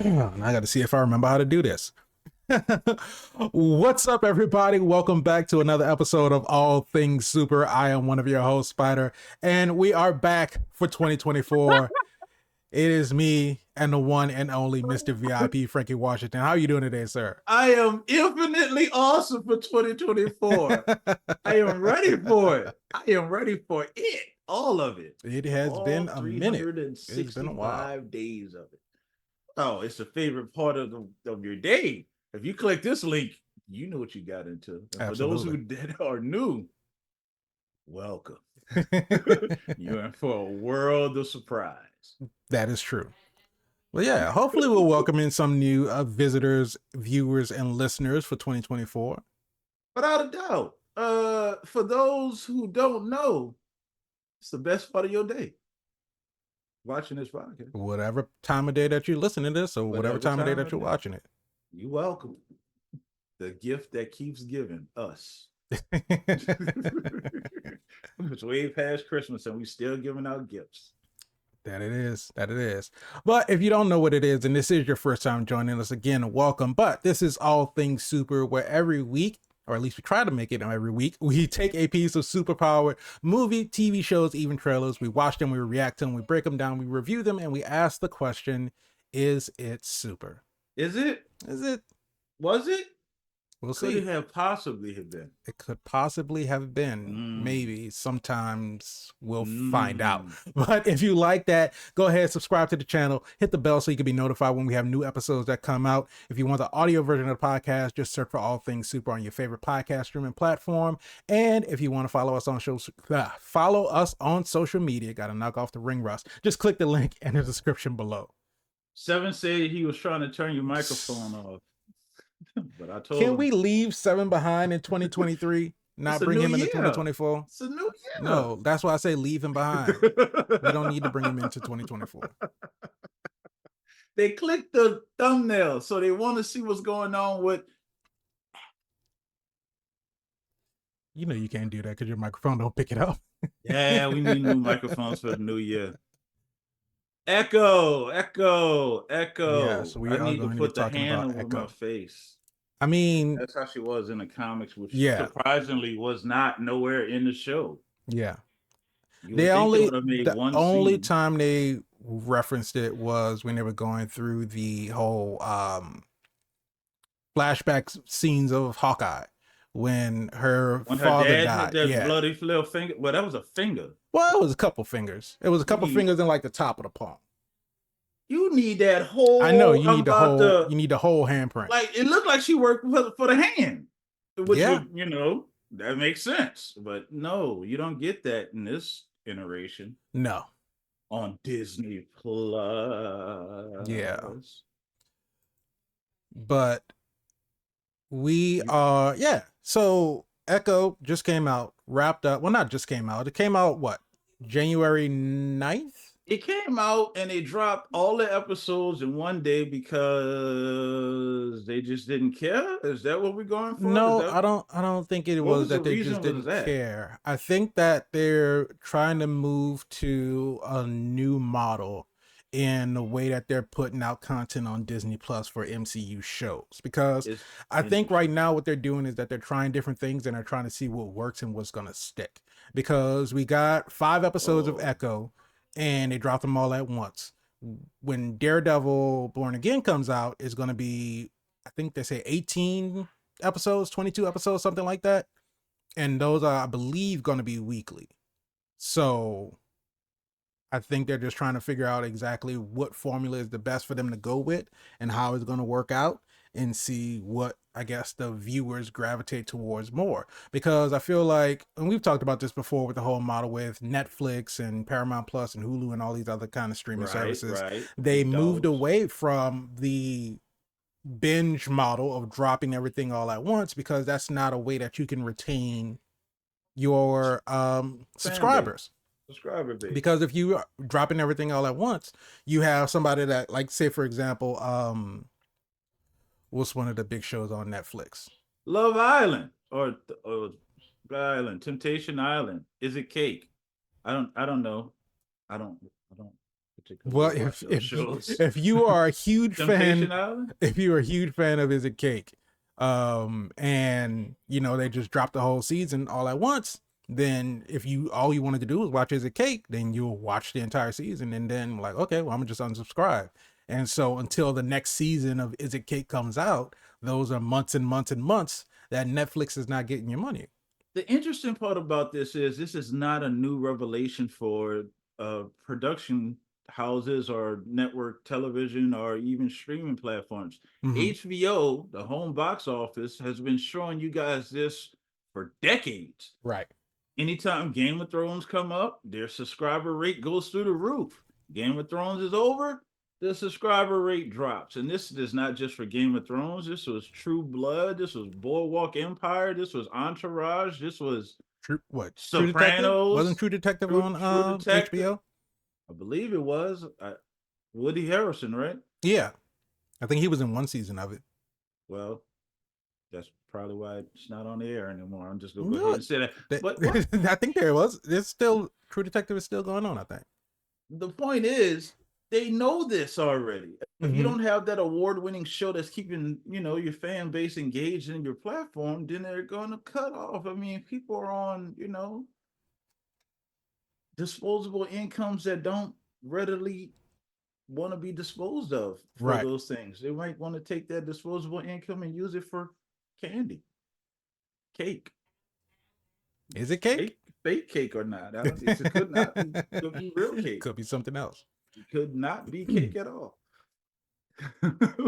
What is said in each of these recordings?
Now I got to see if I remember how to do this. What's up, everybody? Welcome back to another episode of All Things Super. I am one of your hosts, Spider, and we are back for 2024. It is me and the one and only Mr. VIP, Frankie Washington. How are you doing today, sir? I am infinitely awesome for 2024. I am ready for it. I am ready for it. All of it. It has been All a minute. It's been a while. 365 days of it. Oh, it's a favorite part of your day. If you click this link, you know what you got into. And for those who are new, welcome. You're in for a world of surprise. That is true. Well, yeah, hopefully we'll welcome in some new visitors, viewers, and listeners for 2024. Without a doubt. For those who don't know, it's the best part of your day. Watching this podcast. Whatever time of day that you're listening to this, or whatever time of day that you're watching it. You're welcome. The gift that keeps giving us. It's way past Christmas and we still giving out gifts. That it is. That it is. But if you don't know what it is, and this is your first time joining us, again, welcome. But this is All Things Super, where every week, or at least we try to make it every week, we take a piece of superpowered movie, TV shows, even trailers. We watch them, we react to them, we break them down, we review them, and we ask the question, is it super? Is it? Is it? Was it? We'll Could see. it have possibly have been? It could possibly have been. Maybe. Sometimes we'll find out. But if you like that, go ahead, subscribe to the channel, hit the bell so you can be notified when we have new episodes that come out. If you want the audio version of the podcast, just search for All Things Super on your favorite podcast streaming platform. And if you want to follow us on social media, got to knock off the ring rust, just click the link in the description below. Seven said he was trying to turn your microphone off. But I told Can we leave Seven behind in 2023? Not bring him into 2024? It's a new year. No, that's why I say leave him behind. We don't need to bring him into 2024. They clicked the thumbnail, so they want to see what's going on with. You know you can't do that because your microphone don't pick it up. Yeah, we need new microphones for the new year. Echo. Yeah, so we I need are to going put to be the hand talking about over Echo. my face. I mean, That's how she was in the comics, which surprisingly was not nowhere in the show. Yeah. The only time they referenced it was when they were going through the whole flashback scenes of Hawkeye when her father died. That bloody little finger. Well, that was a finger. Well, it was a couple fingers. It was a couple fingers in like the top of the palm. You need that whole. I know you need the whole. You need the whole handprint. Like it looked like she worked for the hand, which would, that makes sense. But no, you don't get that in this iteration. No. On Disney Plus. Yeah. But we are So Echo just came out, wrapped up. Well, not just came out. It came out what? January 9th? It came out and they dropped all the episodes in one day because they just didn't care. Is that what we're going for? No, I don't think it was that they just didn't care. I think that they're trying to move to a new model in the way that they're putting out content on Disney Plus for MCU shows. Because I think right now what they're doing is that they're trying different things and they're trying to see what works and what's gonna stick. Because we got 5 episodes of Echo and they dropped them all at once. When Daredevil Born Again comes out, it's going to be, I think they say 18 episodes, 22 episodes, something like that. And those are, I believe, going to be weekly. So I think they're just trying to figure out exactly what formula is the best for them to go with and how it's going to work out and see what, I guess, the viewers gravitate towards more. Because I feel like, and we've talked about this before with the whole model with Netflix and Paramount Plus and Hulu and all these other kind of streaming services. They moved away from the binge model of dropping everything all at once because that's not a way that you can retain your subscribers. Because if you are dropping everything all at once, you have somebody that, like, say for example, what's one of the big shows on Netflix? Love Island or Island, Temptation Island. Is it Cake? I don't know. I don't Well, if you are a huge fan, if you are a huge fan of Is It Cake, and you know they just dropped the whole season all at once, then if you all you wanted to do was watch Is It Cake, then you'll watch the entire season, and then like, okay, well I'm gonna just unsubscribe. And so until the next season of Is It Cake comes out, those are months and months and months that Netflix is not getting your money. The interesting part about this is not a new revelation for production houses or network television or even streaming platforms. HBO, the home box office, has been showing you guys this for decades. Right. Anytime Game of Thrones come up, their subscriber rate goes through the roof. Game of Thrones is over, the subscriber rate drops. And this is not just for Game of Thrones. This was True Blood. This was Boardwalk Empire. This was Entourage. This was Sopranos. Wasn't True Detective on HBO? I believe it was. Woody Harrelson, right? Yeah. I think he was in one season of it. Well, that's probably why it's not on the air anymore. I'm just going to go ahead and say that. But I think there was. There's still, True Detective is still going on, I think. The point is, they know this already. If you don't have that award-winning show that's keeping, you know, your fan base engaged in your platform, then they're going to cut off. I mean, people are on, you know, disposable incomes that don't readily want to be disposed of for those things. They might want to take that disposable income and use it for candy, cake. Is it cake? Fake cake or not? It could not be, could be real cake. Could be something else. It could not be cake at all.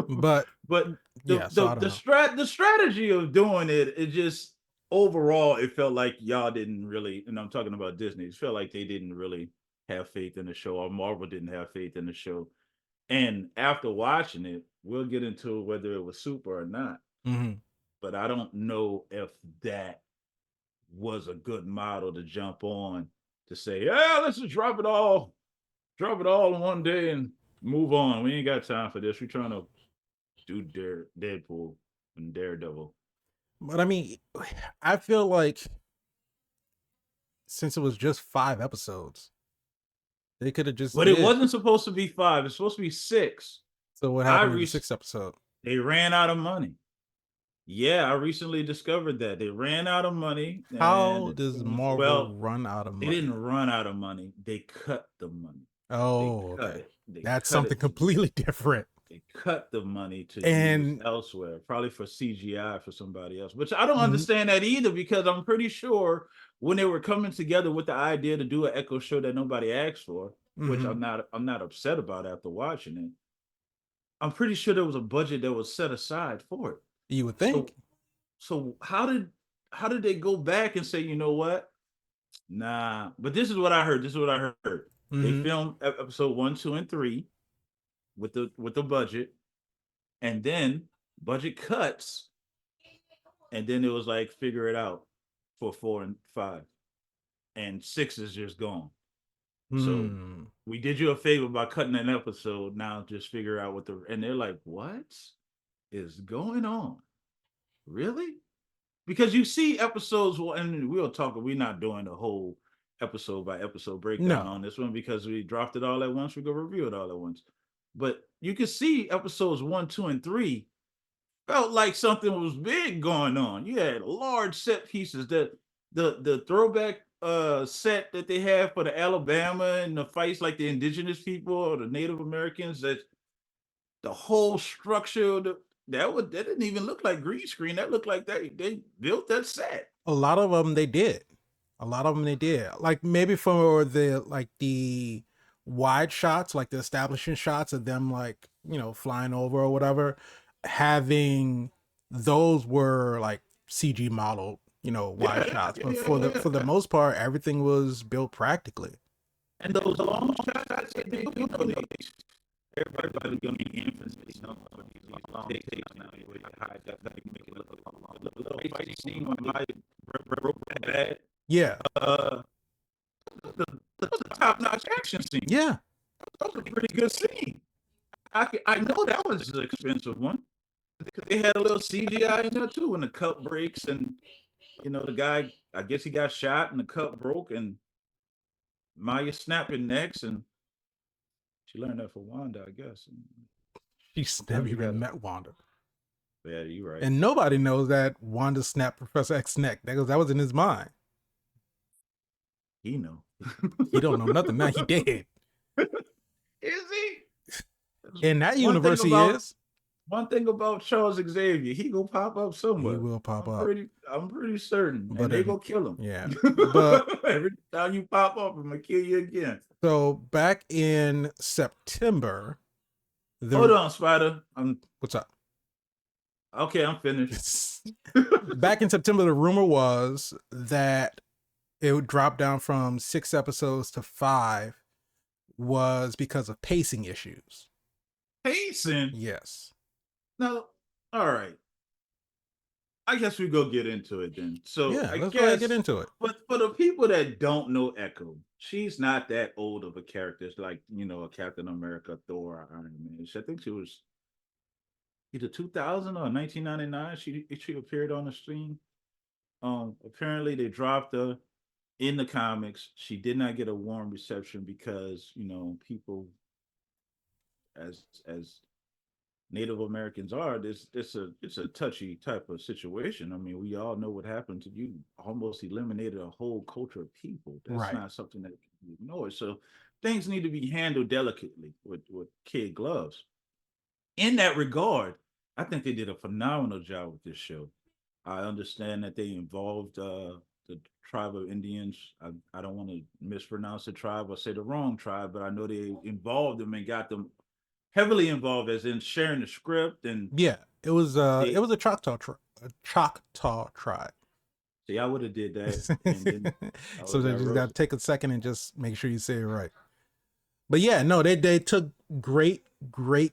but the strategy of doing it just overall, it felt like y'all didn't really, and I'm talking about Disney, it felt like they didn't really have faith in the show, or Marvel didn't have faith in the show. And after watching it, we'll get into whether it was super or not. But I don't know if that was a good model to jump on to say, yeah, let's just drop it all in one day and move on. We ain't got time for this. We're trying to do Deadpool and Daredevil. But I mean, I feel like since it was just 5 episodes, they could have just. But it wasn't supposed to be 5. It's supposed to be 6. So what happened in the 6th episode? They ran out of money. Yeah, I recently discovered that they ran out of money. How does Marvel run out of money? They didn't run out of money. They cut the money. Oh, okay. That's something completely different. They cut the money to use elsewhere, probably for CGI for somebody else, which I don't understand that either, because I'm pretty sure when they were coming together with the idea to do an Echo show that nobody asked for, which I'm not upset about after watching it, I'm pretty sure there was a budget that was set aside for it. You would think. So how did they go back and say, you know what? Nah, but this is what I heard. They filmed episode 1, 2, and 3 with the budget, and then budget cuts, and then it was like figure it out for 4 and 5, and 6 is just gone. So we did you a favor by cutting an episode. Now just figure out and they're like, what is going on? Really? Because you see episodes, and we're not doing a whole episode by episode breakdown on this one because we dropped it all at once. We're gonna review it all at once. But you can see episodes 1, 2, and 3 felt like something was big going on. You had large set pieces. That the throwback set that they have for the Alabama and the fights, like the indigenous people or the Native Americans, that the whole structure that didn't even look like green screen. That looked like they built that set. A lot of them they did. Like maybe for the wide shots, like the establishing shots of them, like, you know, flying over or whatever, having those were like CG modeled, you know, wide shots. But for the most part, everything was built practically. And those long shots, everybody's gonna be infants, you know, these long takes now. You hide that, you make it look a little fight scene when I broke bad. Yeah. That was a top-notch action scene. Yeah. That was a pretty good scene. I know that was an expensive one, because they had a little CGI in there too when the cup breaks, and you know the guy, I guess he got shot and the cup broke, and Maya snapping necks, and She learned that from Wanda, I guess. She's never even met Wanda. Yeah, you're right. And nobody knows that Wanda snapped Professor X's neck. That was in his mind. He know. He don't know nothing now. He dead. Is he? In that universe, he is. One thing about Charles Xavier, he gonna pop up somewhere. He will pop up. I'm pretty certain. But and they gonna kill him. Yeah. But every time you pop up, I'm gonna kill you again. So back in September. Hold on, Spider. What's up? Okay, I'm finished. Back in September, the rumor was that it would drop down from 6 episodes to 5 was because of pacing issues. Pacing? Yes. No. All right. I guess we go get into it then. So yeah, let's go get into it. But for the people that don't know Echo, she's not that old of a character. It's like, a Captain America, Thor, or Iron Man. I think she was either 2000 or 1999. She appeared on the screen. Apparently they dropped her in the comics. She did not get a warm reception because people as Native Americans are, it's a touchy type of situation. I mean, we all know what happened to you. Almost eliminated a whole culture of people. That's not something that can be ignored. So things need to be handled delicately with kid gloves. In that regard, I think they did a phenomenal job with this show. I understand that they involved the tribe of Indians. I don't want to mispronounce the tribe or say the wrong tribe, but I know they involved them and got them heavily involved, as in sharing the script. And it was a Choctaw tribe. See, I would have did that. So they just got to take a second and just make sure you say it right. But yeah, no, they took great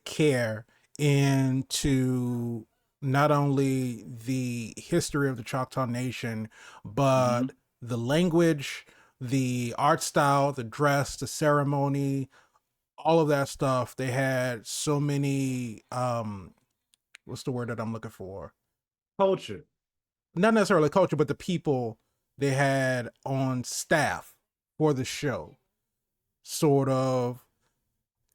care into not only the history of the Choctaw Nation, but the language, the art style, the dress, the ceremony, all of that stuff. They had so many what's the word that I'm looking for? Culture. Not necessarily culture, but the people they had on staff for the show. Sort of,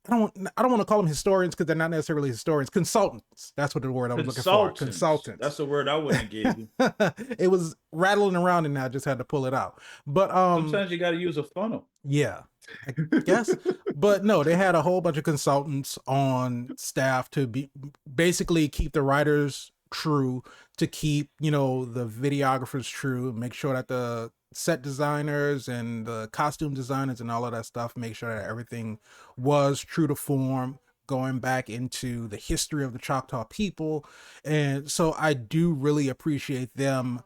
I don't want to call them historians because they're not necessarily historians. Consultants. That's what the word I was looking for. Consultants. That's the word I wouldn't give you. It was rattling around and I just had to pull it out. But sometimes you got to use a funnel. Yeah, I guess. But no, they had a whole bunch of consultants on staff to basically keep the writers true, to keep the videographers true, make sure that the set designers and the costume designers and all of that stuff, make sure that everything was true to form, going back into the history of the Choctaw people. And so I do really appreciate them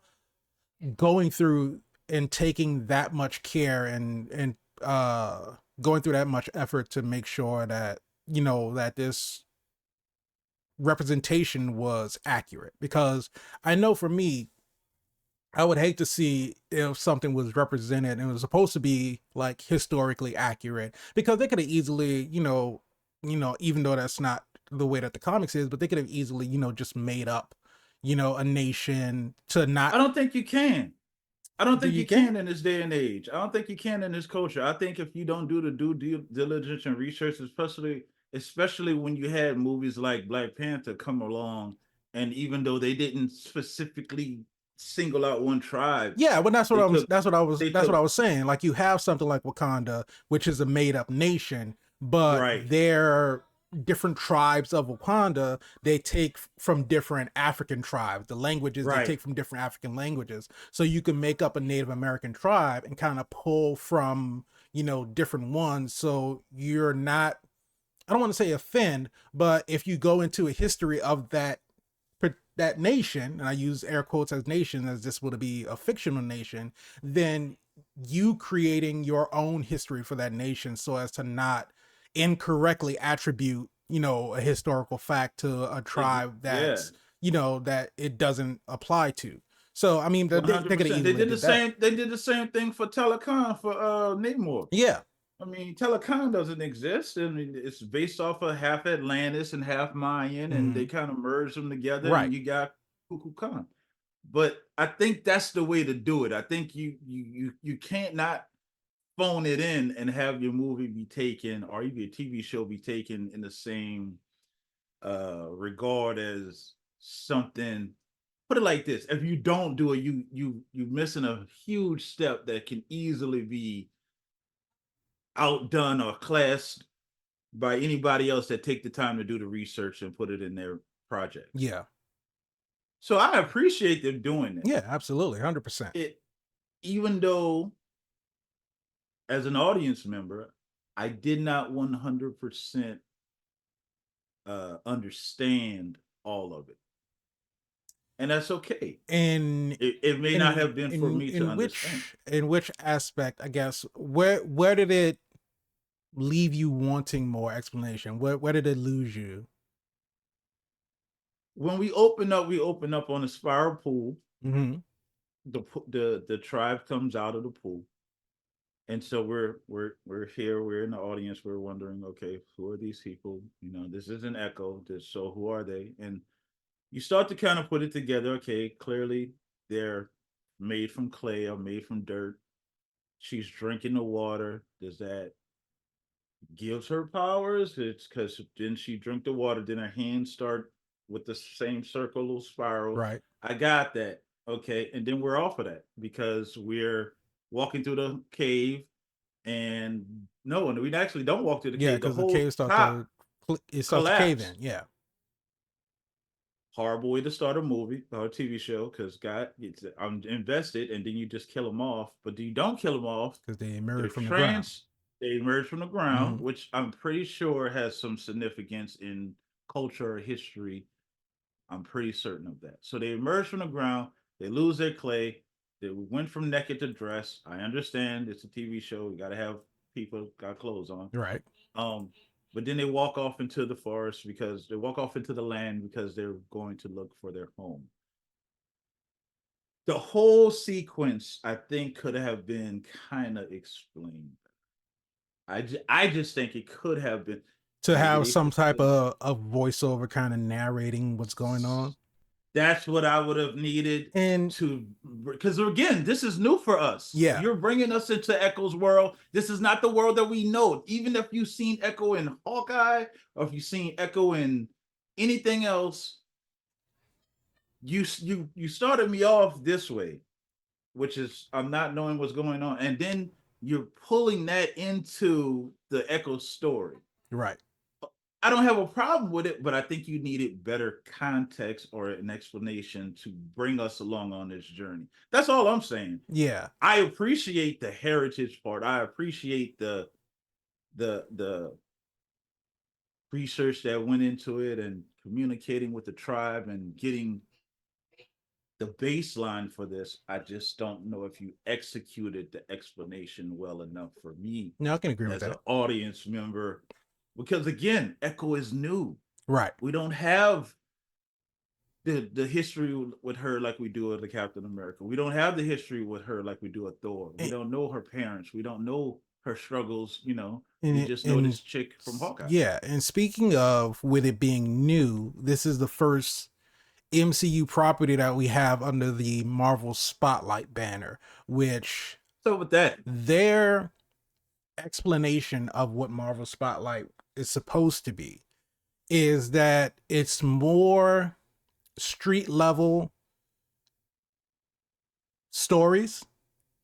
going through and taking that much care and going through that much effort to make sure that that this representation was accurate. Because I know for me, I would hate to see if something was represented and it was supposed to be like historically accurate, because they could have easily, even though that's not the way that the comics is, but they could have easily, just made up, a nation to not. I don't think you can. I don't think you can in this day and age. I don't think you can in this culture. I think if you don't do the due diligence and research, especially when you had movies like Black Panther come along, and even though they didn't specifically single out one tribe. Yeah, but that's what I was saying. Like, you have something like Wakanda, which is a made up nation, but they're different tribes of Wakanda. They take from different African tribes. The languages they take from different African languages. So you can make up a Native American tribe and kind of pull from, different ones. So you're not, I don't want to say offend, but if you go into a history of that nation, and I use air quotes as nation, as this would be a fictional nation, then you creating your own history for that nation so as to not incorrectly attribute, a historical fact to a tribe that's, that it doesn't apply to. So, I mean, they did the same thing for Talokan for Namor. Yeah. I mean, Talokan doesn't exist, and it's based off of half Atlantis and half Mayan, and they kind of merged them together, and you got Kukulkan. But I think that's the way to do it. I think you can't not phone it in and have your movie be taken, or even your TV show be taken in the same regard as something. Put it like this: if you don't do it, you missing a huge step that can easily be outdone or classed by anybody else that take the time to do the research and put it in their project. Yeah. So I appreciate them doing that. Yeah, absolutely, 100%. Even though, as an audience member, I did not 100% understand all of it, and that's okay. And it may not have been for me to understand. In which aspect, I guess, where did it leave you wanting more explanation? Where did it lose you? When we open up on a spiral pool. Mm-hmm. The tribe comes out of the pool, and so we're here, we're in the audience, we're wondering, okay, who are these people? You know, this is an Echo. So who are they? And you start to kind of put it together. Okay, clearly they're made from clay or made from dirt. She's drinking the water. Does that gives her powers? It's because then she drink the water, then her hands start with the same circle spiral. Right. I got that. Okay. And then we're off of that because we're walking through the cave, and no, and we actually don't walk through the cave. Because the cave starts to cave in. Yeah. Horrible way to start a movie or a TV show, because I'm invested, and then you just kill them off. But you don't kill them off because they emerge from the ground. They emerge from the ground, which I'm pretty sure has some significance in culture or history. I'm pretty certain of that. So they emerge from the ground. They lose their clay. They went from naked to dress. I understand it's a TV show. You got to have people got clothes on. Right. But then they walk off into the forest because they walk off into the land because they're going to look for their home. The whole sequence, I think, could have been kind of explained. I just think it could have been to have some type of voiceover kind of narrating what's going on. That's what I would have needed, and because again, this is new for us. Yeah, you're bringing us into Echo's world. This is not the world that we know. Even if you've seen Echo in Hawkeye, or if you've seen Echo in anything else, you started me off this way, which is I'm not knowing what's going on, and then you're pulling that into the Echo story. Right. I don't have a problem with it, but I think you needed better context or an explanation to bring us along on this journey. That's all I'm saying. Yeah. I appreciate the heritage part. I appreciate the research that went into it and communicating with the tribe and getting the baseline for this. I just don't know if you executed the explanation well enough for me. No, I can agree with that. As an audience member. Because again, Echo is new. Right. We don't have the history with her like we do with the Captain America. We don't have the history with her like we do with Thor. We don't know her parents. We don't know her struggles, you know. We just know this chick from Hawkeye. Yeah, and speaking of with it being new, this is the first MCU property that we have under the Marvel Spotlight banner, which so with that, their explanation of what Marvel Spotlight is supposed to be is that it's more street level stories.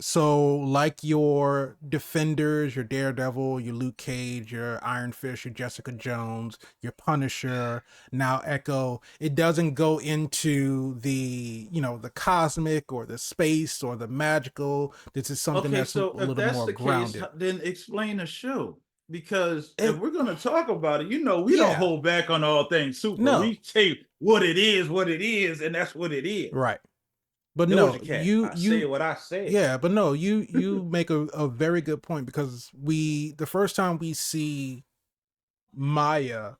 So like your Defenders, your Daredevil, your Luke Cage, your Iron Fist, your Jessica Jones, your Punisher, now Echo, it doesn't go into the, you know, the cosmic or the space or the magical. This is something that's a little more grounded. Case, then explain the show. Because if we're going to talk about it, you know, we don't hold back on all things super. No. We say what it is, and that's what it is. Right. But no, you say what I say. Yeah, but no, you make a very good point, because the first time we see Maya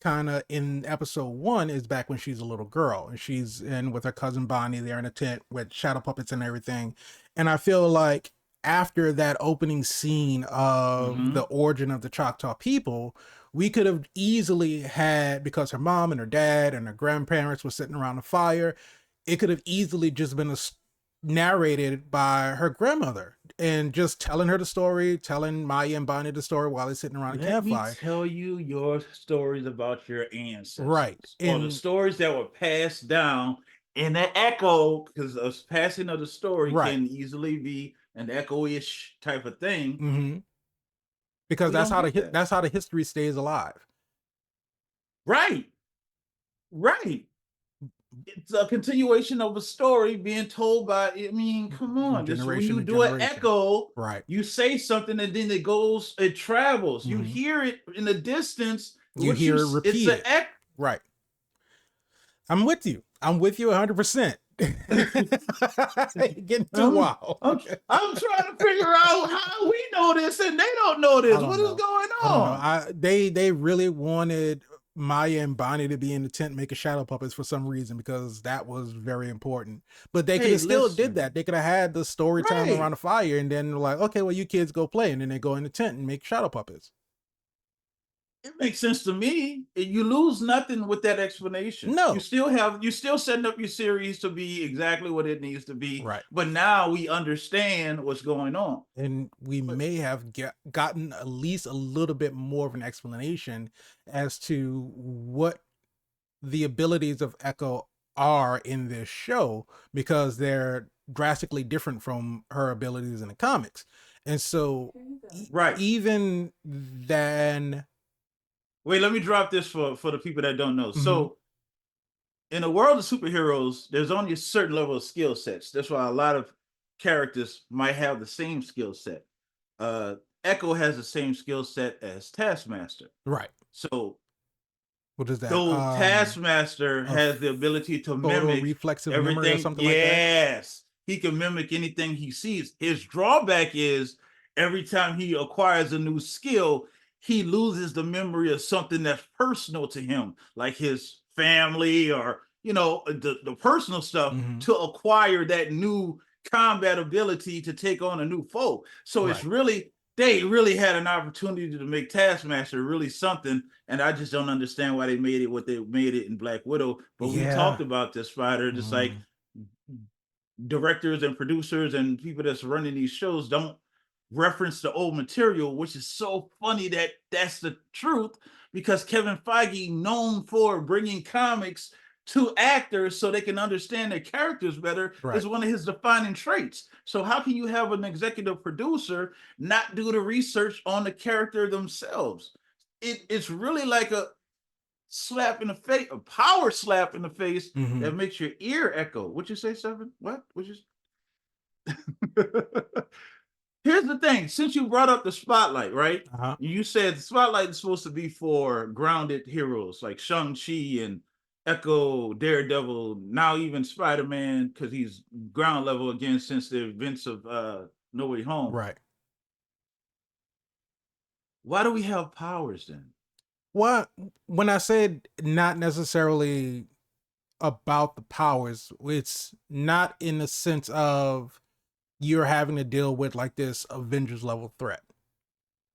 kind of in episode 1 is back when she's a little girl, and she's in with her cousin Bonnie. They're in a tent with shadow puppets and everything. And I feel like after that opening scene of the origin of the Choctaw people, we could have easily had, because her mom and her dad and her grandparents were sitting around the fire, it could have easily just been narrated by her grandmother and just telling her the story, telling Maya and Bonnie the story while they're sitting around a campfire. Let me tell you your stories about your ancestors. Right. Or the stories that were passed down in the echo, because a passing of the story can easily be an echo-ish type of thing. Mm-hmm. Because that's how the history stays alive. Right. It's a continuation of a story being told by, I mean, come on. Just when you do an echo, you say something and then it travels. You hear it in the distance. You hear it repeated. It's an echo. Right. I'm with you 100%. Getting too wild. I'm trying to figure out how we know this and they don't know this. What is going on? They really wanted Maya and Bonnie to be in the tent making shadow puppets for some reason, because that was very important. But they could have still did that. They could have had the story time around the fire, and then like, okay, well, you kids go play, and then they go in the tent and make shadow puppets. It makes sense to me. You lose nothing with that explanation. No, you still setting up your series to be exactly what it needs to be. Right. But now we understand what's going on, and we may have gotten at least a little bit more of an explanation as to what the abilities of Echo are in this show, because they're drastically different from her abilities in the comics. And so even then, wait, let me drop this for the people that don't know. So in a world of superheroes, there's only a certain level of skill sets. That's why a lot of characters might have the same skill set. Echo has the same skill set as Taskmaster. Right. So what is that? So Taskmaster has the ability to mimic reflexive everything. Memory or something like that? Yes. He can mimic anything he sees. His drawback is every time he acquires a new skill, he loses the memory of something that's personal to him, like his family or, the personal stuff, to acquire that new combat ability to take on a new foe. So it's really, they really had an opportunity to make Taskmaster really something, and I just don't understand why they made it what they made it in Black Widow. But we talked about this, Spider, just like directors and producers and people that's running these shows don't reference the old material, which is so funny that that's the truth, because Kevin Feige, known for bringing comics to actors so they can understand their characters better, is one of his defining traits. So how can you have an executive producer not do the research on the character themselves? It's really like a slap in the face, a power slap in the face that makes your ear echo. What'd you say, Stephen? What? Here's the thing. Since you brought up the spotlight, right? You said the spotlight is supposed to be for grounded heroes like Shang-Chi and Echo, Daredevil, now even Spider-Man, because he's ground level again since the events of No Way Home. Right. Why do we have powers then? Well, when I said not necessarily about the powers, it's not in the sense of you're having to deal with like this Avengers level threat,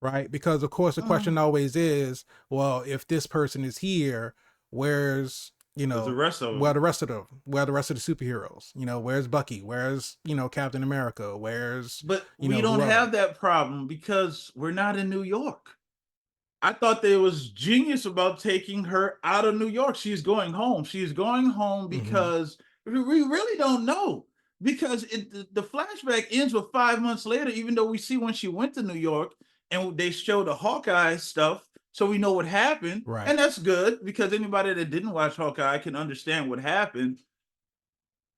right? Because of course the question always is, well, if this person is here, where's the rest of them? Where the rest of the superheroes? Where's Bucky? Where's Captain America? But we don't have that problem because we're not in New York. I thought they was genius about taking her out of New York. She's going home. She's going home because we really don't know. Because the flashback ends with 5 months later, even though we see when she went to New York and they show the Hawkeye stuff, so we know what happened. Right. And that's good, because anybody that didn't watch Hawkeye can understand what happened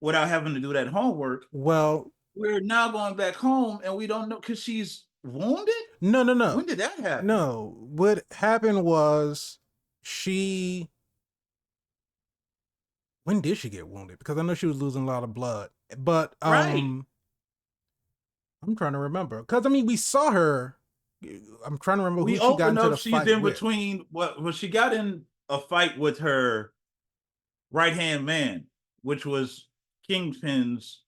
without having to do that homework. Well, we're now going back home and we don't know because she's wounded? No. When did that happen? No. What happened was when did she get wounded? Because I know she was losing a lot of blood. But I'm trying to remember. Because we saw her. I'm trying to remember who she got into the she's fight in with. Between she got in a fight with her right-hand man, which was Kingpin's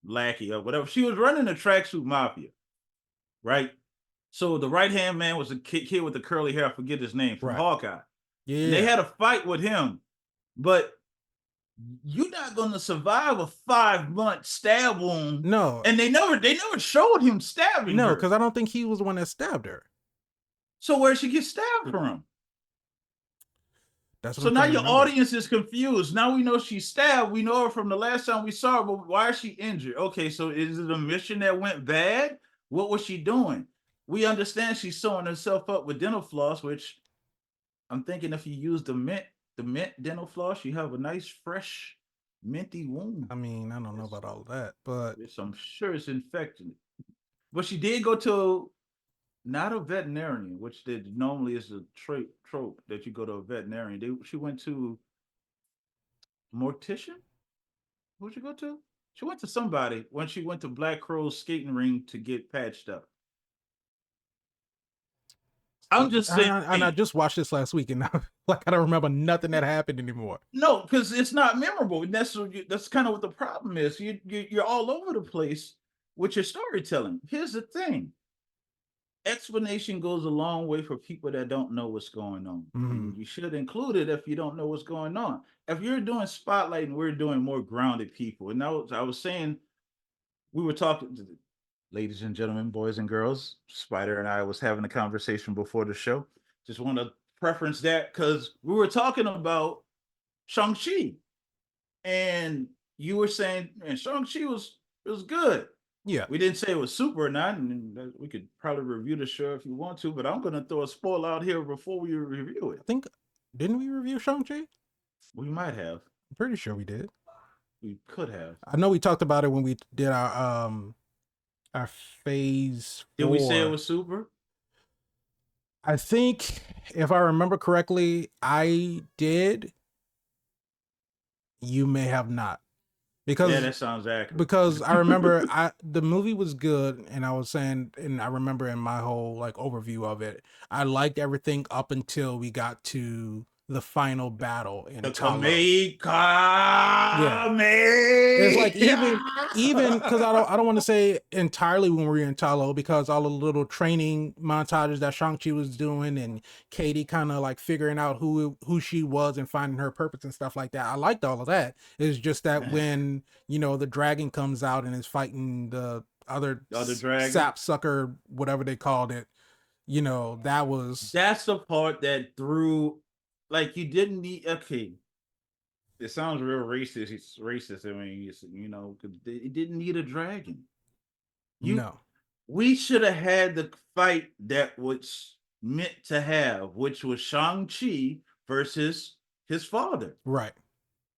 lackey or whatever. She was running the Tracksuit Mafia, right? So the right-hand man was a kid with the curly hair. I forget his name, from Hawkeye. Yeah. And they had a fight with him, but you're not going to survive a 5-month stab wound. No, and they never showed him stabbing no, her. because I don't think he was the one that stabbed her. So where'd she get stabbed from? That's what So I'm now trying to your remember. audience is confused. Now we know she's stabbed. We know her from the last time we saw her, but why is she injured? Okay, so is it a mission that went bad? What was she doing? We understand she's sewing herself up with dental floss, which I'm thinking if you use the mint dental floss, you have a nice, fresh, minty wound. I mean, I don't know about all of that, but I'm sure it's infected. But she did go to not a veterinarian, which normally is a trope that you go to a veterinarian. She went to mortician. Who'd you go to? She went to somebody when she went to Black Crow's skating ring to get patched up. I'm just saying. And I just watched this last week, and like I don't remember nothing that happened anymore. No, because it's not memorable. And that's kind of what the problem is. You're all over the place with your storytelling. Here's the thing: explanation goes a long way for people that don't know what's going on. And you should include it if you don't know what's going on. If you're doing spotlight and we're doing more grounded people, and I was saying, we were talking, ladies and gentlemen, boys and girls, Spider and I was having a conversation before the show. Just want to preference that because we were talking about Shang-Chi. And you were saying, man, Shang-Chi was good. Yeah. We didn't say it was super or not, and we could probably review the show if you want to, but I'm going to throw a spoiler out here before we review it. I think, didn't we review Shang-Chi? We might have. I'm pretty sure we did. We could have. I know we talked about it when we did our phase 4. Did we say it was super? I think, if I remember correctly, I did. You may have not. Because, yeah, that sounds accurate. Because I remember the movie was good, and I was saying, and I remember in my whole like overview of it, I liked everything up until we got to the final battle in Kamei. Yeah. It's like even because I don't want to say entirely when we were in Ta Lo, because all the little training montages that Shang-Chi was doing and Katie kind of like figuring out who she was and finding her purpose and stuff like that. I liked all of that. It's just that when, you know, the dragon comes out and is fighting the other dragon, sapsucker, whatever they called it, you know, that's the part that threw, like, you didn't need, okay, it sounds real racist. It's racist. I mean, you know, it didn't need a dragon. We should have had the fight that was meant to have, which was Shang-Chi versus his father. Right.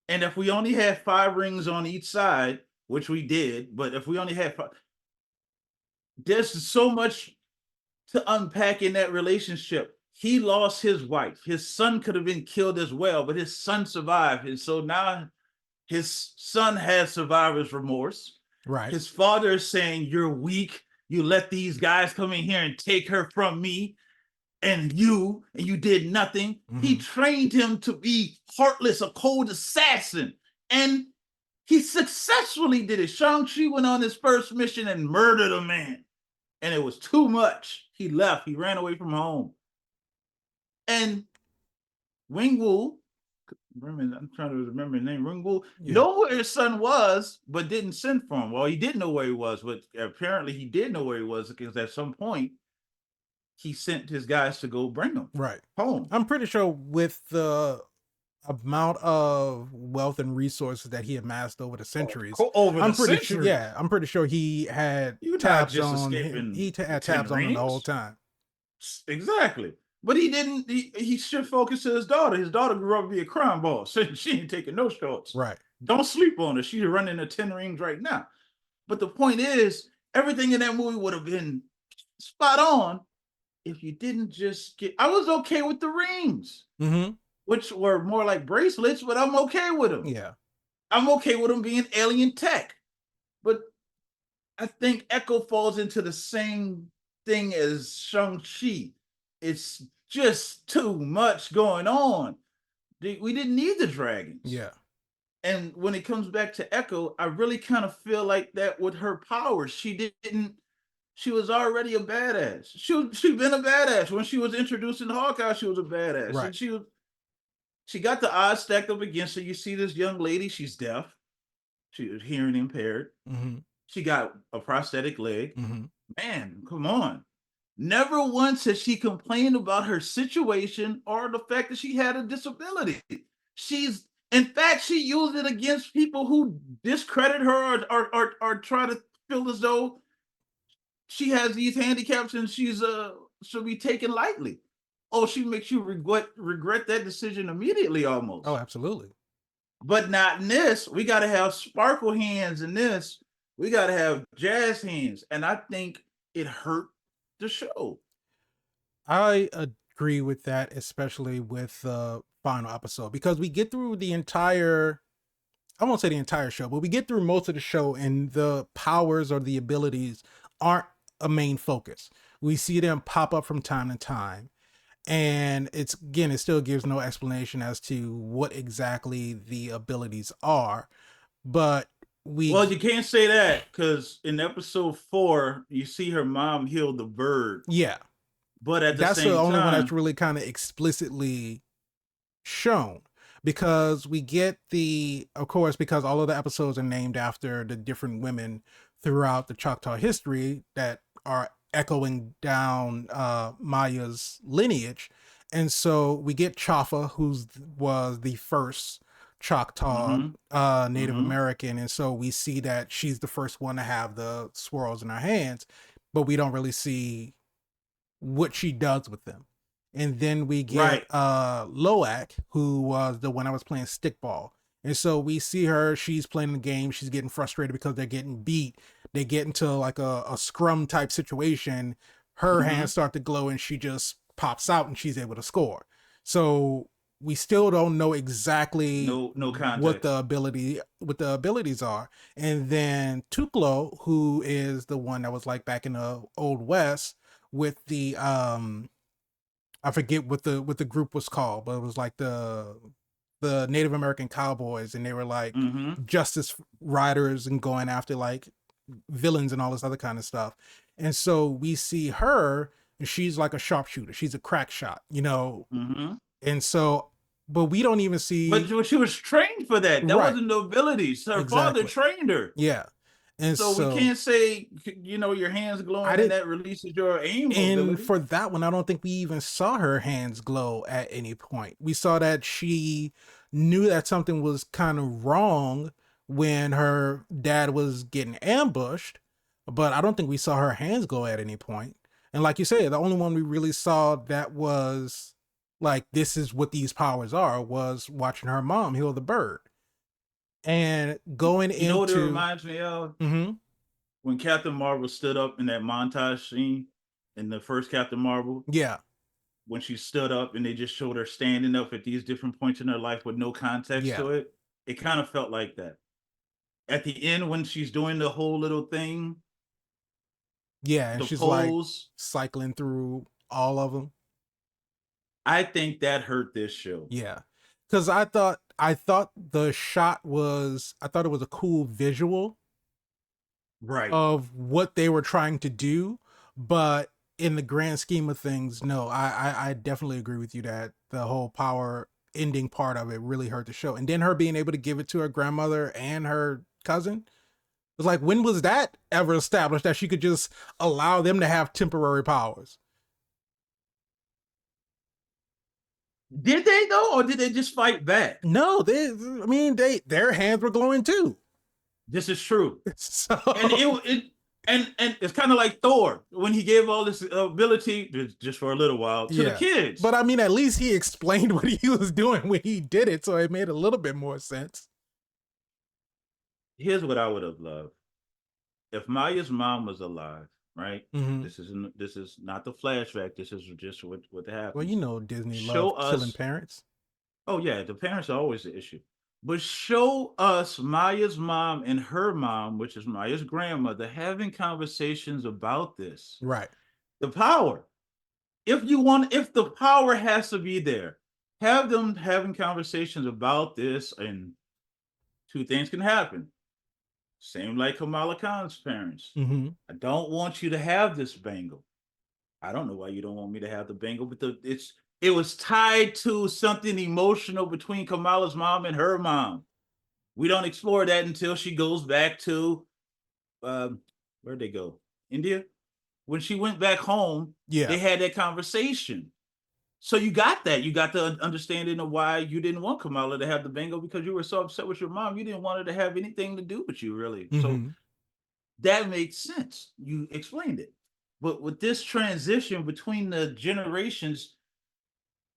And if we only had 5 rings on each side, which we did, but if we only had 5, there's so much to unpack in that relationship. He lost his wife. His son could have been killed as well, but his son survived. And so now his son has survivor's remorse. Right. His father is saying, you're weak. You let these guys come in here and take her from me. And you did nothing. He trained him to be heartless, a cold assassin. And he successfully did it. Shang-Chi went on his first mission and murdered a man. And it was too much. He left. He ran away from home. And Wing-Wu, I'm trying to remember his name, Wing-Wu, know where his son was, but didn't send for him. Well, he didn't know where he was, but apparently he did know where he was, because at some point he sent his guys to go bring him home. I'm pretty sure with the amount of wealth and resources that he amassed over the centuries, I'm pretty sure he had tabs on him. He had tabs on him the whole time. Exactly. But he didn't. He should focus to his daughter. His daughter grew up to be a crime boss. So she ain't taking no shorts. Right. Don't sleep on her. She's running the 10 rings right now. But the point is, everything in that movie would have been spot on if you didn't just get. I was okay with the rings, which were more like bracelets, but I'm okay with them. Yeah. I'm okay with them being alien tech. But I think Echo falls into the same thing as Shang-Chi. It's just too much going on. We didn't need the dragons. Yeah. And when it comes back to Echo, I really kind of feel like that with her powers. She was already a badass. She'd been a badass. When she was introduced in Hawkeye, she was a badass. Right. And she was, She got the odds stacked up against her. You see this young lady, she's deaf, she was hearing impaired. Mm-hmm. She got a prosthetic leg. Mm-hmm. Man, come on. Never once has she complained about her situation or the fact that she had a disability. She's, in fact, she used it against people who discredit her or try to feel as though she has these handicaps and she'll be taken lightly. Oh, she makes you regret that decision immediately almost. Oh, absolutely. But not in this. We got to have sparkle hands in this. We got to have jazz hands. And I think it hurt the show. I agree with that, especially with the final episode, because we get through the entire, I won't say the entire show, but we get through most of the show and the powers or the abilities aren't a main focus. We see them pop up from time to time. And it's, again, it still gives no explanation as to what exactly the abilities are. But well, you can't say that because in episode 4, you see her mom heal the bird. Yeah. But at that's the only one that's really kind of explicitly shown, because we get of course, because all of the episodes are named after the different women throughout the Choctaw history that are echoing down Maya's lineage. And so we get Chafa, who was the first Choctaw Native American. And so we see that she's the first one to have the swirls in her hands, but we don't really see what she does with them. And then we get Loak, who was the one I was playing stickball. And so we see her, she's playing the game, she's getting frustrated because they're getting beat. They get into like a scrum type situation. Her hands start to glow and she just pops out and she's able to score. So we still don't know exactly what the abilities are. And then Tuklo, who is the one that was like back in the Old West with the I forget what the group was called, but it was like the Native American cowboys, and they were like justice riders and going after like villains and all this other kind of stuff. And so we see her, and she's like a sharpshooter. She's a crack shot, you know. And so, but we don't even see. But she was trained for that. That wasn't the abilities. Her father trained her. Yeah. And so we can't say, you know, your hands glowing and that releases your aim ability. And for that one, I don't think we even saw her hands glow at any point. We saw that she knew that something was kind of wrong when her dad was getting ambushed, but I don't think we saw her hands glow at any point. And like you said, the only one we really saw that was like, this is what these powers are, was watching her mom heal the bird. And going into, you know what it reminds me of? When Captain Marvel stood up in that montage scene in the first Captain Marvel. Yeah. When she stood up and they just showed her standing up at these different points in her life with no context to it. It kind of felt like that. At the end, when she's doing the whole little thing. Yeah, and she's like cycling through all of them. I think that hurt this show. Yeah. Because I thought the shot was, I thought it was a cool visual of what they were trying to do, but in the grand scheme of things, no, I definitely agree with you that the whole power ending part of it really hurt the show. And then her being able to give it to her grandmother and her cousin, it was like, when was that ever established that she could just allow them to have temporary powers? Did they though, or did they just fight back? No, their hands were glowing too. This is true. So... And it's kind of like Thor when he gave all this ability just for a little while to the kids. But I mean, at least he explained what he was doing when he did it, so it made a little bit more sense. Here's what I would have loved: if Maya's mom was alive. Right. This is not the flashback. This is just what happened. Well, you know, Disney loves killing parents. Oh yeah, the parents are always the issue. But show us Maya's mom and her mom, which is Maya's grandmother, having conversations about this. Right. The power. If the power has to be there, have them having conversations about this, and two things can happen. Same like Kamala Khan's parents. I don't want you to have this bangle. I don't know why you don't want me to have the bangle, but it's it was tied to something emotional between Kamala's mom and her mom. We don't explore that until she goes back to where'd they go? India? When she went back home, they had that conversation. So you got that. You got the understanding of why you didn't want Kamala to have the bingo, because you were so upset with your mom. You didn't want her to have anything to do with you, really. So that makes sense. You explained it. But with this transition between the generations,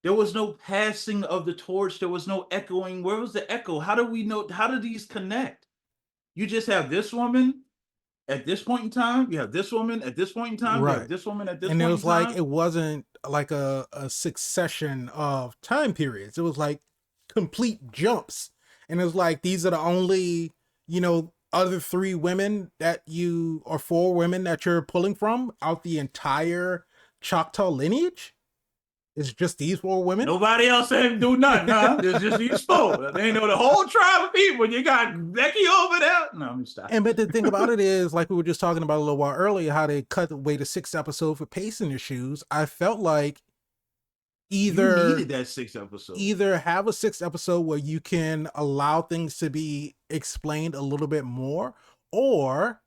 there was no passing of the torch. There was no echoing. Where was the echo? How do we know? How do these connect? You just have this woman at this point in time. You have this woman at this point in time. You have this woman at this point in time. And it was like, it wasn't like a succession of time periods. It was like complete jumps. And it was like, these are the only, other 3 women that you, or 4 women that you're pulling from out the entire Choctaw lineage. It's just these 4 women. Nobody else ain't do nothing, huh? It's just these 4. They know the whole tribe of people. You got Becky over there. No, I'm stop. But the thing about it is, like we were just talking about a little while earlier, how they cut away the 6th episode for pacing issues. I felt like you needed that 6th episode. Either have a 6th episode where you can allow things to be explained a little bit more, or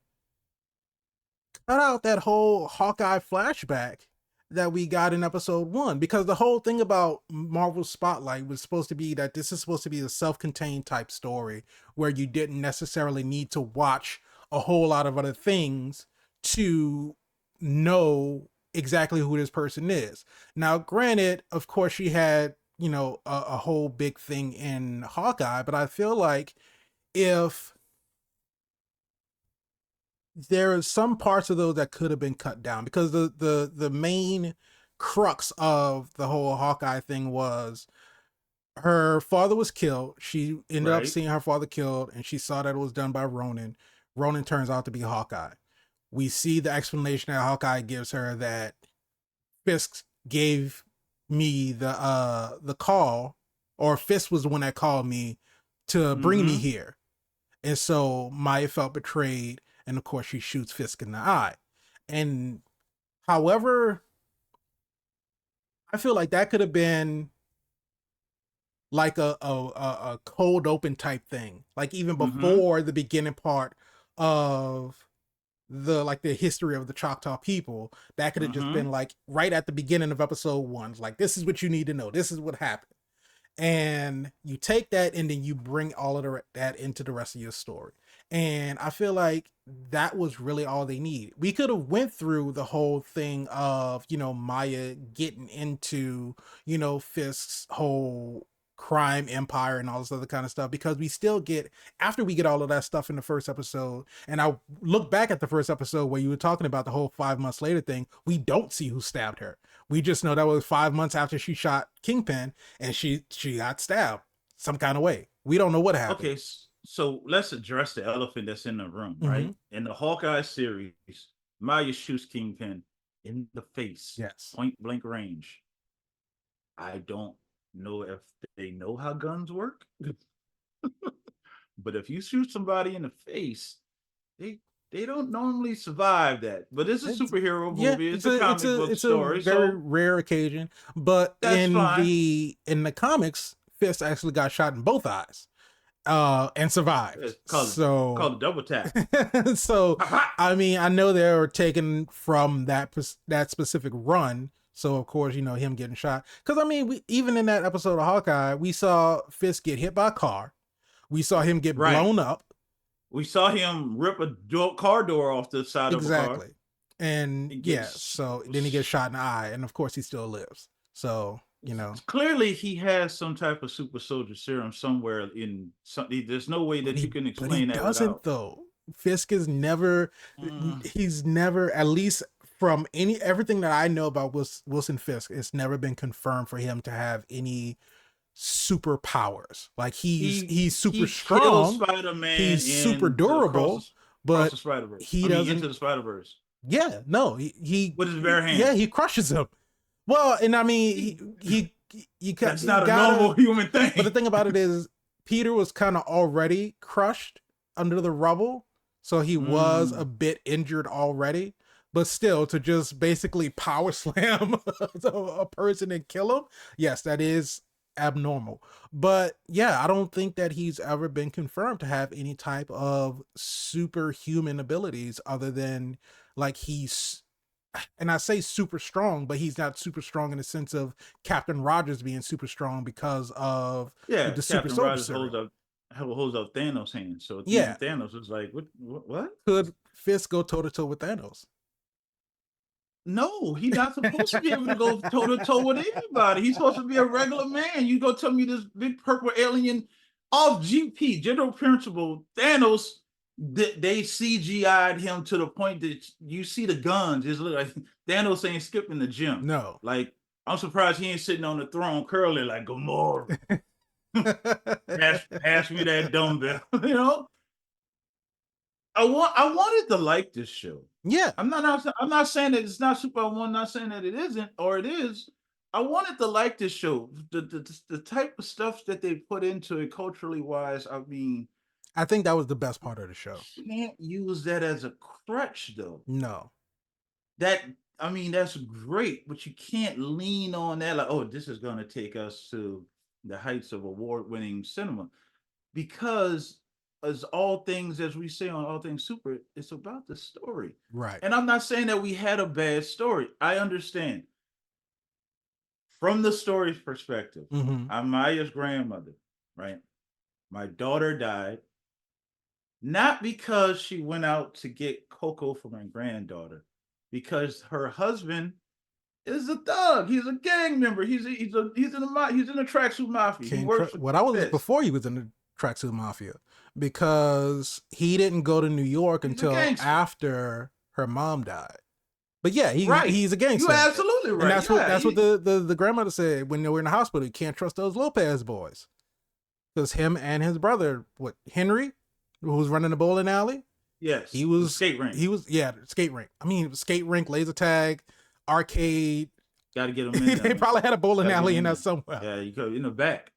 cut out that whole Hawkeye flashback that we got in episode 1, because the whole thing about Marvel Spotlight was supposed to be that this is supposed to be a self-contained type story where you didn't necessarily need to watch a whole lot of other things to know exactly who this person is. Now, granted, of course, she had, a whole big thing in Hawkeye, but I feel like if there are some parts of those that could have been cut down, because the main crux of the whole Hawkeye thing was her father was killed. She ended up seeing her father killed, and she saw that it was done by Ronin. Ronin turns out to be Hawkeye. We see the explanation that Hawkeye gives her, that Fisk gave me the call, or Fisk was the one that called me to bring me here. And so Maya felt betrayed. And of course, she shoots Fisk in the eye. And however, I feel like that could have been like a cold open type thing, like even before the beginning part of the history of the Choctaw people. That could have just been like right at the beginning of episode 1, like, this is what you need to know, this is what happened. And you take that and then you bring all of that into the rest of your story. And I feel like that was really all they need. We could have went through the whole thing of, Maya getting into, Fisk's whole crime empire and all this other kind of stuff, because we still get, after we get all of that stuff in the first episode, and I look back at the first episode where you were talking about the whole 5 months later thing, we don't see who stabbed her. We just know that was 5 months after she shot Kingpin, and she got stabbed some kind of way. We don't know what happened. Okay, so let's address the elephant that's in the room, right? In the Hawkeye series, Maya shoots Kingpin in the face, point blank range. I don't know if they know how guns work, but if you shoot somebody in the face, they don't normally survive that. But it's a superhero movie. It's a comic book story. It's a very rare occasion. But in the comics, Fisk actually got shot in both eyes. And survived. It's called a double tap. So I mean, I know they were taken from that specific run. So of course, him getting shot. Because I mean, even in that episode of Hawkeye, we saw Fisk get hit by a car. We saw him get blown up. We saw him rip a car door off the side of the car. Exactly. And so then he gets shot in the eye, and of course he still lives. So clearly he has some type of super soldier serum somewhere in something. There's no way that you can explain that. He doesn't though. Fisk is never. He's never, at least from everything that I know about Wilson Fisk, it's never been confirmed for him to have any superpowers. Like he's super strong. Spider-Man, he's super durable, but he doesn't into the Spider-Verse. Yeah, no, he with his bare hand. Yeah, he crushes him. Well, and I mean, that's not a normal human thing. But the thing about it is, Peter was kind of already crushed under the rubble, so he was a bit injured already. But still, to just basically power slam a person and kill him, yes, that is abnormal. But yeah, I don't think that he's ever been confirmed to have any type of superhuman abilities other than like he's, and I say super strong, but he's not super strong in the sense of Captain Rogers being super strong because of the super Captain soldier Rogers serum. holds up Thanos' hand. So Yeah, Thanos was like, what? could Fisk go toe to toe with Thanos? No, he's not supposed to be able to go toe to toe with anybody. He's supposed to be a regular man. You go tell me this big purple alien off GP, general principle, Thanos, they CGI'd him to the point that you see the guns. It's like Thanos ain't skipping the gym. No. Like, I'm surprised he ain't sitting on the throne curly like Gamora. pass me that dumbbell. You know? I wanted to like this show. Yeah. I'm not saying that it's not super. I'm not saying that it isn't or it is. I wanted to like this show. The type of stuff that they put into it culturally wise, I mean, I think that was the best part of the show. You can't use that as a crutch though. No. That's great, but you can't lean on that like, oh, this is gonna take us to the heights of award-winning cinema. Because as we say on All Things Super, it's about the story. Right. And I'm not saying that we had a bad story. I understand. From the story's perspective, I'm Maya's grandmother, right? My daughter died, not because she went out to get cocoa for my granddaughter, because her husband is a thug. He's a gang member. He's in the tracksuit mafia. He works before he was in the tracksuit mafia, because he didn't go to New York until after her mom died. But yeah, he's a gangster. You're absolutely right. And that's what the grandmother said when they were in the hospital. You can't trust those Lopez boys. Because him and his brother, Henry, who was running the bowling alley. Yes. He was skate rink. Skate rink. I mean, skate rink, laser tag, arcade. Gotta get them in. They probably had a bowling alley in there somewhere. Yeah, you go in the back.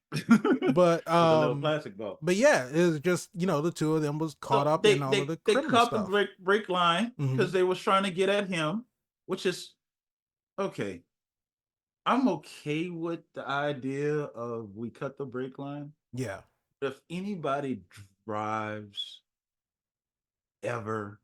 But a little plastic ball. But yeah, it was just, the two of them was caught up in all of the criminal stuff. They cut the break line because they was trying to get at him, which is okay. I'm okay with the idea of we cut the brake line. Yeah. But if anybody drives ever,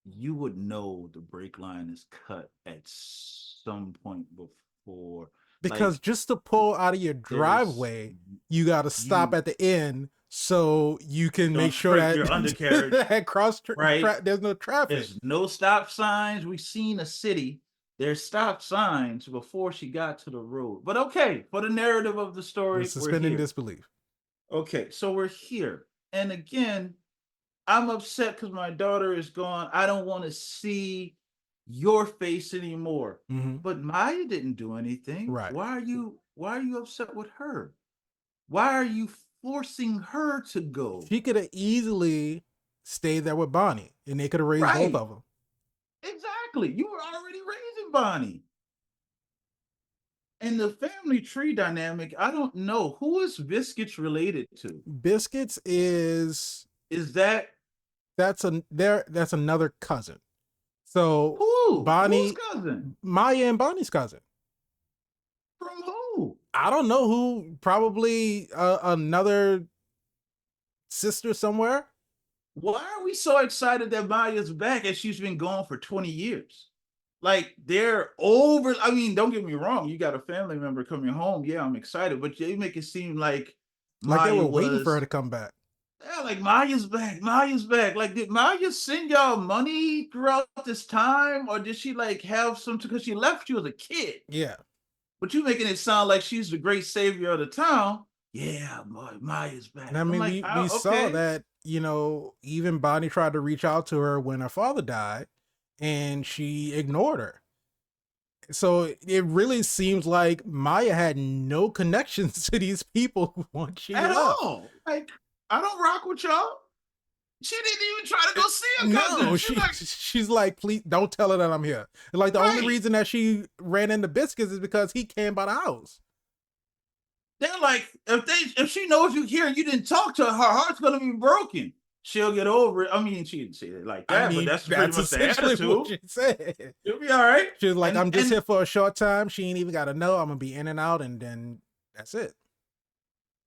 you would know the brake line is cut at some point before. Because just to pull out of your driveway, you got to stop at the end so you can make sure that your undercarriage that there's no traffic. There's no stop signs. We've seen a city. There's stop signs before she got to the road. But okay, for the narrative of the story, we're suspending disbelief. Okay, so we're here. And again, I'm upset because my daughter is gone. I don't want to see your face anymore. But Maya didn't do anything. Right. Why are you upset with her? Why are you forcing her to go? She could have easily stayed there with Bonnie and they could have raised both of them. Exactly. You were already raising Bonnie. And the family tree dynamic, I don't know. Who is Biscuits related to? Biscuits is that's another cousin. So who? Bonnie, whose cousin? Maya and Bonnie's cousin. From who? I don't know who. Probably another sister somewhere. Why are we so excited that Maya's back and she's been gone for 20 years? Like, they're over. I mean, don't get me wrong. You got a family member coming home. Yeah, I'm excited. But they make it seem like they were waiting for her to come back. Yeah, like Maya's back. Maya's back. Like, did Maya send y'all money throughout this time? Or did she like have some, because she left you as a kid? Yeah. But you making it sound like she's the great savior of the town. Yeah, Maya's back. And I mean, we saw that, even Bonnie tried to reach out to her when her father died and she ignored her. So it really seems like Maya had no connections to these people once she left. At all. Like, I don't rock with y'all. She didn't even try to go see her cousin. No, she's like, please don't tell her that I'm here. Like, the only reason that she ran into Biscuits is because he came by the house. They're like, if she knows you here and you didn't talk to her, her heart's gonna be broken. she'll get over it. I mean, she didn't say it like that, but that's pretty much the attitude. What she said. She'll be all right. She was like, I'm just here for a short time. She ain't even got to know. I'm going to be in and out, and then that's it.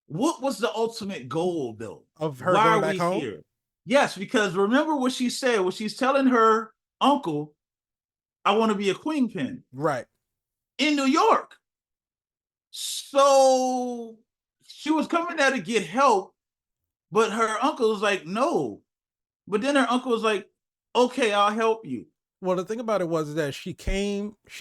What was the ultimate goal, though? Of her going back home? Here? Yes, because remember what she said when she's telling her uncle, I want to be a queen pin. Right. In New York. So she was coming there to get help, but her uncle was like, no. But then her uncle was like, okay, I'll help you. Well, the thing about it was that she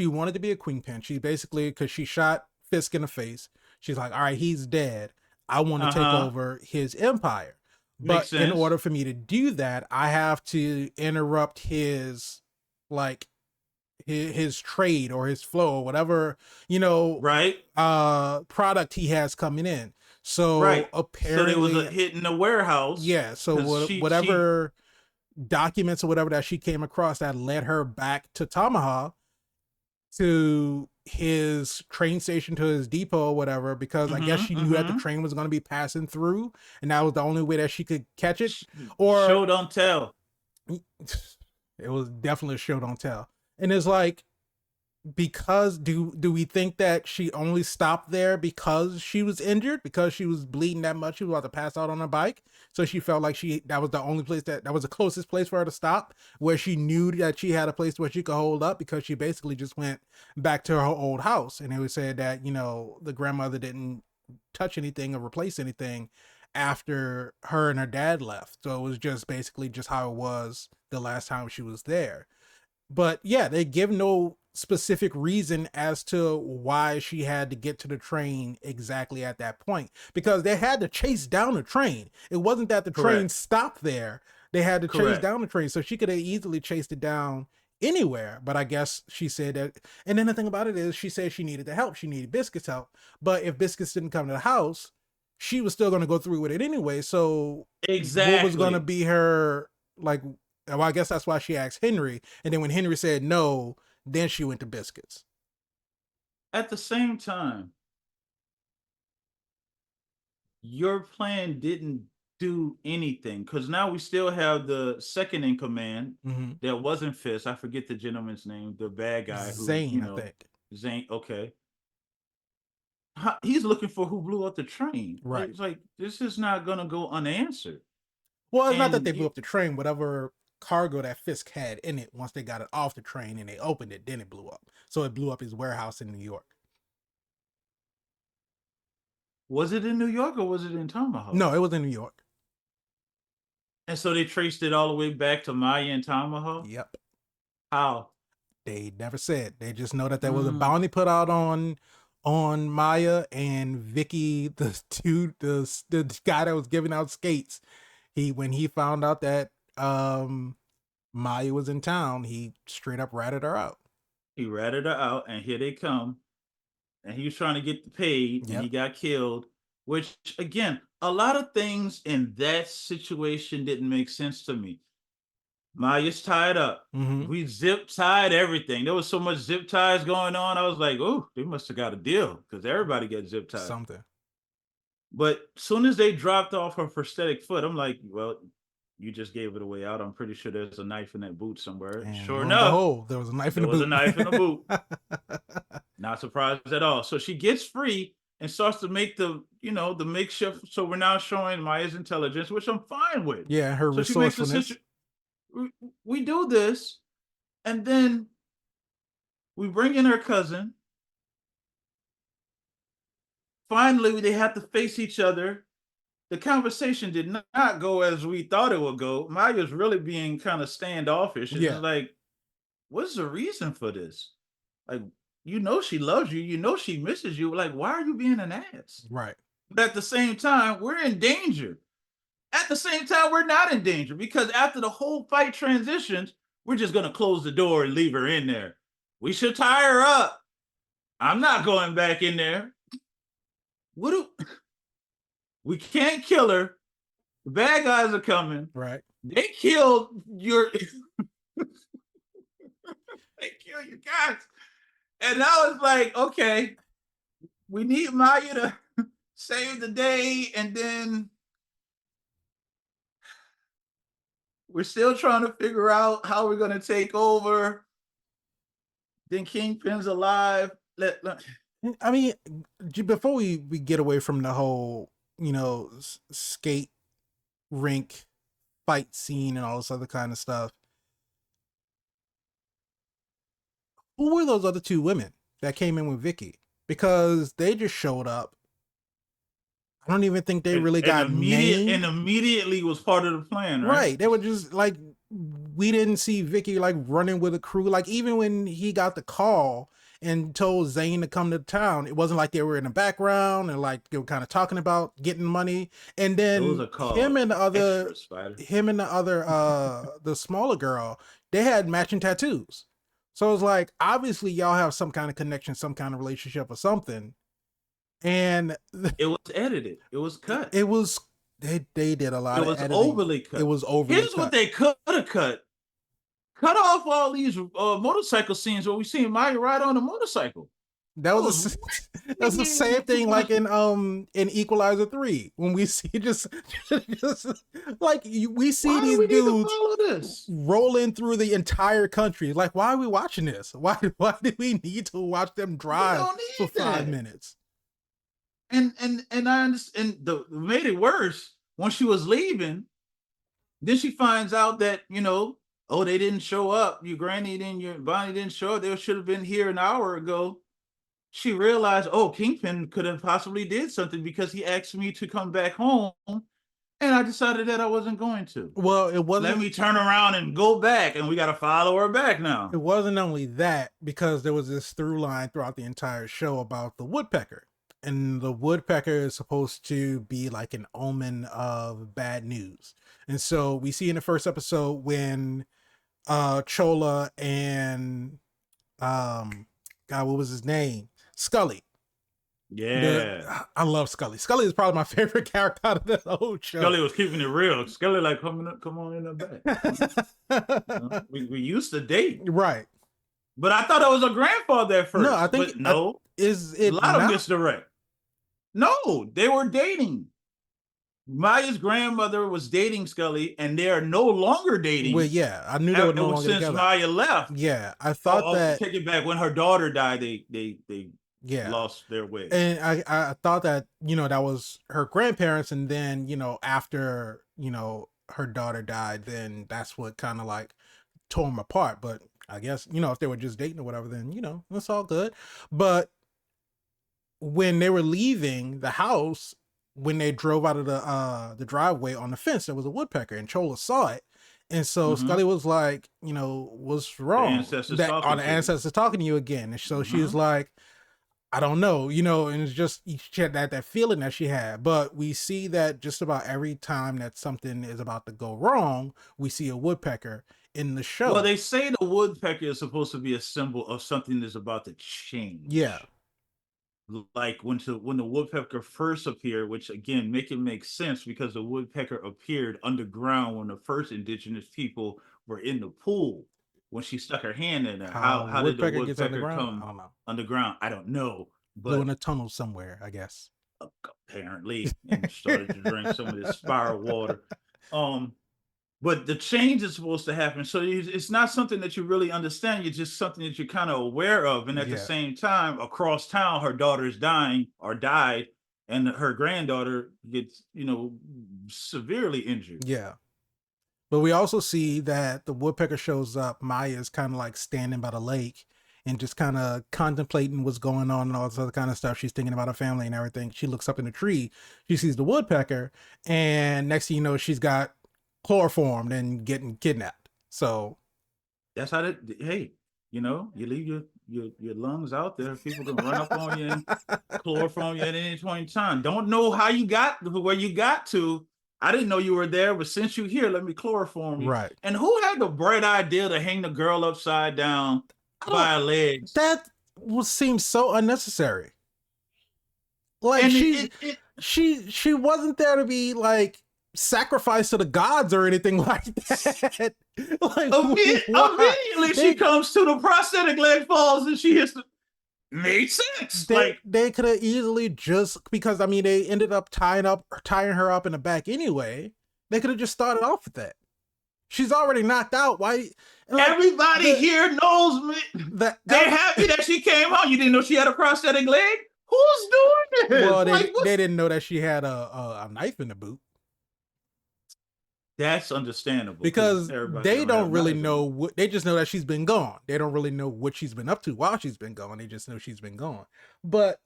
wanted to be a queen pin. She basically, because she shot Fisk in the face, she's like, all right, he's dead. I want to take over his empire. But in order for me to do that, I have to interrupt his, like, his trade or his flow or whatever, product he has coming in. So apparently, so there was a hit in the warehouse. Yeah. So whatever documents or whatever that she came across that led her back to Tamaha, to his train station, to his depot or whatever, because I guess she knew that the train was going to be passing through, and that was the only way that she could catch it. Or show don't tell. It was definitely a show don't tell. And it's like, because do we think that she only stopped there because she was injured, because she was bleeding that much, she was about to pass out on her bike, so she felt like that was the only place that was the closest place for her to stop, where she knew that she had a place where she could hold up, because she basically just went back to her old house. And it was said that the grandmother didn't touch anything or replace anything after her and her dad left, so it was just basically just how it was the last time she was there. But yeah, they give no specific reason as to why she had to get to the train exactly at that point, because they had to chase down the train. It wasn't that the train stopped there. They had to chase down the train, so she could have easily chased it down anywhere. But I guess she said that, and then the thing about it is, she said she needed the help. She needed Biscuit's help. But if Biscuits didn't come to the house, she was still going to go through with it anyway. So what was going to be her, like, well, I guess that's why she asked Henry. And then when Henry said no, then she went to Biscuits. At the same time, your plan didn't do anything, because now we still have the second in command that wasn't Fisk. I forget the gentleman's name, the bad guy. Zane, I think. Zane, okay. He's looking for who blew up the train. Right. It's like, this is not going to go unanswered. Well, it's not that they blew up the train. Whatever cargo that Fisk had in it, once they got it off the train and they opened it, then it blew up. So it blew up his warehouse in New York. Was it in New York or was it in Tomahawk? No, it was in New York. And so they traced it all the way back to Maya and Tomahawk? Yep. How? They never said. They just know that there was a bounty put out on Maya and Vicky, the guy that was giving out skates. When he found out that Maya was in town, he straight up ratted her out. He ratted her out, and here they come. And he was trying to get paid, and he got killed. Which, again, a lot of things in that situation didn't make sense to me. Maya's tied up. We zip tied everything. There was so much zip ties going on. I was like, oh, they must have got a deal, because everybody gets zip tied. Something. But as soon as they dropped off her prosthetic foot, I'm like, well, you just gave it away out. I'm pretty sure there's a knife in that boot somewhere. And sure enough, there was a knife in the boot. There was a knife in the boot. Not surprised at all. So she gets free and starts to make the makeshift. So we're now showing Maya's intelligence, which I'm fine with. Yeah, her resourcefulness. We do this, and then we bring in her cousin. Finally, they have to face each other. The conversation did not go as we thought it would go. Maya's really being kind of standoffish. It's like, what's the reason for this? Like, she loves you. She misses you. Like, why are you being an ass? Right. But at the same time, we're in danger. At the same time, we're not in danger, because after the whole fight transitions, we're just going to close the door and leave her in there. We should tie her up. I'm not going back in there. We can't kill her. The bad guys are coming. Right. They killed your they killed your guys. And I was like, okay, we need Maya to save the day, and then We're still trying to figure out how we're gonna take over. Then Kingpin's alive. I mean, before we get away from the whole, skate rink fight scene and all this other kind of stuff, who were those other two women that came in with Vicky? Because they just showed up. I don't even think they really got named. And immediately was part of the plan, right? Right. They were just like, we didn't see Vicky like running with a crew. Like even when he got the call and told Zane to come to town, it wasn't like they were in the background and like they were kind of talking about getting money. And then him and the other, the smaller girl, they had matching tattoos. So it's like, obviously y'all have some kind of connection, some kind of relationship or something. And it was edited. It was cut. It was, they did a lot of editing. It was overly cut. It was overly cut. Here's what they could have cut. Cut off all these motorcycle scenes where we see Maya ride on a motorcycle. That was the same thing like in Equalizer 3 when we see just like we see these dudes rolling through the entire country. Like, why are we watching this? Why do we need to watch them drive for 5 minutes? And I understand. And made it worse when she was leaving. Then she finds out that oh, they didn't show up. Your granny and your Bonnie didn't show up. They should have been here an hour ago. She realized, oh, Kingpin could have possibly did something because he asked me to come back home, and I decided that I wasn't going to. Well, it wasn't. Let me turn around and go back, and we got to follow her back now. It wasn't only that, because there was this through line throughout the entire show about the woodpecker. And the woodpecker is supposed to be like an omen of bad news. And so we see in the first episode when Chola and God, what was his name? Scully. Yeah. I love Scully. Scully is probably my favorite character out of the whole show. Scully was keeping it real. Scully like, come on in the back. We used to date. Right. But I thought I was a grandfather at first. No, I think no. Is it a lot of misdirect? No, they were dating. Maya's grandmother was dating Scully, and they are no longer dating. Well, yeah, I knew they were no longer since together. Maya left. Yeah, I thought that. Take it back. When her daughter died, they lost their way. And I thought that that was her grandparents, and then after her daughter died, then that's what kind of like tore them apart. But I guess if they were just dating or whatever, then it's all good. But when they were leaving the house, when they drove out of the driveway, on the fence there was a woodpecker, and Chola saw it, and so Scully was like, what's wrong? The ancestors talking to you again. And so she was like, I don't know, and it's just she had that feeling that she had. But we see that just about every time that something is about to go wrong, we see a woodpecker in the show. Well, they say the woodpecker is supposed to be a symbol of something that's about to change. Yeah. Like when the woodpecker first appeared, which again makes sense because the woodpecker appeared underground when the first indigenous people were in the pool. When she stuck her hand in there, how did the woodpecker come underground? I don't know. But in a tunnel somewhere, I guess. Apparently, and started to drink some of this spiral water. But the change is supposed to happen. So it's not something that you really understand. It's just something that you're kind of aware of. And at the same time, across town, her daughter is dying or died, and her granddaughter gets, severely injured. Yeah. But we also see that the woodpecker shows up. Maya is kind of like standing by the lake and just kind of contemplating what's going on and all this other kind of stuff. She's thinking about her family and everything. She looks up in the tree. She sees the woodpecker. And next thing you know, she's got chloroformed and getting kidnapped. So that's how hey, you leave your lungs out there, people can run up on you and chloroform you at any point in time. Don't know how you got where you got to. I didn't know you were there, but since you're here, let me chloroform you. Right. And who had the bright idea to hang the girl upside down by her legs? That seems so unnecessary. Like, and she wasn't there to be like sacrifice to the gods or anything like that. Like, immediately she comes to the prosthetic leg falls and she hits the made sense. They could have easily because they ended up tying her up in the back anyway. They could have just started off with that. She's already knocked out. Why? Like, everybody here knows me. They're happy that she came out. You didn't know she had a prosthetic leg? Who's doing this? Well, they didn't know that she had a knife in the boot. That's understandable. Because they don't really know what, they just know that she's been gone. They don't really know what she's been up to while she's been gone. They just know she's been gone. But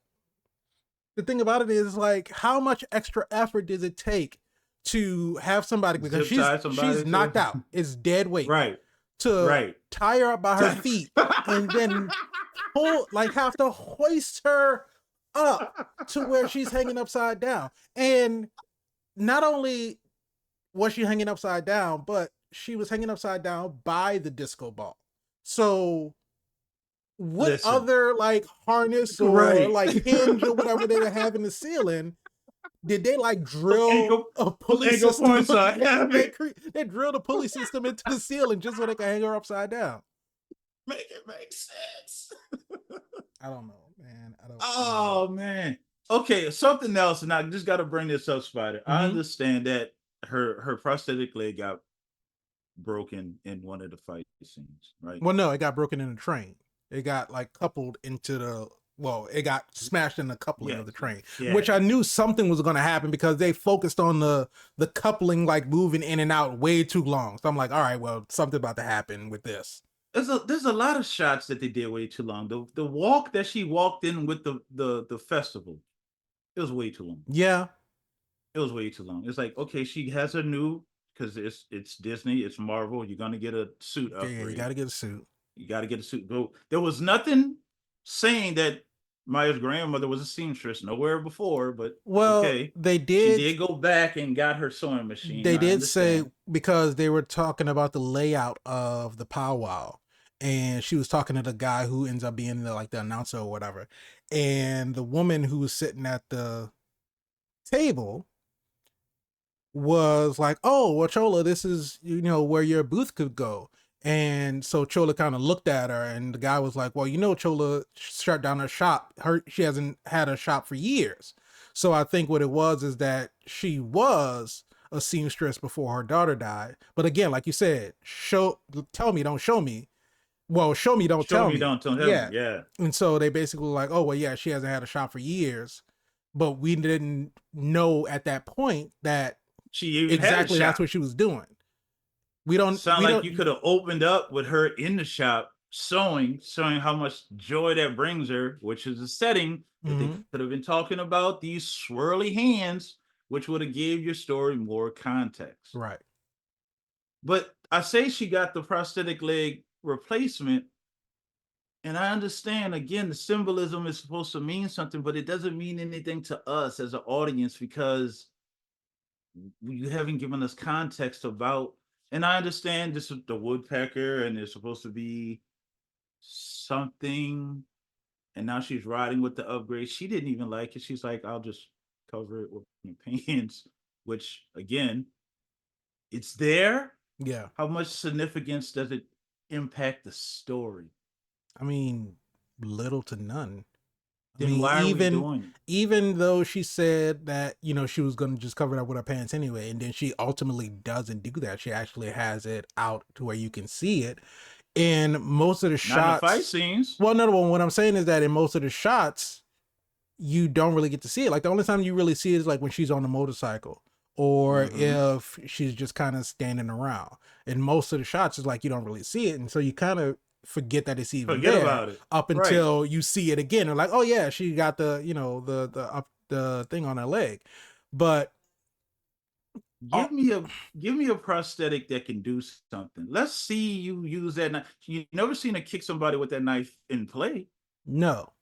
the thing about it is, like, how much extra effort does it take to have somebody, because she's knocked out, it's dead weight, right? To tie her up by her feet and then have to hoist her up to where she's hanging upside down. And not only was she hanging upside down, but she was hanging upside down by the disco ball. So what other harness or hinge or whatever they have in the ceiling, did they drill a pulley system? They drilled a pulley system into the ceiling just so they can hang her upside down. Make it make sense. I don't know, man. Man. Okay, something else, and I just got to bring this up, Spider. Mm-hmm. I understand that her prosthetic leg got broken in one of the fight scenes, right? Well, no, it got broken in the train. It got coupled into it got smashed in the coupling of the train, which I knew something was going to happen because they focused on the coupling moving in and out way too long. So I'm like, all right, well, something about to happen with this. There's a lot of shots that they did way too long. The walk that she walked in with the festival, it was way too long. Yeah. It was way too long. It's like, okay, she has a new, because it's Disney, it's Marvel. You're gonna get a suit upgrade. Yeah, you gotta get a suit. You gotta get a suit. But there was nothing saying that Maya's grandmother was a seamstress nowhere before. But they did. She did go back and got her sewing machine. They did say, because they were talking about the layout of the powwow, and she was talking to the guy who ends up being the announcer or whatever, and the woman who was sitting at the table was like, oh, well, Chola, this is, where your booth could go. And so Chola kind of looked at her, and the guy was like, well, Chola shut down her shop. She hasn't had a shop for years. So I think what it was is that she was a seamstress before her daughter died. But again, like you said, tell me, don't show me. Well, show me, don't tell me. Don't tell me. Yeah. And so they basically were like, oh, well, yeah, she hasn't had a shop for years. But we didn't know at that point that exactly that's what she was doing. We don't you could have opened up with her in the shop sewing how much joy that brings her, which is a setting that they could have been talking about these swirly hands, which would have gave your story more context. Right. But I say she got the prosthetic leg replacement, and I understand, again, the symbolism is supposed to mean something, but it doesn't mean anything to us as an audience because you haven't given us context about, and I understand this is the woodpecker and it's supposed to be something, and now she's riding with the upgrade. She didn't even like it. She's like, I'll just cover it with my pants, which again, it's there. Yeah. How much significance does it impact the story? I mean, little to none. Then why are we doing it? Even though she said that, she was going to just cover it up with her pants anyway, and then she ultimately doesn't do that. She actually has it out to where you can see it. In most of the shots, not in the fight scenes. Well, no, what I'm saying is that in most of the shots, you don't really get to see it. The only time you really see it is when she's on the motorcycle, or if she's just kind of standing around. In most of the shots, it's you don't really see it, and so you kind of forget that it's even there about it up until you see it again. Or oh yeah, she got the the thing on her leg. But give me a prosthetic that can do something. Let's see you use that knife. You never seen her kick somebody with that knife in play. No.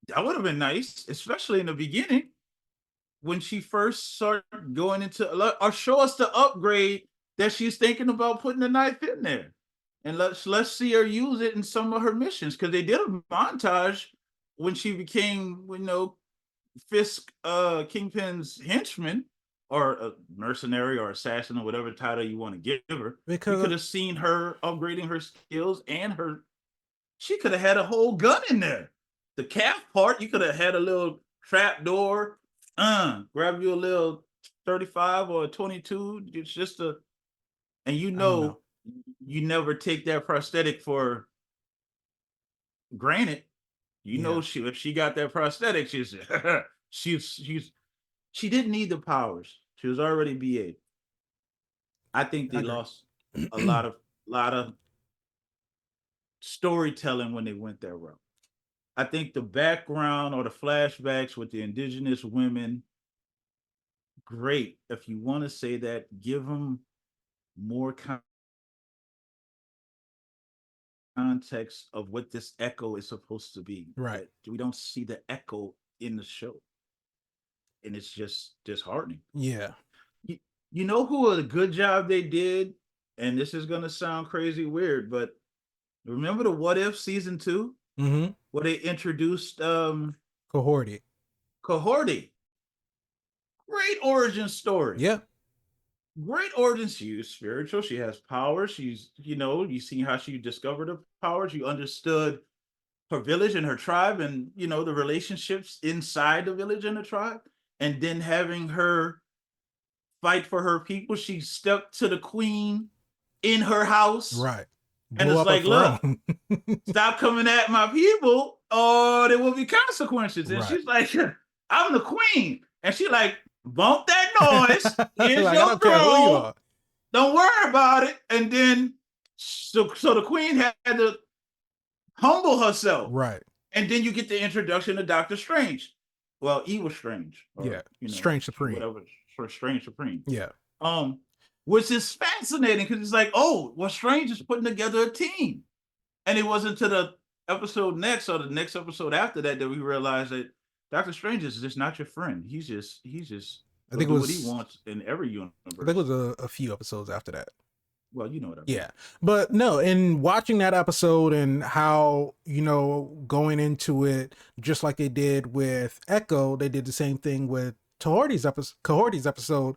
That would have been nice, especially in the beginning when she first started going into, or show us the upgrade that she's thinking about putting the knife in there. And let's see her use it in some of her missions, because they did a montage when she became, Fisk, Kingpin's henchman, or a mercenary or assassin or whatever title you want to give her. Because you could have seen her upgrading her skills, and she could have had a whole gun in there. The calf part, you could have had a little trap door, grab you a little 35 or a 22, it's just and you know you never take that prosthetic for granted. You know, if she got that prosthetic, she didn't need the powers. She was already BA. I think they lost a lot of storytelling when they went that route. I think the background or the flashbacks with the indigenous women, great. If you want to say that, give them more context of what this Echo is supposed to be. Right. We don't see the Echo in the show. And it's just disheartening. Yeah. You know who a good job they did? And this is going to sound crazy weird, but remember the What If season 2? Mm-hmm. Where they introduced Cohorty. Great origin story. Yeah. Great origin. She's spiritual. She has power. She's, you see how she discovered her powers. You understood her village and her tribe and, the relationships inside the village and the tribe. And then having her fight for her people, she stuck to the queen in her house. Right. And it's like, look, stop coming at my people or there will be consequences. And she's like, I'm the queen. And she like, bump that noise. Here's like, your throne. Don't worry about it. And then, so the queen had to humble herself. Right. And then you get the introduction of Doctor Strange. Well, Evil Strange. Or, Strange Supreme. Whatever, for Strange Supreme. Yeah. Which is fascinating because it's like, oh, well, Strange is putting together a team. And it wasn't to the episode next or the next episode after that we realized that Doctor Strange is just not your friend. He's just I think it was what he wants in every universe. I think it was a few episodes after that. Well, you know what I mean. Yeah. But no, in watching that episode and how, going into it, just like they did with Echo, they did the same thing with Cohorty's episode.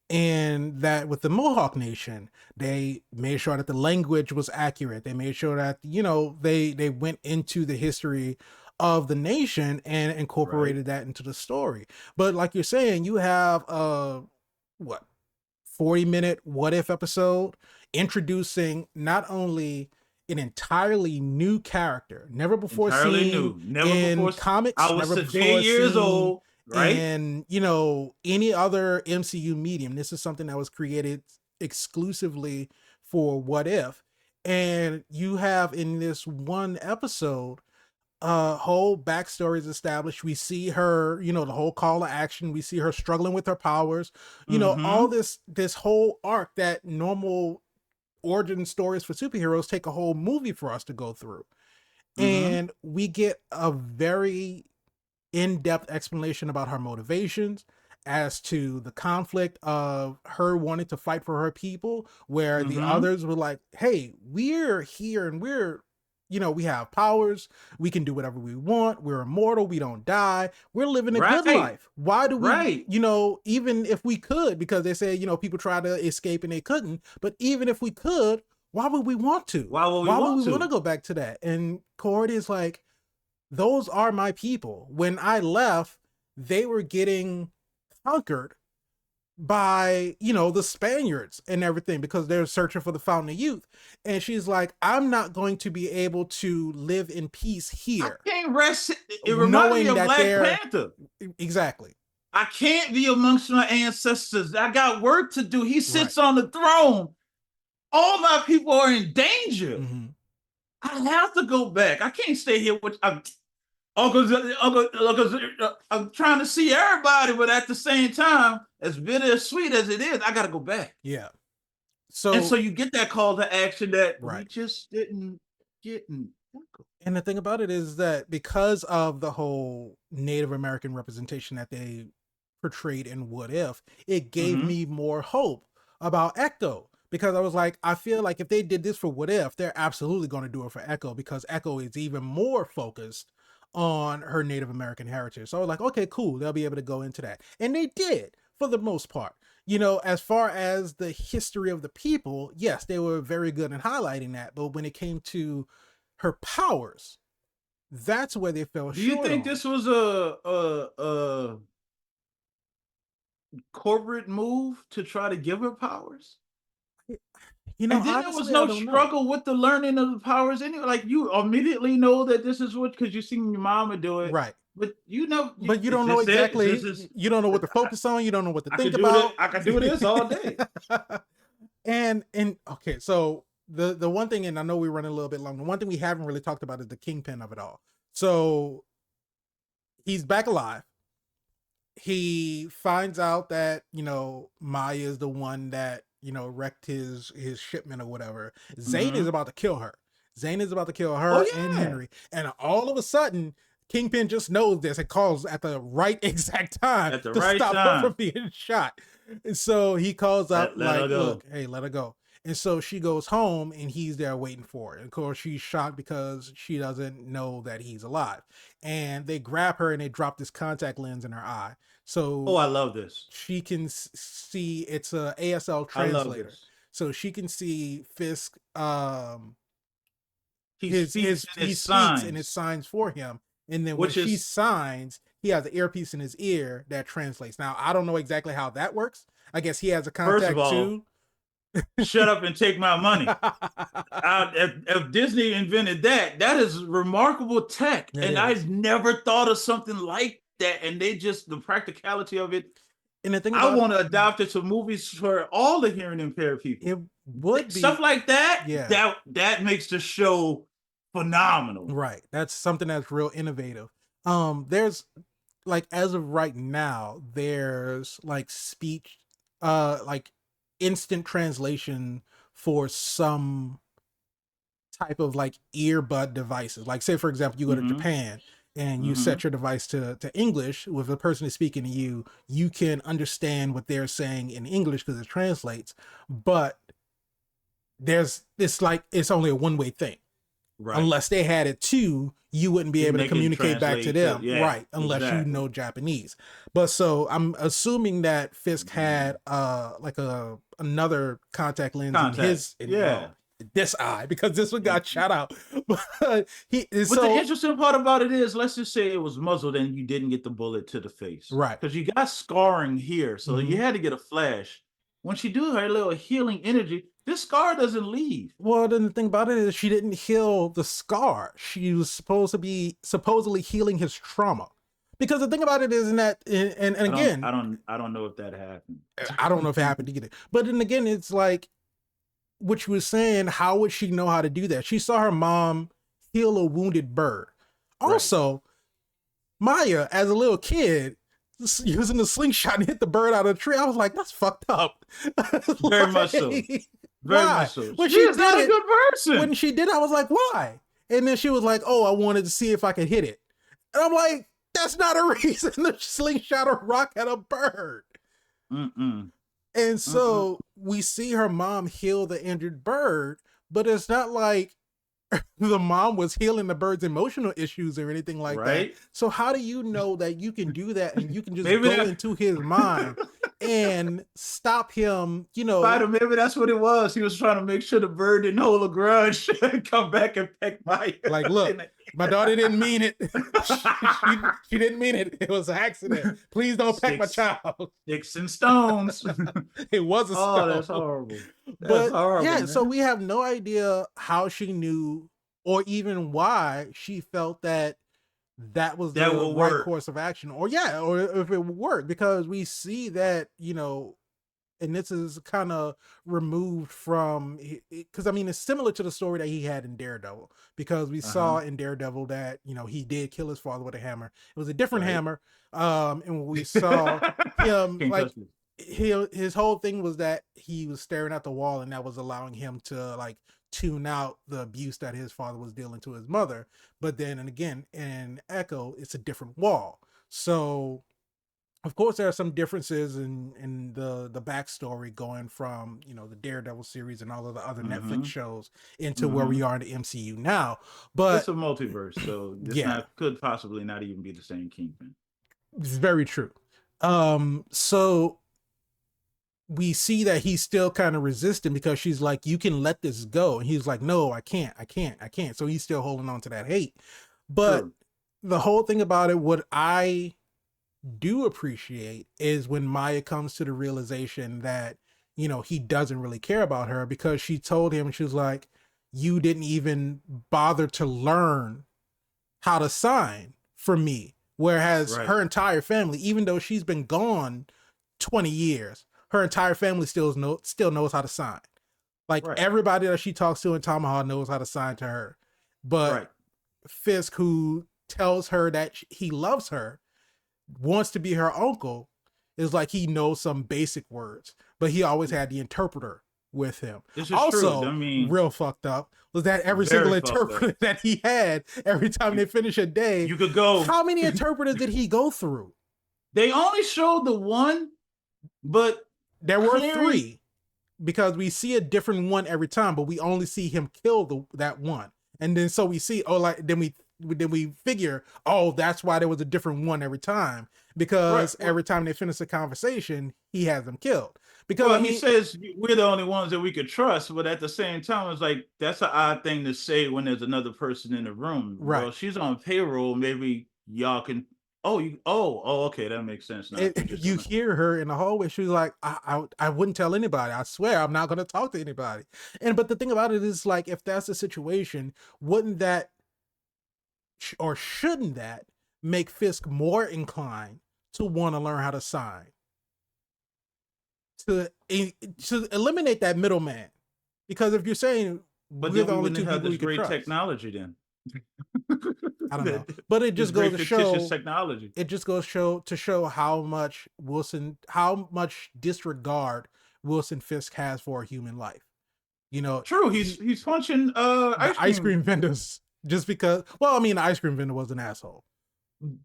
And that with the Mohawk Nation, they made sure that the language was accurate. They made sure that, they went into the history of the nation and incorporated that into the story. But like you're saying, you have 40-minute What If episode introducing not only an entirely new character, never before seen in comics. I was today years old. Right. And, any other MCU medium. This is something that was created exclusively for What If. And you have in this one episode, whole backstory is established. We see her, the whole call to action. We see her struggling with her powers, all this whole arc that normal origin stories for superheroes take a whole movie for us to go through. And we get a very in-depth explanation about her motivations as to the conflict of her wanting to fight for her people, where the others were like, hey, we're here and we're, we have powers, we can do whatever we want, we're immortal, we don't die, we're living a good life. Why do we, even if we could, because they say, people try to escape and they couldn't, but even if we could, why would we want to? Why would we want to go back to that? And Cohorty is like, those are my people. When I left, they were getting conquered by, the Spaniards and everything because they're searching for the Fountain of Youth. And she's like, I'm not going to be able to live in peace here. I can't rest. It reminds me of Black Panther. Exactly. I can't be amongst my ancestors. I got work to do. He sits on the throne. All my people are in danger. I have to go back. I can't stay here with Uncle. I'm trying to see everybody, but at the same time, as bitter as sweet as it is, I got to go back. Yeah. So you get that call to action that we just didn't get. And the thing about it is that because of the whole Native American representation that they portrayed in What If, it gave me more hope about Echo. Because I was like, I feel like if they did this for What If, they're absolutely going to do it for Echo, because Echo is even more focused on her Native American heritage. So I was like, okay, cool. They'll be able to go into that. And they did, for the most part. As far as the history of the people, yes, they were very good in highlighting that. But when it came to her powers, that's where they fell short. Do you think this was a corporate move to try to give her powers? You know, and then there was honestly, I no don't know. struggle with the learning of the powers anyway. Like you immediately know that this is what, because you seen your mama do it, Right. but you know, But you is don't know this it? Is this exactly, is you don't know what to focus on, you don't know what to I think could do that. about. I could do this all day. And okay, so the one thing, and I know we're running a little bit long, the one thing we haven't really talked about is the kingpin of it all. So he's back alive. He finds out that, you know, Maya is the one that, you know, wrecked his shipment or whatever. Zane is about to kill her. Zane is about to kill her and Henry. And all of a sudden, Kingpin just knows this and calls at the right exact time to stop her from being shot. And so he calls out like, look, hey, let her go. And so she goes home and he's there waiting for her. And of course, she's shocked because she doesn't know that he's alive. And they grab her and they drop this contact lens in her eye. So I love this. She can see, it's a ASL translator. So she can see Fisk he speaks and it signs for him. And then when she signs, he has an earpiece in his ear that translates. Now, I don't know exactly how that works. I guess he has a contact too. Shut up and take my money. If Disney invented that, that is remarkable tech. And I've never thought of something like that. And they just, the practicality of it. And the thing I want to adopt it to movies for all the hearing impaired people. It would be stuff like that. Yeah. That makes the show phenomenal. Right. That's something that's real innovative. There's like, as of right now, there's like speech, like instant translation for some type of like earbud devices. Like, say for example, you go to Japan and you set your device to English. With the person is speaking to you, you can understand what they're saying in English because it translates. But it's like, it's only a one-way thing. Right. Unless they had it too, you wouldn't be able to communicate back to them. Right. Unless you know Japanese. But so I'm assuming that Fisk had like another contact lens in his this eye, because this one got shot out. But the interesting part about it is, let's just say it was muzzled and you didn't get the bullet to the face. Right. Because you got scarring here. So you had to get a flash. When she do her little healing energy, this scar doesn't leave. Well, then the thing about it is she didn't heal the scar. She was supposedly healing his trauma. Because the thing about it is, I don't know if that happened. I don't know if it happened either. But then again, it's like what you were saying, how would she know how to do that? She saw her mom heal a wounded bird. Also, Maya, as a little kid, using the slingshot and hit the bird out of the tree. I was like, that's fucked up. Very much so. Very much so. When she is not a good person. When she did, I was like, why? And then she was like, oh, I wanted to see if I could hit it. And I'm like, that's not a reason to slingshot a rock at a bird. And so we see her mom heal the injured bird, but it's not like the mom was healing the bird's emotional issues or anything like that. So how do you know that you can do that and you can just go into his mind and stop him, you know? Maybe that's what it was. He was trying to make sure the bird didn't hold a grudge and come back and peck Maya. Like, look, my daughter didn't mean it. she didn't mean it. It was an accident. Please don't peck my child. Sticks and stones. It was a stone. Oh, that's horrible. But horrible, man. So we have no idea how she knew or even why she felt that was the right course of action, or if it would work, because we see that, you know, and this is kind of removed from, because I mean, it's similar to the story that he had in Daredevil, because we saw in Daredevil that, you know, he did kill his father with a hammer. It was a different hammer. And we saw him like his whole thing was that he was staring at the wall, and that was allowing him to like tune out the abuse that his father was dealing to his mother. But then, and again, in Echo, it's a different wall. So of course there are some differences in the backstory going from, you know, the Daredevil series and all of the other Netflix shows into where we are in the MCU now. But it's a multiverse, so this could possibly not even be the same Kingpin. It's very true. So we see that he's still kind of resistant, because she's like, you can let this go. And he's like, no, I can't. So he's still holding on to that hate. But the whole thing about it, what I do appreciate is when Maya comes to the realization that he doesn't really care about her, because she told him, she was like, you didn't even bother to learn how to sign for me. Whereas her entire family, even though she's been gone 20 years, her entire family still knows how to sign. Like everybody that she talks to in Tomahawk knows how to sign to her. But Fisk, who tells her that he loves her, wants to be her uncle, is like he knows some basic words, but he always had the interpreter with him. This is also true. I mean, real fucked up was that every single interpreter that he had, every time they finish a day, you could go. How many interpreters did he go through? They only showed the one, but there were 3, because we see a different one every time, but we only see him kill that one, and then so we see then we figure, that's why there was a different one every time, because every time they finish a conversation, he has them killed. Because he says we're the only ones that we could trust, but at the same time, it's like that's an odd thing to say when there's another person in the room. Right? Well, she's on payroll. Maybe y'all can. Okay, that makes sense now. You hear her in the hallway. She's like, I wouldn't tell anybody. I swear, I'm not going to talk to anybody. But the thing about it is, like, if that's the situation, wouldn't that or shouldn't that make Fisk more inclined to want to learn how to sign? To eliminate that middleman, because if you're saying, but we're the only 2 people who great technology, then I don't know, but it just goes to show technology. It just goes to show how much disregard Wilson Fisk has for a human life. True. He's punching ice cream vendors just because. Well, I mean, the ice cream vendor was an asshole.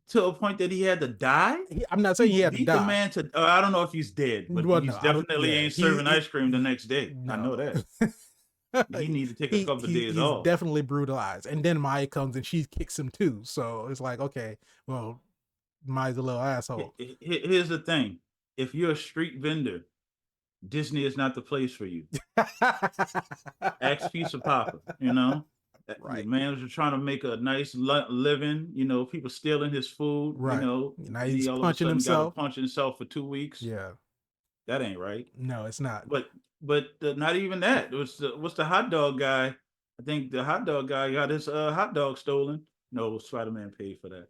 To a point that he had to die? I'm not saying he had to die. The man to, I don't know if he's dead, but he's definitely ain't serving ice cream the next day. No. I know that. He needs to take a couple of days off. He's definitely brutalized. And then Maya comes and she kicks him too. So it's like, okay, well, Maya's a little asshole. Here's the thing. If you're a street vendor, Disney is not the place for you. Ask Pizza Papa, Right. The man was trying to make a nice living, people stealing his food, right. Now he's punching himself. Punch himself for 2 weeks. Yeah. That ain't right. No, it's not. But not even that. What's the hot dog guy? I think the hot dog guy got his hot dog stolen. No, Spider-Man paid for that.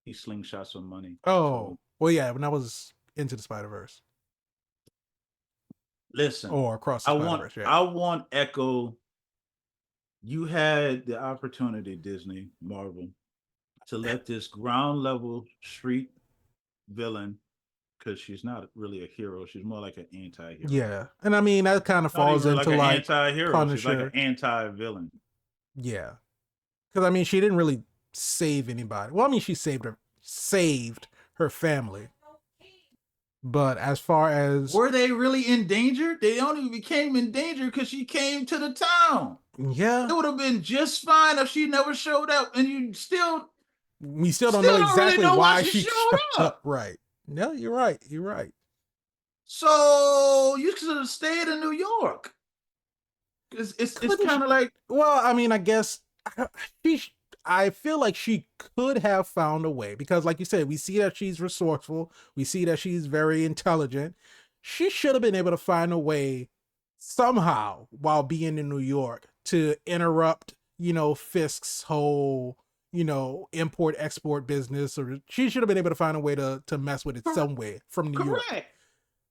He slingshot some money. Oh, well, yeah, when I was Into the Spider-Verse. Listen. Or Across the Spider-Verse, I want Echo. You had the opportunity, Disney, Marvel, to let this ground level street villain, because she's not really a hero, she's more like an anti-hero. Yeah, and I mean that kind of falls into like anti-hero. Punisher. She's like an anti-villain. Yeah, because I mean she didn't really save anybody. Well, I mean she saved her family. But as far as were they really in danger? They only became in danger because she came to the town. Yeah, it would have been just fine if she never showed up, and we still don't know exactly why she showed up. Right? No, you're right. You're right. So you should have stayed in New York. It's kind of like, well, I mean, I guess I feel like she could have found a way, because like you said, we see that she's resourceful. We see that she's very intelligent. She should have been able to find a way somehow while being in New York to interrupt, Fisk's whole, import export business, or she should have been able to find a way to mess with it some way from New York. Correct.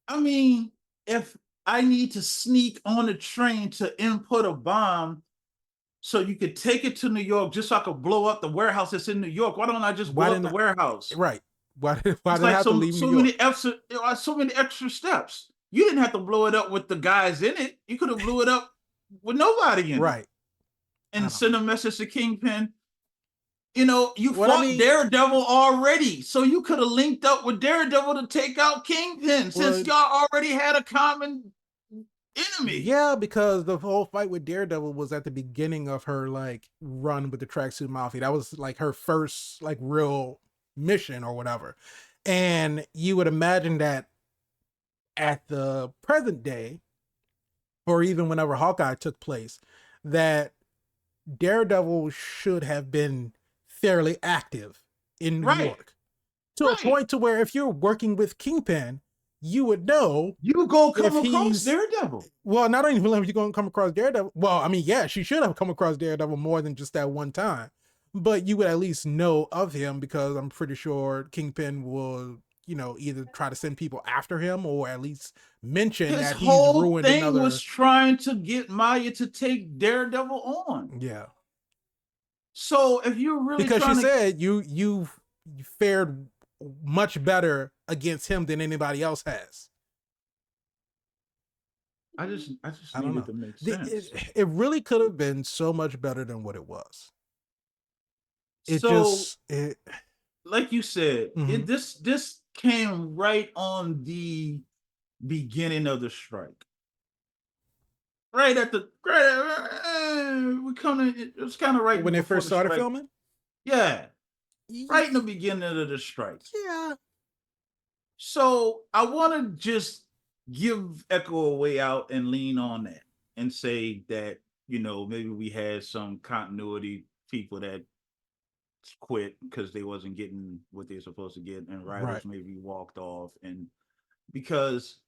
I mean, if I need to sneak on a train to input a bomb so you could take it to New York just so I could blow up the warehouse that's in New York, why don't I just blow up the warehouse? Right. Why did I have to leave New York? So many extra steps. You didn't have to blow it up with the guys in it. You could have blew it up with nobody in it. Right. And send a message to Kingpin. You fought Daredevil already. So you could have linked up with Daredevil to take out Kingpin, since y'all already had a common enemy. Yeah, because the whole fight with Daredevil was at the beginning of her run with the Tracksuit Mafia. That was her first real mission or whatever. And you would imagine that at the present day, or even whenever Hawkeye took place, that Daredevil should have been fairly active in New York, to a point to where if you're working with Kingpin, you would know. You go come across Daredevil. Well, not only if you're going to come across Daredevil. Well, I mean, yeah, she should have come across Daredevil more than just that one time. But you would at least know of him because I'm pretty sure Kingpin will, either try to send people after him or at least mention that he's ruined another. His whole thing was trying to get Maya to take Daredevil on. Yeah. So if you're really because she said you fared much better against him than anybody else has. I just don't know. To make sense. It really could have been so much better than what it was. Like you said, this came right on the beginning of the strike. Right at the it was kind of right when they first started filming. Yeah, right in the beginning of the strike. Yeah. So I want to just give Echo a way out and lean on that and say that maybe we had some continuity people that quit because they wasn't getting what they're supposed to get, and writers maybe walked off, and because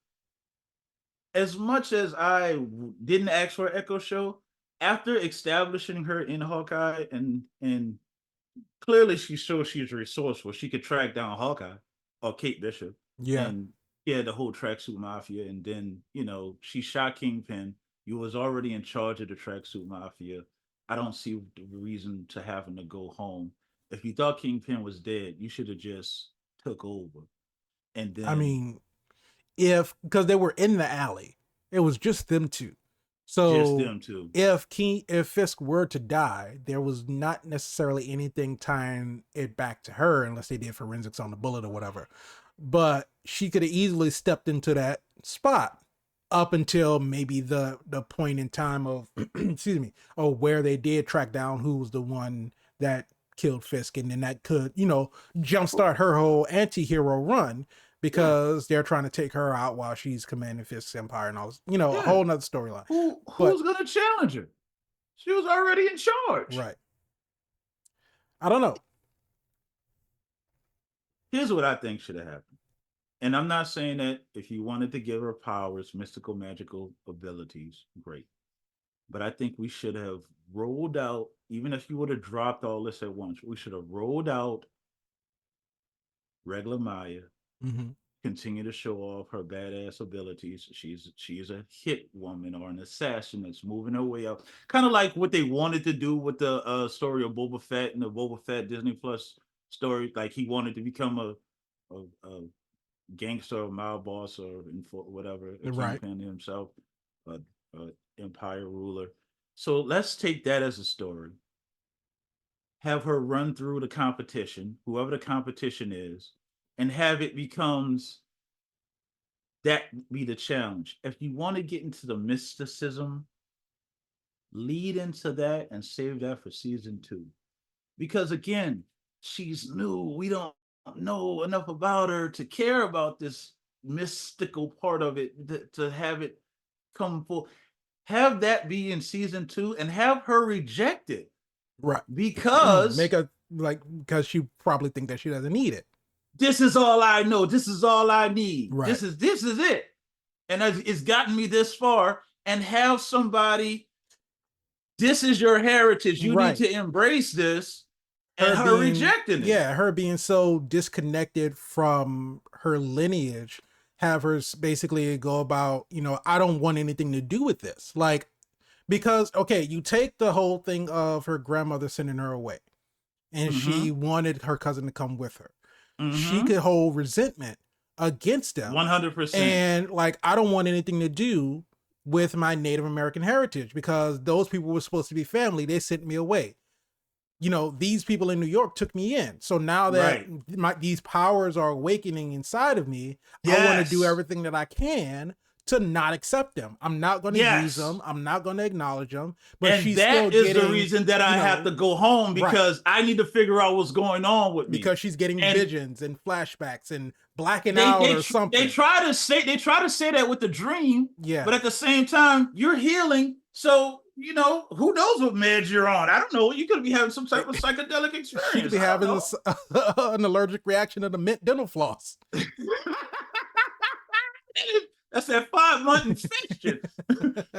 as much as I didn't ask for an Echo show, after establishing her in Hawkeye and clearly she shows she's resourceful, she could track down Hawkeye or Kate Bishop. Yeah. And the whole tracksuit mafia, and then she shot Kingpin. You was already in charge of the tracksuit mafia. I don't see the reason to having to go home. If you thought Kingpin was dead, you should have just took over. And then, I mean, because they were in the alley, it was just them two. So just them two. If Fisk were to die, there was not necessarily anything tying it back to her unless they did forensics on the bullet or whatever. But she could have easily stepped into that spot up until maybe the point in time of excuse me, or where they did track down who was the one that killed Fisk, and then that could jumpstart her whole anti-hero run because they're trying to take her out while she's commanding Fisk's empire and all this, a whole nother storyline. Who's gonna challenge her? She was already in charge. Right. I don't know. Here's what I think should have happened. And I'm not saying that if you wanted to give her powers, mystical, magical abilities, great. But I think we should have rolled out, even if you would have dropped all this at once, we should have rolled out regular Maya, continue to show off her badass abilities. She's a hit woman or an assassin that's moving her way up. Kind of like what they wanted to do with the story of Boba Fett and the Boba Fett Disney Plus story. Like he wanted to become a gangster, or mob boss, or whatever, right? Himself, empire ruler. So let's take that as a story. Have her run through the competition, whoever the competition is, and have it becomes that be the challenge. If you want to get into the mysticism, lead into that and save that for season 2, because again, she's new. We don't know enough about her to care about this mystical part of it, to have it come full. Have that be in season 2 and have her reject it. Right. Because because she probably think that she doesn't need it. This is all I know. This is all I need. Right. This is it. And it's gotten me this far. And have somebody, this is your heritage. You need to embrace this. And her rejecting it. Yeah, her being so disconnected from her lineage, have her basically go about, I don't want anything to do with this. Because, okay, you take the whole thing of her grandmother sending her away, and she wanted her cousin to come with her. She could hold resentment against them. 100%. And, I don't want anything to do with my Native American heritage because those people were supposed to be family. They sent me away. These people in New York took me in. So now that these powers are awakening inside of me, I want to do everything that I can to not accept them. I'm not going to use them. I'm not going to acknowledge them. But and that is the reason that I have to go home, because I need to figure out what's going on with me. Because she's getting visions and flashbacks and blacking out or something. They try to say that with the dream. Yeah. But at the same time, you're healing. So who knows what meds you're on? I don't know. You could be having some type of psychedelic experience. You could be having an allergic reaction to the mint dental floss. That's that 5-month infection.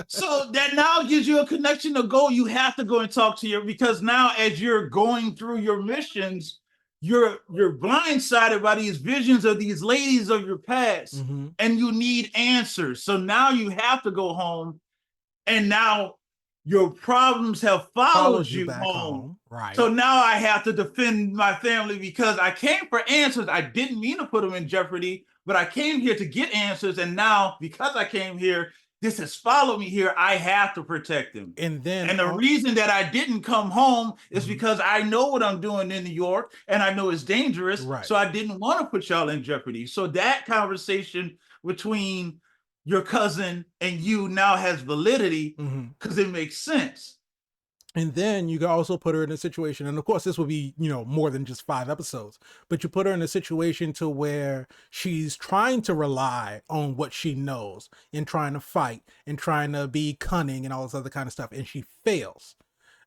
So that now gives you a connection to go. You have to go and talk to your, because now as you're going through your missions, you're blindsided by these visions of these ladies of your past, and you need answers. So now you have to go home, and now your problems have followed you home. Right. So now I have to defend my family because I came for answers. I didn't mean to put them in jeopardy, but I came here to get answers. And now, because I came here, this has followed me here. I have to protect him. And the reason that I didn't come home is because I know what I'm doing in New York, and I know it's dangerous. Right. So I didn't want to put y'all in jeopardy. So that conversation between your cousin and you now has validity because it makes sense. And then you can also put her in a situation, and of course this will be, more than just 5 episodes, but you put her in a situation to where she's trying to rely on what she knows and trying to fight and trying to be cunning and all this other kind of stuff, and she fails.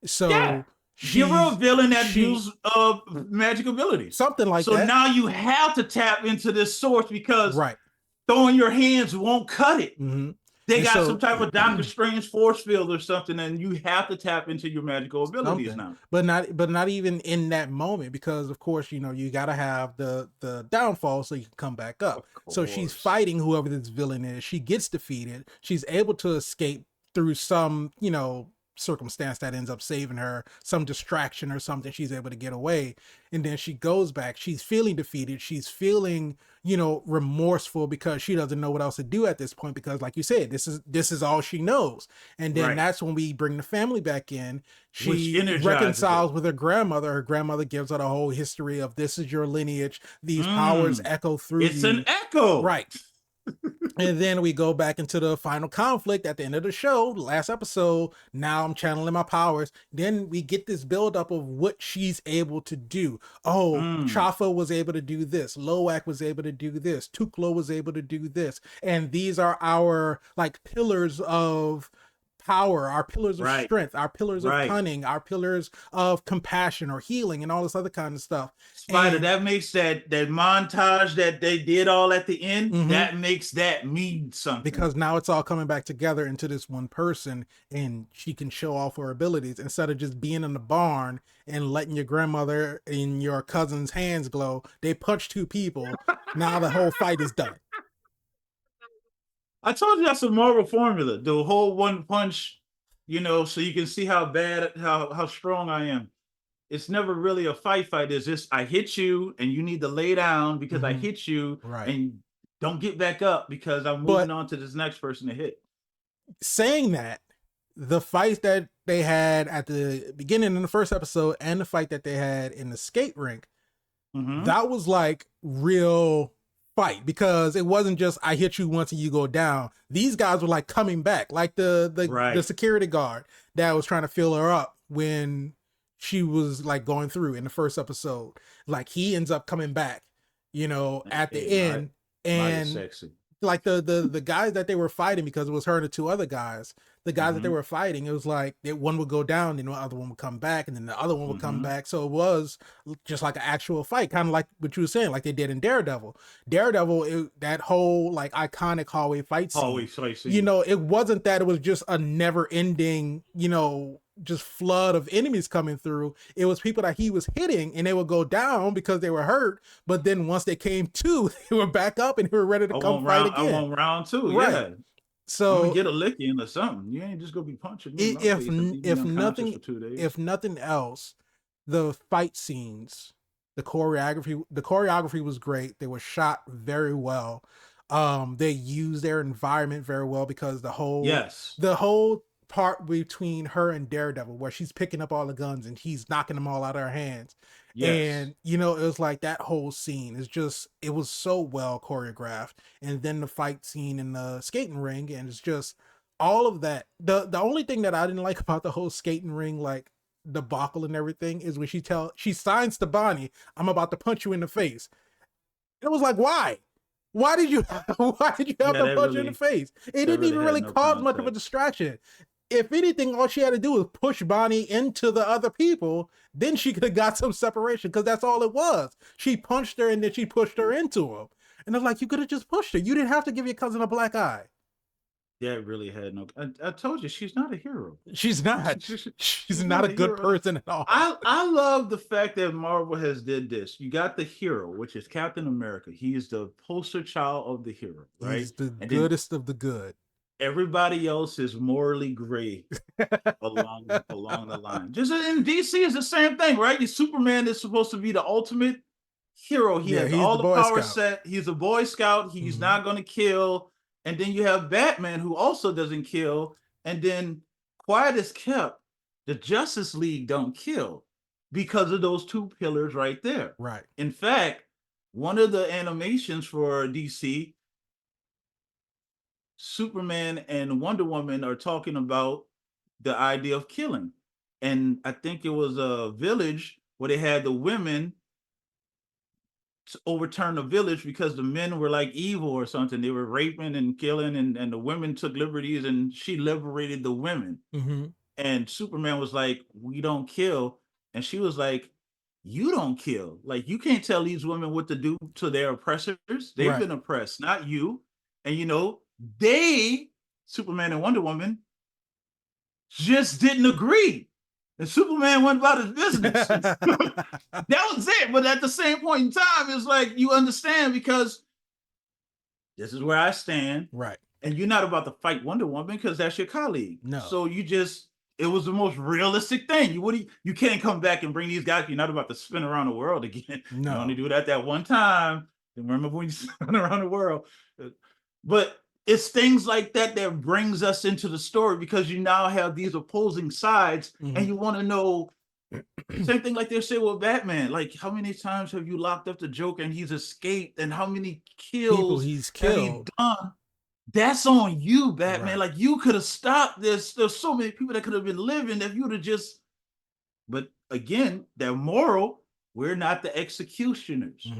So give her a villain that uses magic abilities. Something like that. So now you have to tap into this source because throwing your hands won't cut it. They got some type of Doctor Strange force field or something, and you have to tap into your magical abilities now. But not even in that moment, because of course, you got to have the downfall so you can come back up. So she's fighting whoever this villain is. She gets defeated. She's able to escape through some, circumstance that ends up saving her, some distraction or something. She's able to get away, and then she goes back. She's feeling defeated. She's feeling, remorseful because she doesn't know what else to do at this point, because like you said, this is all she knows. And then that's when we bring the family back in. She reconciles with her grandmother. Her grandmother gives her the whole history of, this is your lineage, these powers echo through you. It's an echo, right? And then we go back into the final conflict at the end of the show, the last episode. Now I'm channeling my powers. Then we get this buildup of what she's able to do. Chafa was able to do this. Loak was able to do this. Tuklo was able to do this. And these are our pillars of power, our pillars of strength, our pillars of cunning, our pillars of compassion or healing, and all this other kind of stuff. Spider, that makes that montage that they did all at the end, that makes that mean something. Because now it's all coming back together into this one person, and she can show off her abilities instead of just being in the barn and letting your grandmother and your cousin's hands glow. They punch 2 people. Now the whole fight is done. I told you that's a Marvel formula. The whole one punch, so you can see how strong I am. It's never really a fight. It's just, I hit you and you need to lay down because I hit you, and don't get back up because I'm moving on to this next person to hit. Saying that, the fight that they had at the beginning in the first episode and the fight that they had in the skate rink, that was real fight, because it wasn't just I hit you once and you go down. These guys were coming back, the security guard that was trying to fill her up when she was going through in the first episode. He ends up coming back, at the end, and sexy. The guys that they were fighting, because it was her and the 2 other guys, the guys that they were fighting, it was one would go down, then the other one would come back, and then the other one would come back. So it was just an actual fight, kind of like what you were saying, like they did in Daredevil. That whole iconic hallway fight scene. It wasn't that it was just a never ending, just flood of enemies coming through. It was people that he was hitting, and they would go down because they were hurt, but then once they came to, they were back up and they were ready to come fight again. I want round 2, yeah. So get a lick in or something. You ain't just gonna be punching. If nothing else, the fight scenes, the choreography was great. They were shot very well. They used their environment very well, because the whole part between her and Daredevil, where she's picking up all the guns and he's knocking them all out of her hands. And it was that whole scene is just, it was so well choreographed. And then the fight scene in the skating ring, and it's just all of that. The only thing that I didn't like about the whole skating ring debacle and everything is when she signs to Bonnie, I'm about to punch you in the face. And it was why did you have to punch her in the face? It didn't even really cause much of a distraction. If anything, all she had to do was push Bonnie into the other people. Then she could have got some separation, because that's all it was. She punched her and then she pushed her into him. And they're like, you could have just pushed her. You didn't have to give your cousin a black eye. That really had no. I told you, she's not a hero. She's not. She's not a good person at all. I love the fact that Marvel has did this. You got the hero, which is Captain America. He is the poster child of the hero, right? He's the goodest of the good. Everybody else is morally gray along the line. Just in DC is the same thing, right? Your Superman is supposed to be the ultimate hero. He has all the power set. He's a Boy Scout. He's not going to kill. And then you have Batman, who also doesn't kill. And then, quiet as kept, the Justice League don't kill because of those two pillars right there. Right. In fact, one of the animations for DC, Superman and Wonder Woman are talking about the idea of killing. And I think it was a village where they had the women to overturn the village because the men were like evil or something. They were raping and killing, and the women took liberties, and she liberated the women. And Superman was like, we don't kill. And she was like, you don't kill. Like, you can't tell these women what to do to their oppressors. They've been oppressed, not you. And Superman and Wonder Woman, just didn't agree. And Superman went about his business. That was it. But at the same point in time, it's like, you understand, because this is where I stand. Right. And you're not about to fight Wonder Woman because that's your colleague. No. So it was the most realistic thing. You can't come back and bring these guys. You're not about to spin around the world again. No. You only do that one time. Remember when you spin around the world? But it's things like that that brings us into the story, because you now have these opposing sides, and you want to know. Same thing like they say with Batman. Like, how many times have you locked up the Joker and he's escaped, and how many kills he's killed? Have you done? That's on you, Batman. Right. Like, you could have stopped this. There's so many people that could have been living if you would have just. But again, that moral, we're not the executioners.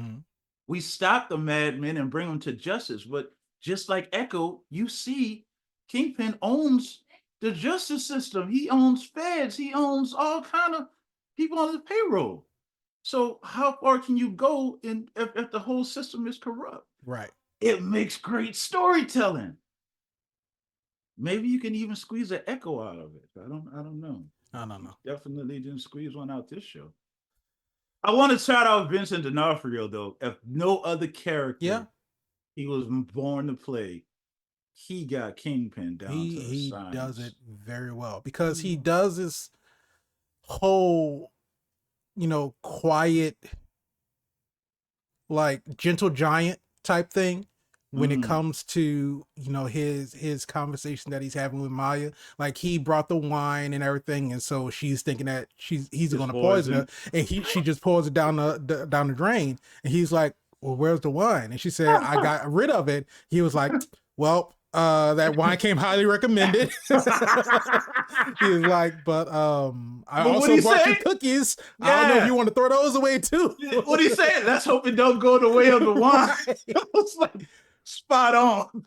We stop the madmen and bring them to justice. But just like Echo, you see, Kingpin owns the justice system. He owns feds. He owns all kind of people on his payroll. So how far can you go if the whole system is corrupt? Right. It makes great storytelling. Maybe you can even squeeze an Echo out of it. I don't know. I don't know. Definitely didn't squeeze one out this show. I want to shout out Vincent D'Onofrio, though. If no other character he was born to play, he got Kingpin down to he does it very well, because he does this whole, quiet, like gentle giant type thing when it comes to his conversation that he's having with Maya. Like, he brought the wine and everything, and so she's thinking that he's going to poison her, and she just pours it down the drain, and he's like, well, where's the wine? And she said, I got rid of it. He was like, well, that wine came highly recommended. He was like, but I also brought you cookies. Yeah. I don't know if you want to throw those away too. What he said? Let's hope it don't go the way of the wine. It was like spot on.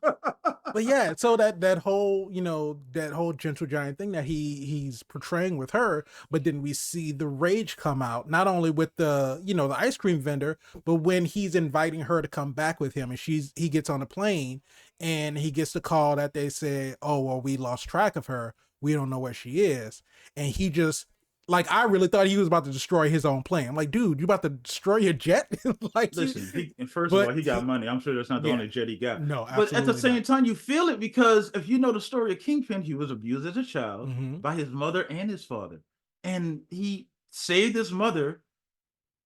But yeah, so that whole gentle giant thing that he's portraying with her, but then we see the rage come out, not only with the the ice cream vendor, but when he's inviting her to come back with him, and he gets on a plane, and he gets the call that they say, oh, well, we lost track of her. We don't know where she is. And he just, like, I really thought he was about to destroy his own plane. I'm like, dude, you about to destroy your jet? Like, listen, first of all, he got money. I'm sure that's not the only jet he got. No, absolutely. But at the same time, you feel it, because if you know the story of Kingpin, he was abused as a child by his mother and his father. And he saved his mother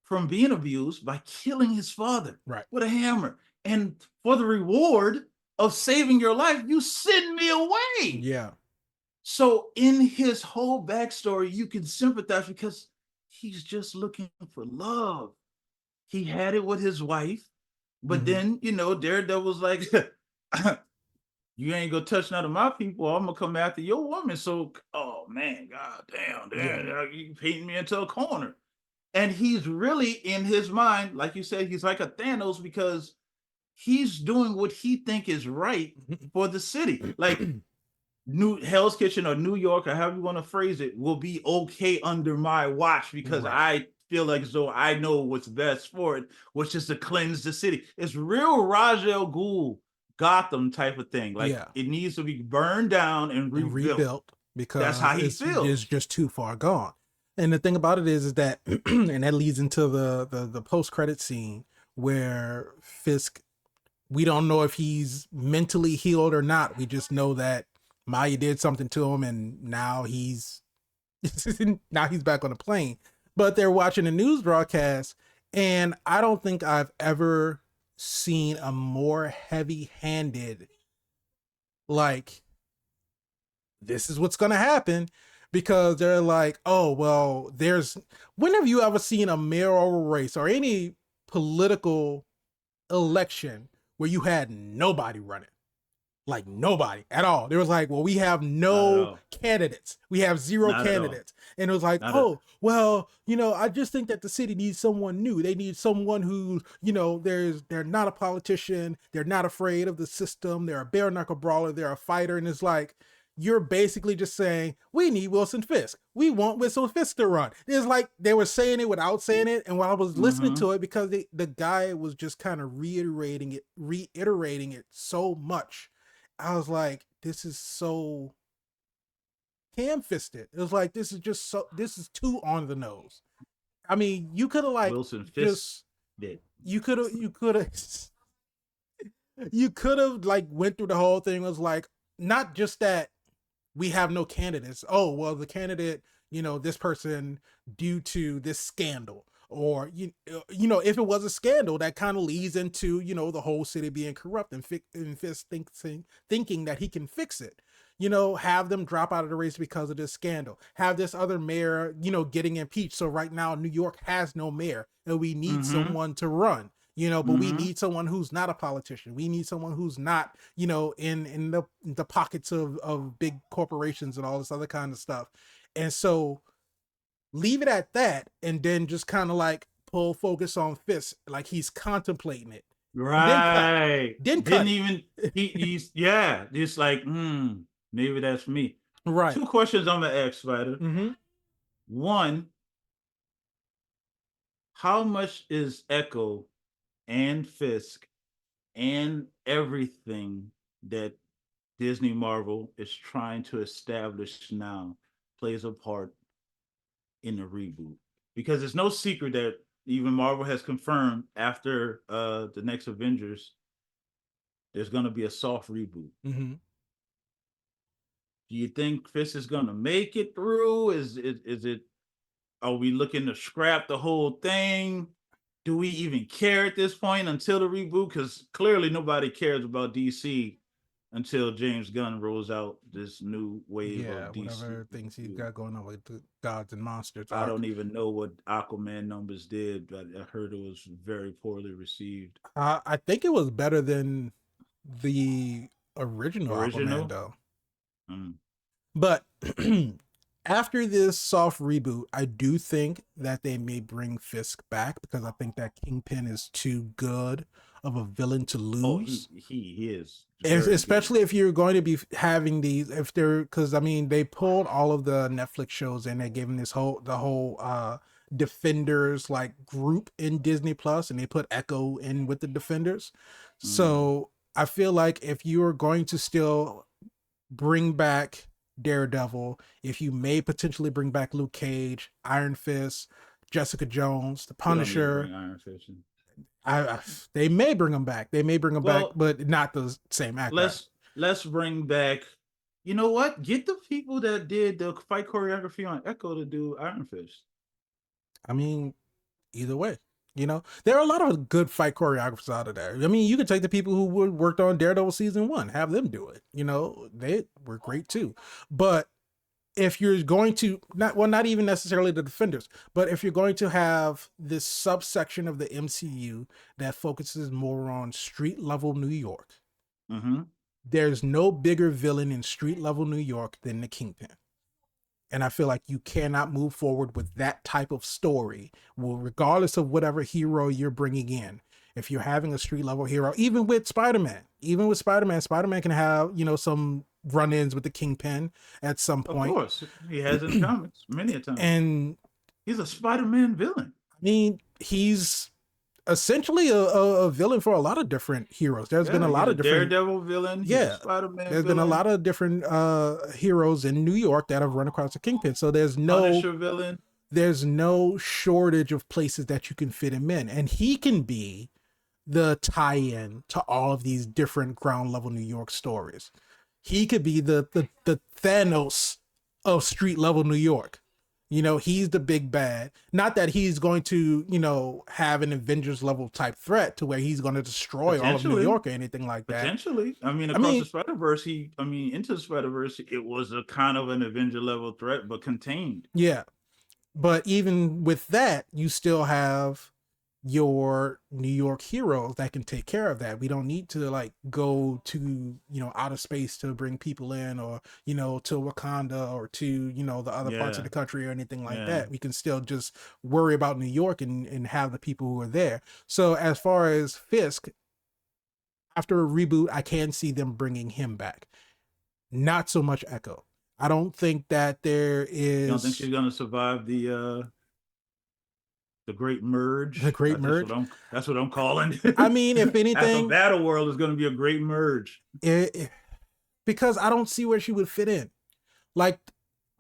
from being abused by killing his father with a hammer. And for the reward of saving your life, you send me away. Yeah. So in his whole backstory, you can sympathize, because he's just looking for love. He had it with his wife, but then, Daredevil's like, you ain't gonna touch none of my people, I'm gonna come after your woman. So, oh man, god damn, you painting me into a corner. And he's really, in his mind, like you said, he's like a Thanos, because he's doing what he think is right for the city. Like, New Hell's Kitchen or New York, or however you want to phrase it, will be okay under my watch, because I feel like as though I know what's best for it, which is to cleanse the city. It's real Ra's al Ghul Gotham type of thing. Like it needs to be burned down and rebuilt because that's how he it's feels. just too far gone. And the thing about it is that, and that leads into the post credit scene where Fisk, we don't know if he's mentally healed or not. We just know that Maya did something to him, and now he's back on the plane. But they're watching a news broadcast, and I don't think I've ever seen a more heavy-handed, like, this is what's gonna happen, because they're like, oh well, when have you ever seen a mayoral race or any political election where you had nobody running? Like nobody at all. There was like, well, we have no candidates. We have zero candidates. And it was like, well, I just think that the city needs someone new. They need someone who, they're not a politician. They're not afraid of the system. They're a bare knuckle brawler. They're a fighter. And it's like, you're basically just saying, we need Wilson Fisk. We want Wilson Fisk to run. It's like they were saying it without saying it. And while I was listening to it, because the guy was just kind of reiterating it so much, I was like, this is so ham-fisted. It was like, this is too on the nose. I mean, you could have like Wilson Fisk did. You could have like went through the whole thing. It was like, not just that we have no candidates. Oh, well, the candidate, this person due to this scandal. Or, if it was a scandal, that kind of leads into, the whole city being corrupt and Fisk thinking that he can fix it. Have them drop out of the race because of this scandal. Have this other mayor, getting impeached. So right now, New York has no mayor and we need someone to run. But we need someone who's not a politician. We need someone who's not, in the pockets of big corporations and all this other kind of stuff. And so leave it at that, and then just kind of like pull focus on Fisk, like he's contemplating it. Right. Didn't even he's just like, maybe that's me. Right. 2 questions I'm gonna ask, Spider. One, how much is Echo and Fisk and everything that Disney Marvel is trying to establish now plays a part in the reboot? Because it's no secret that even Marvel has confirmed after the next Avengers, there's going to be a soft reboot. Do you think Fisk is going to make it through? Is it? Are we looking to scrap the whole thing? Do we even care at this point until the reboot? Because clearly nobody cares about DC until James Gunn rolls out this new wave of DC. Whatever things he's got going on with the Gods and Monsters. I don't even know what Aquaman numbers did, but I heard it was very poorly received. I think it was better than the original? Aquaman, though. But after this soft reboot, I do think that they may bring Fisk back, because I think that Kingpin is too good of a villain to lose. Oh, he is. Especially if you're going to be having these, because I mean, they pulled all of the Netflix shows and they gave them the whole Defenders like group in Disney Plus, and they put Echo in with the Defenders. So I feel like if you're going to still bring back Daredevil, if you may potentially bring back Luke Cage, Iron Fist, Jessica Jones, the Punisher, Iron Fist. They may bring them back. They may bring them back, but not the same actor. Let's bring back. You know what? Get the people that did the fight choreography on Echo to do Iron Fist. I mean, either way, there are a lot of good fight choreographers out of there. I mean, you could take the people who worked on Daredevil season 1, have them do it. They were great too. But if you're going to not even necessarily the Defenders, but if you're going to have this subsection of the MCU that focuses more on street level New York, there's no bigger villain in street level New York than the Kingpin. And I feel like you cannot move forward with that type of story, regardless of whatever hero you're bringing in. If you're having a street level hero, even with Spider-Man can have, some run-ins with the Kingpin at some point. Of course, he has in comics many a time, and he's a Spider-Man villain. mean, he's essentially a villain for a lot of different heroes. There's been a lot of different Daredevil villain. He's a Spider-Man there's villain. been a lot of different heroes in New York that have run across the Kingpin. So there's Punisher villain. There's no shortage of places that you can fit him in, and he can be the tie-in to all of these different ground level New York stories. He could be the Thanos of street level New York. You know, he's the big bad. Not that he's going to, you know, have an Avengers level type threat to where he's going to destroy all of New York or anything like that. Potentially. I mean, the Spider-Verse, into the Spider-Verse, it was a kind of an Avenger level threat, but contained. Yeah. But even with that, you still have your New York heroes that can take care of that. We don't need to like go to, you know, outer space to bring people in, or, you know, to Wakanda or to, you know, the other parts of the country or anything like that. We can still just worry about New York and have the people who are there. So as far as Fisk, after a reboot, I can see them bringing him back. Not so much Echo. I don't think that there is. You don't think she's going to survive the Great Merge? The Great Merge? That's what I'm calling. I mean, if anything, Battle World is going to be a Great Merge. Because I don't see where she would fit in. Like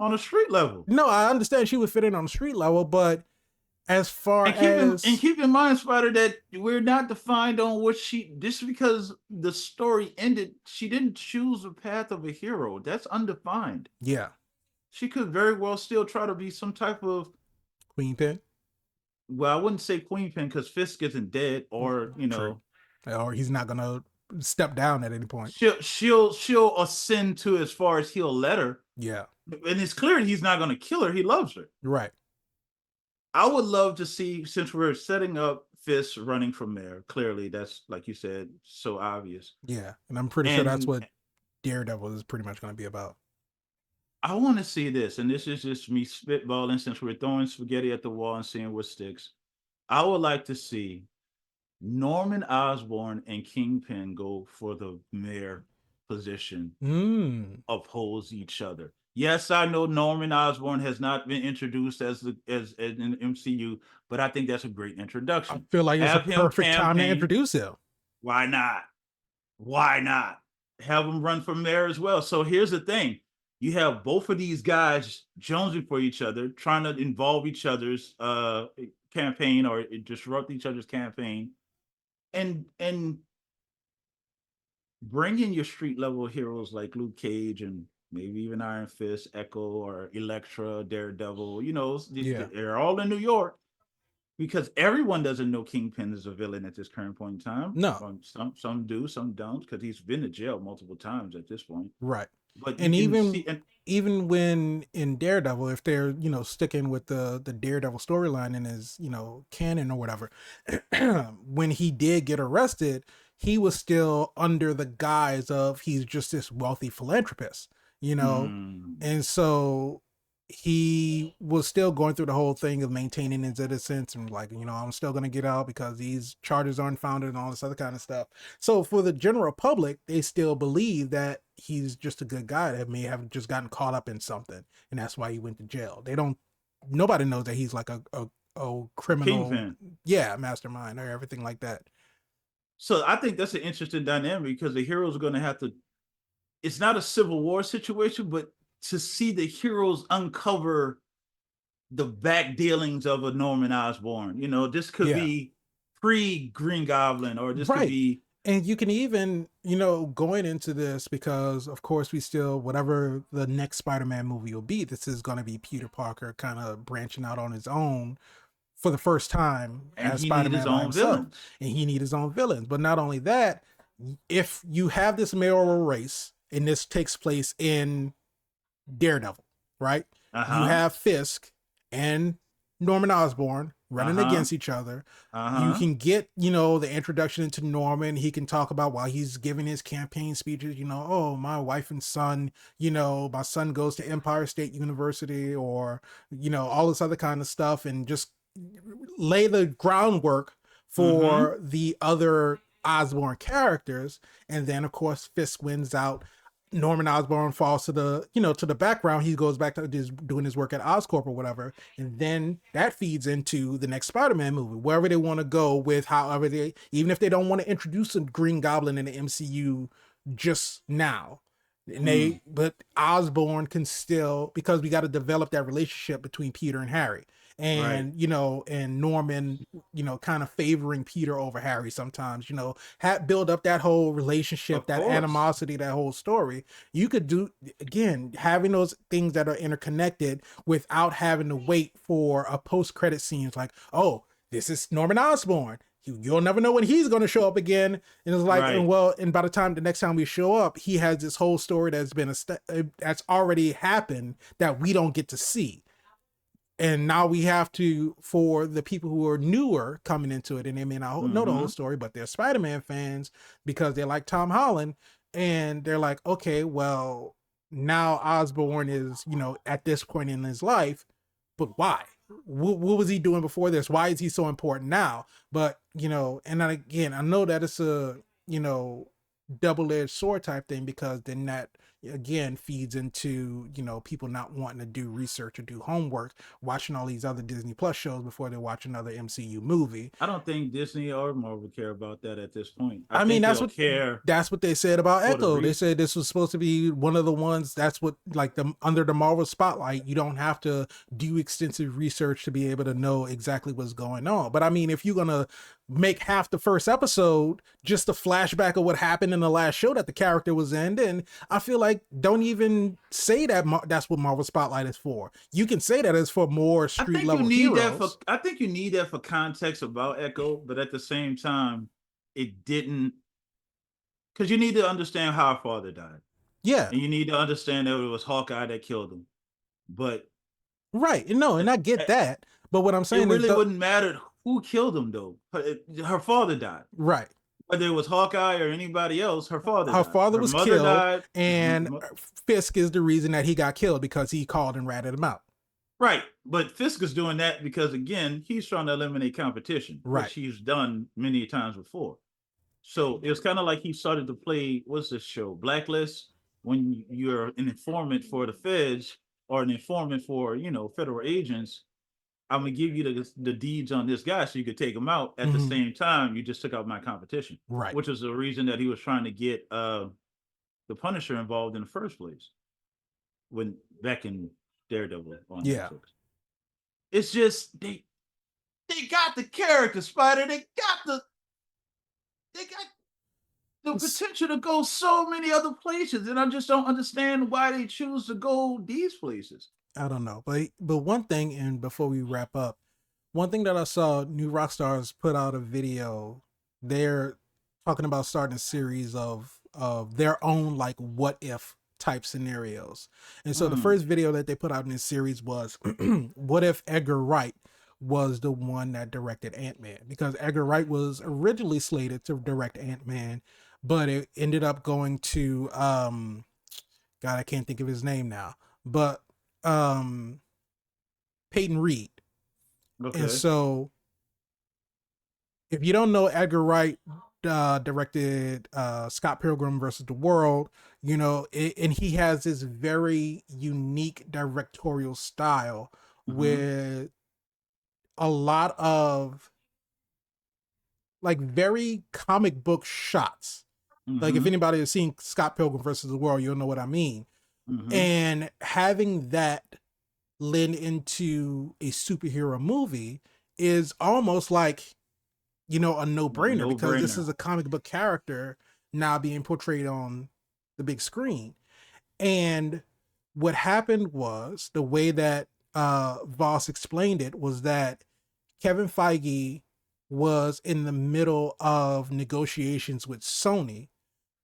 on a street level. No, I understand she would fit in on a street level, but as far as keep in mind, Spider, that we're not defined on what just because the story ended, she didn't choose the path of a hero. That's undefined. Yeah. She could very well still try to be some type of Queenpin. Well, I wouldn't say Queenpin because Fisk isn't dead, or you know, or he's not gonna step down at any point. She'll ascend to as far as he'll let her. Yeah. And it's clear he's not gonna kill her. He loves her. Right. I would love to see, since we're setting up Fisk running from there, clearly that's, like you said, so obvious. Yeah, and I'm pretty sure that's what Daredevil is pretty much going to be about. I want to see this, and this is just me spitballing since we're throwing spaghetti at the wall and seeing what sticks. I would like to see Norman Osborn and Kingpin go for the mayor position, oppose each other. Yes, I know Norman Osborn has not been introduced as an MCU, but I think that's a great introduction. I feel like it's a perfect time to introduce him. Why not? Why not? Have him run for mayor as well. So here's the thing. You have both of these guys jonesing for each other, trying to involve each other's campaign or disrupt each other's campaign. And bring in your street level heroes like Luke Cage and maybe even Iron Fist, Echo, or Elektra, Daredevil. You know, they're all in New York, because everyone doesn't know Kingpin is a villain at this current point in time. No, some do, some don't, because he's been to jail multiple times at this point. Right. But and even when in Daredevil, if they're, you know, sticking with the Daredevil storyline in his, you know, canon or whatever, when he did get arrested, he was still under the guise of he's just this wealthy philanthropist, you know, and so he was still going through the whole thing of maintaining his innocence and like, you know, I'm still going to get out because these charges are unfounded and all this other kind of stuff. So for the general public, they still believe that he's just a good guy that may have just gotten caught up in something, and that's why he went to jail. Nobody knows that he's like a criminal, Kingpin. Yeah, mastermind or everything like that. So I think that's an interesting dynamic, because the heroes are going to have to, it's not a Civil War situation, but to see the heroes uncover the back dealings of a Norman Osborn. You know, this could be pre-Green Goblin, or this could be... And you can even, you know, going into this, because of course we still, whatever the next Spider-Man movie will be, this is going to be Peter Parker kind of branching out on his own for the first time as Spider-Man by himself. And he needs his own villains. But not only that, if you have this mayoral race, and this takes place in Daredevil, right? You have Fisk and Norman Osborn running against each other. You can get, you know, the introduction into Norman. He can talk about while he's giving his campaign speeches, you know, oh, my wife and son, you know, my son goes to Empire State University, or, you know, all this other kind of stuff, and just lay the groundwork for the other Osborn characters. And then of course Fisk wins out. Norman Osborn falls to the, to the background. He goes back to just doing his work at Oscorp or whatever. And then that feeds into the next Spider-Man movie, wherever they want to go with, however they, even if they don't want to introduce a Green Goblin in the MCU just now. And but Osborn can still, because we got to develop that relationship between Peter and Harry. And, and Norman, kind of favoring Peter over Harry sometimes, build up that whole relationship, that animosity, that whole story. You could do, again, having those things that are interconnected without having to wait for a post-credit scene. It's like, oh, this is Norman Osborn. You'll never know when he's going to show up again. And it's like, and by the next time we show up, he has this whole story that's already happened that we don't get to see. And now we have to, for the people who are newer coming into it, and they may not know the whole story, but they're Spider-Man fans because they like Tom Holland, and they're like, okay, well, now Osborn is, at this point in his life, but why? What was he doing before this? Why is he so important now? But, and then again, I know that it's a, double-edged sword type thing, because then that again feeds into people not wanting to do research or do homework, watching all these other Disney Plus shows before they watch another MCU movie. I don't think Disney or Marvel care about that at this point. I mean, that's what they said about Echo. They said this was supposed to be one of the ones that's what, like, under the Marvel spotlight, you don't have to do extensive research to be able to know exactly what's going on. But I mean, if you're gonna make half the first episode just a flashback of what happened in the last show that the character was in, then I feel like don't even say that that's what Marvel Spotlight is for. You can say that it's for more street level heroes. I think you need that for context about Echo, but at the same time, it didn't, because you need to understand how her father died. Yeah. And you need to understand that it was Hawkeye that killed him. But right. No, and I get that. But what I'm saying is, it really wouldn't matter who killed him, though. Her father died. Right. Whether it was Hawkeye or anybody else, her father was killed, died, and Fisk is the reason that he got killed, because he called and ratted him out. Right. But Fisk is doing that because, again, he's trying to eliminate competition, which he's done many times before. So it was kind of like he started to play, what's this show, Blacklist, when you're an informant for the feds or an informant for, federal agents. I'm going to give you the deeds on this guy so you could take him out. At the same time, you just took out my competition. Right. Which is the reason that he was trying to get the Punisher involved in the first place. When back in Daredevil on Netflix. It's just they got the character, Spider. They got the potential to go so many other places, and I just don't understand why they choose to go these places. I don't know, but one thing, and before we wrap up, one thing that I saw, New Rockstars put out a video. They're talking about starting a series of their own, like, what if type scenarios. And so the first video that they put out in this series was what if Edgar Wright was the one that directed Ant-Man, because Edgar Wright was originally slated to direct Ant-Man, but it ended up going to God, I can't think of his name now, but Peyton Reed. Okay. And so if you don't know, Edgar Wright directed Scott Pilgrim versus the World, and he has this very unique directorial style with a lot of, like, very comic book shots. Like, if anybody has seen Scott Pilgrim versus the World, you'll know what I mean. And having that lend into a superhero movie is almost like, a no-brainer, because this is a comic book character now being portrayed on the big screen. And what happened was, the way that Voss explained it was that Kevin Feige was in the middle of negotiations with Sony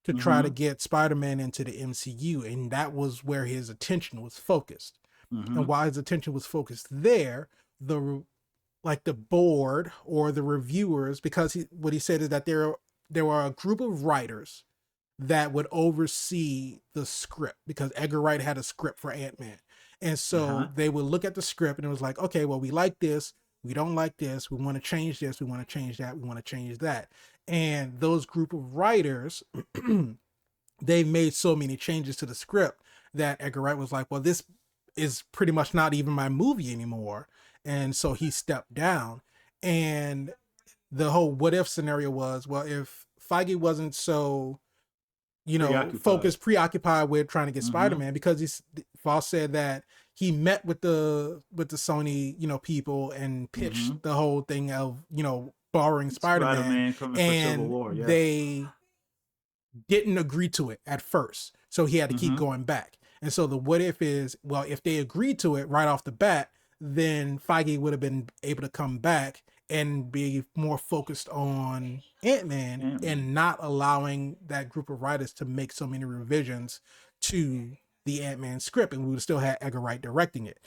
to try to get Spider-Man into the MCU, and that was where his attention was focused. And while his attention was focused there, the board or the reviewers, because what he said is that there were a group of writers that would oversee the script, because Edgar Wright had a script for Ant-Man. And so they would look at the script and it was like, okay, well, we like this, we don't like this, we want to change this, we want to change that, we want to change that. And those group of writers they made so many changes to the script that Edgar Wright was like, well, this is pretty much not even my movie anymore. And so he stepped down. And the whole what if scenario was, well, if Feige wasn't so, preoccupied with trying to get Spider-Man, because Foss said that he met with the Sony, people, and pitched the whole thing of, borrowing Spider-Man and War, they didn't agree to it at first. So he had to keep going back. And so the what if is, well, if they agreed to it right off the bat, then Feige would have been able to come back and be more focused on Ant-Man and not allowing that group of writers to make so many revisions to the Ant-Man script, and we would still have Edgar Wright directing it.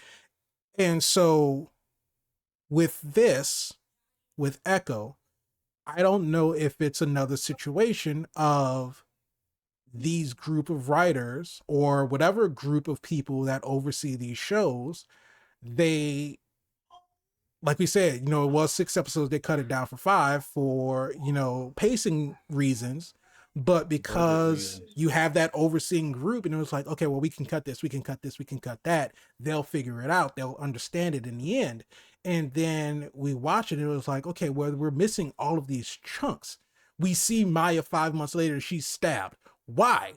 And so with Echo, I don't know if it's another situation of these group of writers or whatever group of people that oversee these shows, they, like we said, it was 6 episodes. They cut it down for 5 for, pacing reasons. But because you have that overseeing group, and it was like, okay, well, we can cut this, we can cut this, we can cut that. They'll figure it out. They'll understand it in the end. And then we watch it, and it was like, okay, well, we're missing all of these chunks. We see Maya 5 months later, she's stabbed. Why?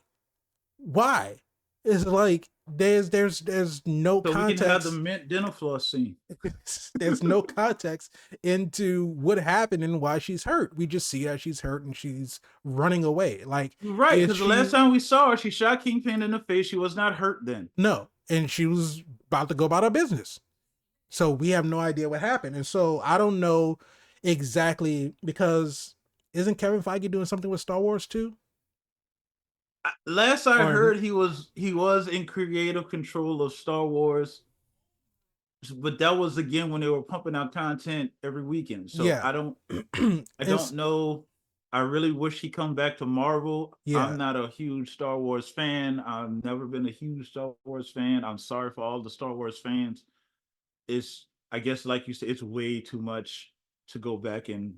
It's like there's no context. So we can have the mint dental floss scene. There's no context into what happened and why she's hurt. We just see that she's hurt and she's running away. Like, right, because the last time we saw her, she shot Kingpin in the face. She was not hurt then. No, and she was about to go about her business. So we have no idea what happened. And so I don't know exactly, because isn't Kevin Feige doing something with Star Wars too? Last I heard, he was in creative control of Star Wars, but that was again when they were pumping out content every weekend. So yeah. I don't know. I really wish he come back to Marvel. Yeah. I'm not a huge Star Wars fan. I've never been a huge Star Wars fan. I'm sorry for all the Star Wars fans. It's, I guess, like you said, it's way too much to go back and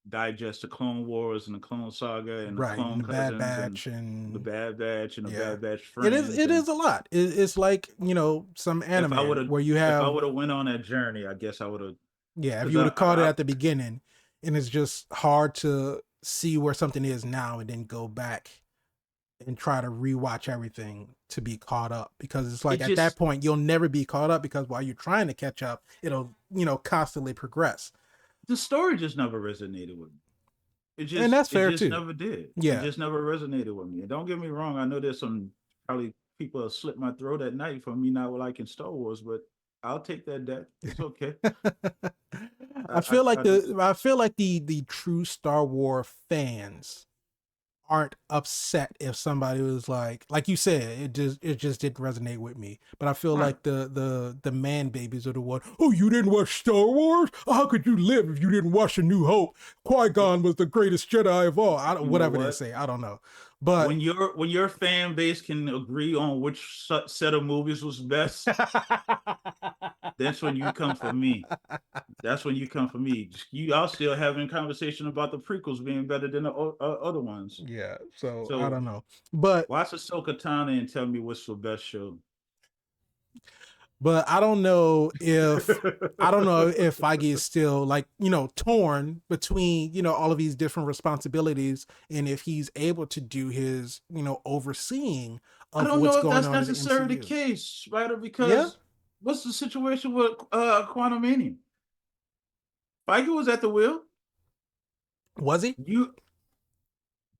digest the Clone Wars and the Clone Saga and the Clone and the Bad Batch and the Bad Batch and the Bad Batch friends. It is a lot. It's like, some anime where you have. If I would have went on that journey, I guess I would have. Yeah, if you would have caught it at the beginning, and it's just hard to see where something is now and then go back and try to rewatch everything to be caught up, because it's like at that point you'll never be caught up, because while you're trying to catch up, it'll constantly progress. The story just never resonated with me. And that's fair too. Never did. Yeah, it just never resonated with me. And don't get me wrong, I know there's some probably people that slit my throat at night for me not liking Star Wars, but I'll take that debt. It's okay. I feel like the true Star Wars fans aren't upset if somebody was like you said, it just didn't resonate with me. But I feel like the man babies are the one, oh, you didn't watch Star Wars? How could you live if you didn't watch A New Hope? Qui-Gon was the greatest Jedi of all. Whatever they say, I don't know. But when your fan base can agree on which set of movies was best, that's when you come for me. That's when you come for me. You all still having a conversation about the prequels being better than the other ones. Yeah, so I don't know. But watch Ahsoka Tano and tell me what's the best show. But I don't know if Feige is still torn between all of these different responsibilities, and if he's able to do his overseeing of what's going on. I don't know if that's necessarily the case, Spider, because what's the situation with Quantumania? Feige was at the wheel. Was he?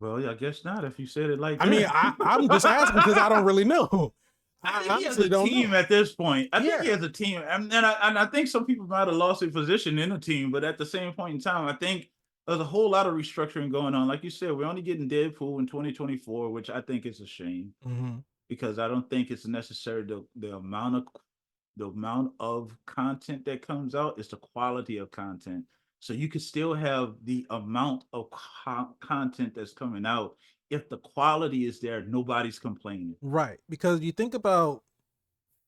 Well, I guess not. If you said it like that. I mean, I'm just asking because I don't really know. I think he has a team at this point. I think he has a team, and I think some people might have lost their position in the team, but at the same point in time, I think there's a whole lot of restructuring going on. Like you said, we're only getting Deadpool in 2024, which I think is a shame, because I don't think it's necessary the amount of content that comes out. It's the quality of content. So you could still have the amount of content that's coming out. If the quality is there, nobody's complaining. Right. Because you think about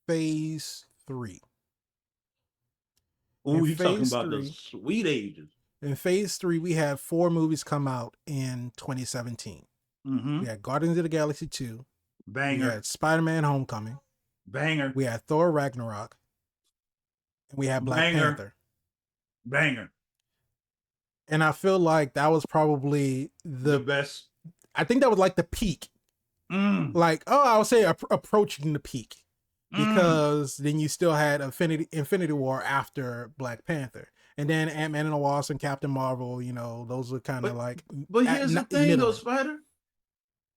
phase 3. Oh, you're talking about the sweet ages. In phase 3, we had 4 movies come out in 2017. Mm-hmm. We had Guardians of the Galaxy 2. Banger. We had Spider-Man Homecoming. Banger. We had Thor Ragnarok. And we had Black Banger. Panther. Banger. And I feel like that was probably the best. I think that was like the peak. Like, I would say approaching the peak. Because then you still had Infinity War after Black Panther. And then Ant-Man and the Wasp and Captain Marvel, you know, those are kind of like. But here's the thing, though, Spider.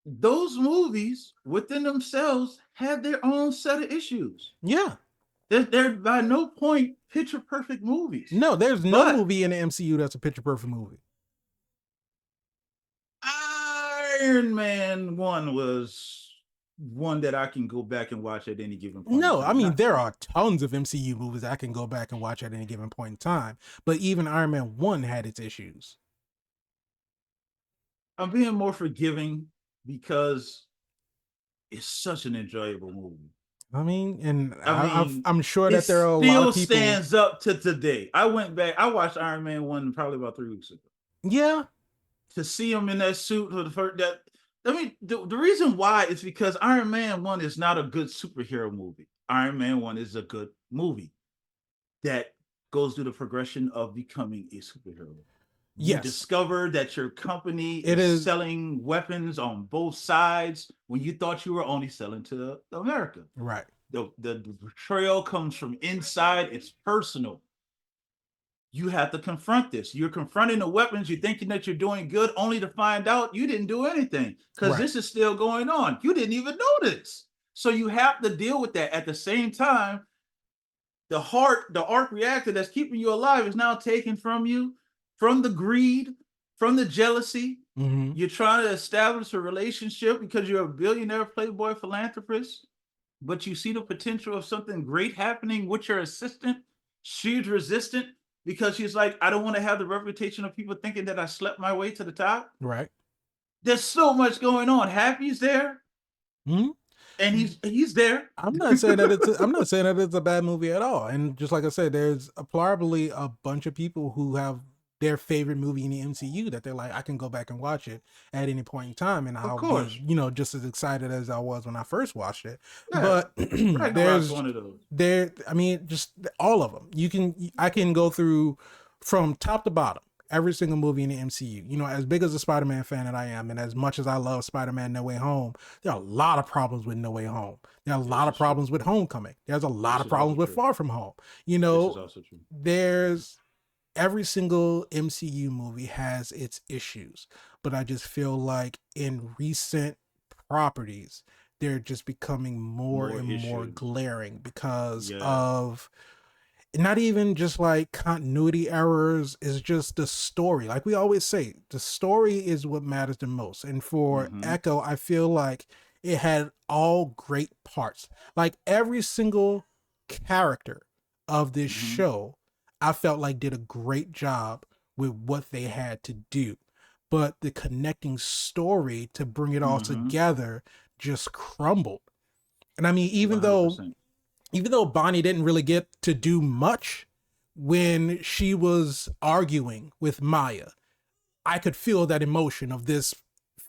Those movies within themselves had their own set of issues. Yeah. They're by no point picture perfect movies. No, there's no movie in the MCU that's a picture perfect movie. Iron Man 1 was one that I can go back and watch at any given point. No, I mean, there are tons of MCU movies I can go back and watch at any given point in time. But even Iron Man 1 had its issues. I'm being more forgiving because it's such an enjoyable movie. I mean, and I'm sure that there are a lot of people. Still stands up to today. I went back. I watched Iron Man 1 probably about 3 weeks ago. Yeah. To see him in that suit for the first the reason why is because Iron Man 1 is not a good superhero movie. Iron Man 1 is a good movie that goes through the progression of becoming a superhero. You discover that your company is selling weapons on both sides when you thought you were only selling to America. Right. The betrayal comes from inside. It's personal. You have to confront this. You're confronting the weapons. You're thinking that you're doing good, only to find out you didn't do anything because this is still going on. You didn't even notice. So you have to deal with that. At the same time, the arc reactor that's keeping you alive is now taken from you, from the greed, from the jealousy. Mm-hmm. You're trying to establish a relationship because you're a billionaire playboy philanthropist, but you see the potential of something great happening with your assistant. She's resistant because she's like, I don't want to have the reputation of people thinking that I slept my way to the top. Right. There's so much going on. Happy's there. Mm-hmm. And he's there. I'm not saying that it's a bad movie at all. And just like I said, there's probably a bunch of people who have their favorite movie in the MCU that they're like, I can go back and watch it at any point in time, and I'll be, just as excited as I was when I first watched it. Yeah. But there's one of those. I mean, just all of them. I can go through from top to bottom every single movie in the MCU. You know, as big as a Spider-Man fan that I am, and as much as I love Spider-Man No Way Home, there are a lot of problems with No Way Home. There are a lot of problems with Homecoming. There's a lot of problems with Far From Home. You know, there's every single MCU movie has its issues, but I just feel like in recent properties, they're just becoming more and more glaring because of not even just like continuity errors, is just the story. Like we always say, the story is what matters the most. And for Echo, I feel like it had all great parts. Like every single character of this show, I felt like did a great job with what they had to do. But the connecting story to bring it all together just crumbled. And I mean, even 100%. though Bonnie didn't really get to do much when she was arguing with Maya, I could feel that emotion of this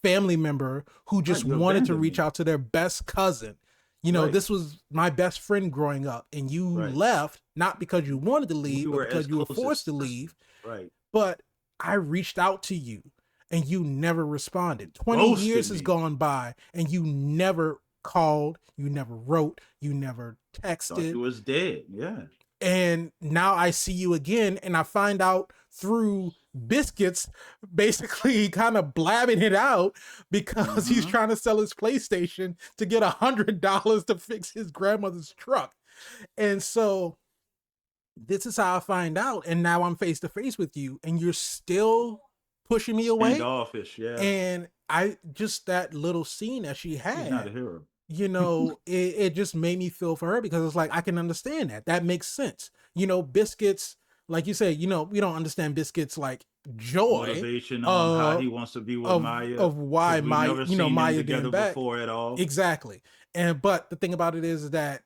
family member who just wanted to reach out to their best cousin. You know, this was my best friend growing up, and you left not because you wanted to leave, but because you were forced to leave. Right. But I reached out to you, and you never responded. 20 years has gone by, and you never called, you never wrote, you never texted. Thought you was dead. Yeah. And now I see you again, and I find out through Biscuits basically kind of blabbing it out because he's trying to sell his PlayStation to get $100 to fix his grandmother's truck. And so this is how I find out. And now I'm face to face with you, and you're still pushing me away. Office, yeah. And I just, that little scene that she had. She's not a hero. You know, it just made me feel for her because it's like, I can understand that. That makes sense. You know, Biscuits, like you say, you know, we don't understand Biscuits like joy. Motivation on how he wants to be with Maya. Of why Maya, you know, Maya together back. Before at all. Exactly. But the thing about it is that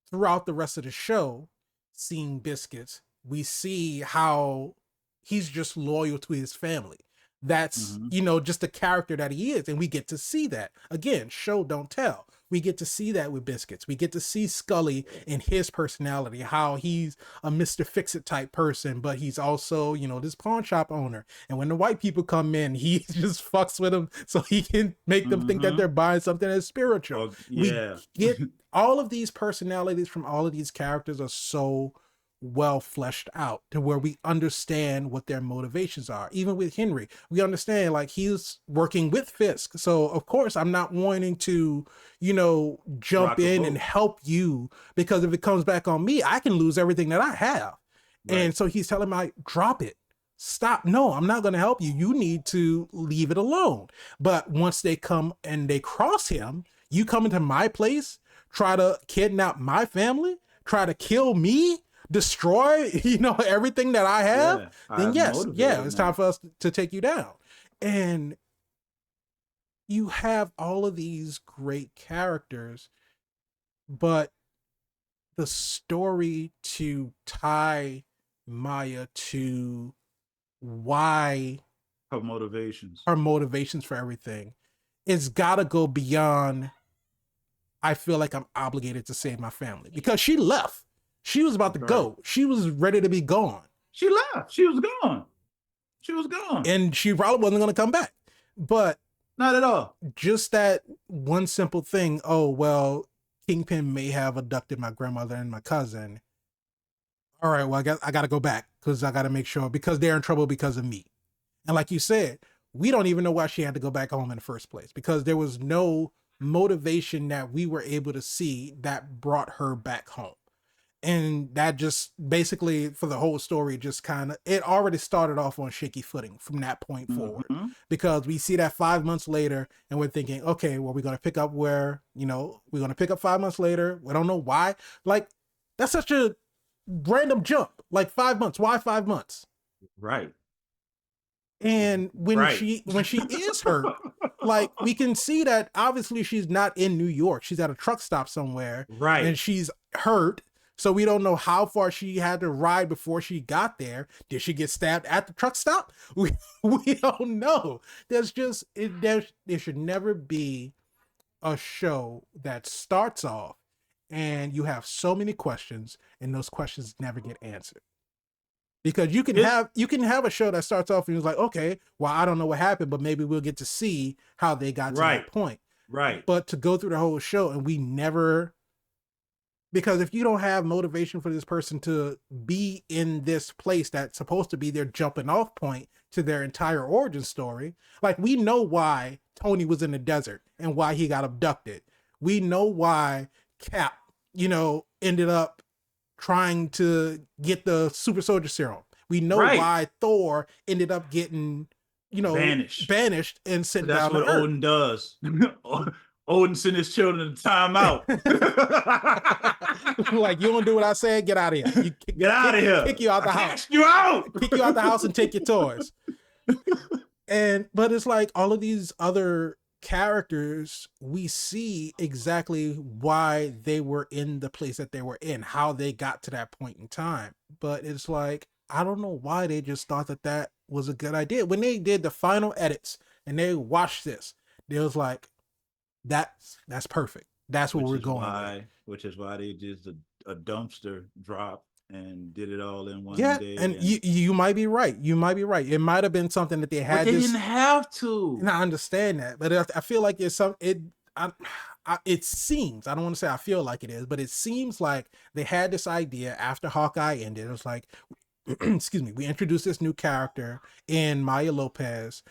throughout the rest of the show, seeing Biscuits, we see how he's just loyal to his family. that's, you know, just the character that he is. And we get to see that. Again, show, don't tell. We get to see that with Biscuits. We get to see Scully in his personality, how he's a Mr. Fix-It type person, but he's also, you know, this pawn shop owner. And when the white people come in, he just fucks with them so he can make them think that they're buying something that's spiritual. Oh, yeah. We get all of these personalities from all of these characters are so well fleshed out to where we understand what their motivations are. Even with Henry, we understand like he's working with Fisk. So of course I'm not wanting to, you know, jump in and help you, because if it comes back on me, I can lose everything that I have. Right. And so he's telling me, drop it. Stop. No, I'm not going to help you. You need to leave it alone. But once they come and they cross him, you come into my place, try to kidnap my family, try to kill me, destroy, you know, everything that I have, then yes, it's time for us to take you down. And you have all of these great characters, but the story to tie Maya to why her motivations for everything, it's gotta go beyond, I feel like I'm obligated to save my family, because she left. She was about to go. She was ready to be gone. She left. She was gone. She was gone. And she probably wasn't going to come back. But not at all. Just that one simple thing. Oh, well, Kingpin may have abducted my grandmother and my cousin. All right, well, I got to go back because I got to make sure, because they're in trouble because of me. And like you said, we don't even know why she had to go back home in the first place, because there was no motivation that we were able to see that brought her back home. And that just basically, for the whole story, just kind of, it already started off on shaky footing from that point forward, because we see that 5 months later and we're thinking, okay, well, we're going to pick up where, you know, we're going to pick up 5 months later. We don't know why. Like, that's such a random jump. Like 5 months. Why 5 months? Right. And when she is hurt, like, we can see that obviously she's not in New York. She's at a truck stop somewhere. Right. And she's hurt. So we don't know how far she had to ride before she got there. Did she get stabbed at the truck stop? We don't know. There's just, there should never be a show that starts off and you have so many questions and those questions never get answered. Because you can have a show that starts off and it's like, okay, well, I don't know what happened, but maybe we'll get to see how they got to that point. Right. But to go through the whole show and we never, because if you don't have motivation for this person to be in this place that's supposed to be their jumping off point to their entire origin story, like, we know why Tony was in the desert and why he got abducted. We know why Cap, you know, ended up trying to get the super soldier serum. We know why Thor ended up getting, you know, banished and sent down to Earth. That's what Odin does. Odin sent his children to time out. Like, you don't do what I said, get out of here. Get out of here. Kick you out the house. You out. Kick you out the house and take your toys. But it's like all of these other characters, we see exactly why they were in the place that they were in, how they got to that point in time. But it's like, I don't know why they just thought that that was a good idea. When they did the final edits and they watched this, they was like, that's perfect. That's what we're going with. Which is why they did a dumpster drop and did it all in one day. And you might be right. You might be right. It might have been something that they had. But they didn't have to. And I understand that, but I feel like it's some. It seems, I don't want to say I feel like it is, but it seems like they had this idea after Hawkeye ended. It was like, excuse me, we introduced this new character in Maya Lopez.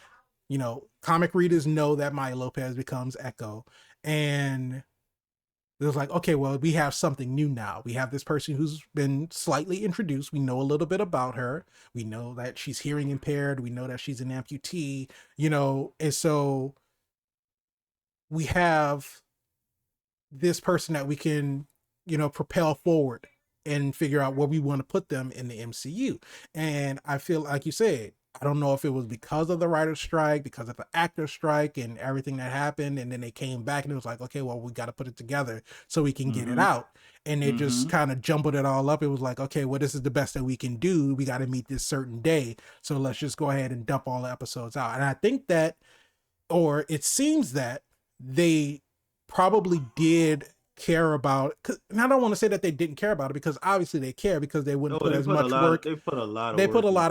You know, comic readers know that Maya Lopez becomes Echo, and it was like, okay, well, we have something new now. We have this person who's been slightly introduced. We know a little bit about her. We know that she's hearing impaired. We know that she's an amputee, you know, and so we have this person that we can, you know, propel forward and figure out where we want to put them in the MCU. And I feel like you said, I don't know if it was because of the writer's strike, because of the actor strike and everything that happened. And then they came back and it was like, okay, well, we got to put it together so we can get it out. And they just kind of jumbled it all up. It was like, okay, well, this is the best that we can do. We got to meet this certain day. So let's just go ahead and dump all the episodes out. And I think that, or it seems that they probably did care about, and I don't want to say that they didn't care about it, because obviously they care, because they wouldn't put as much work. They put a lot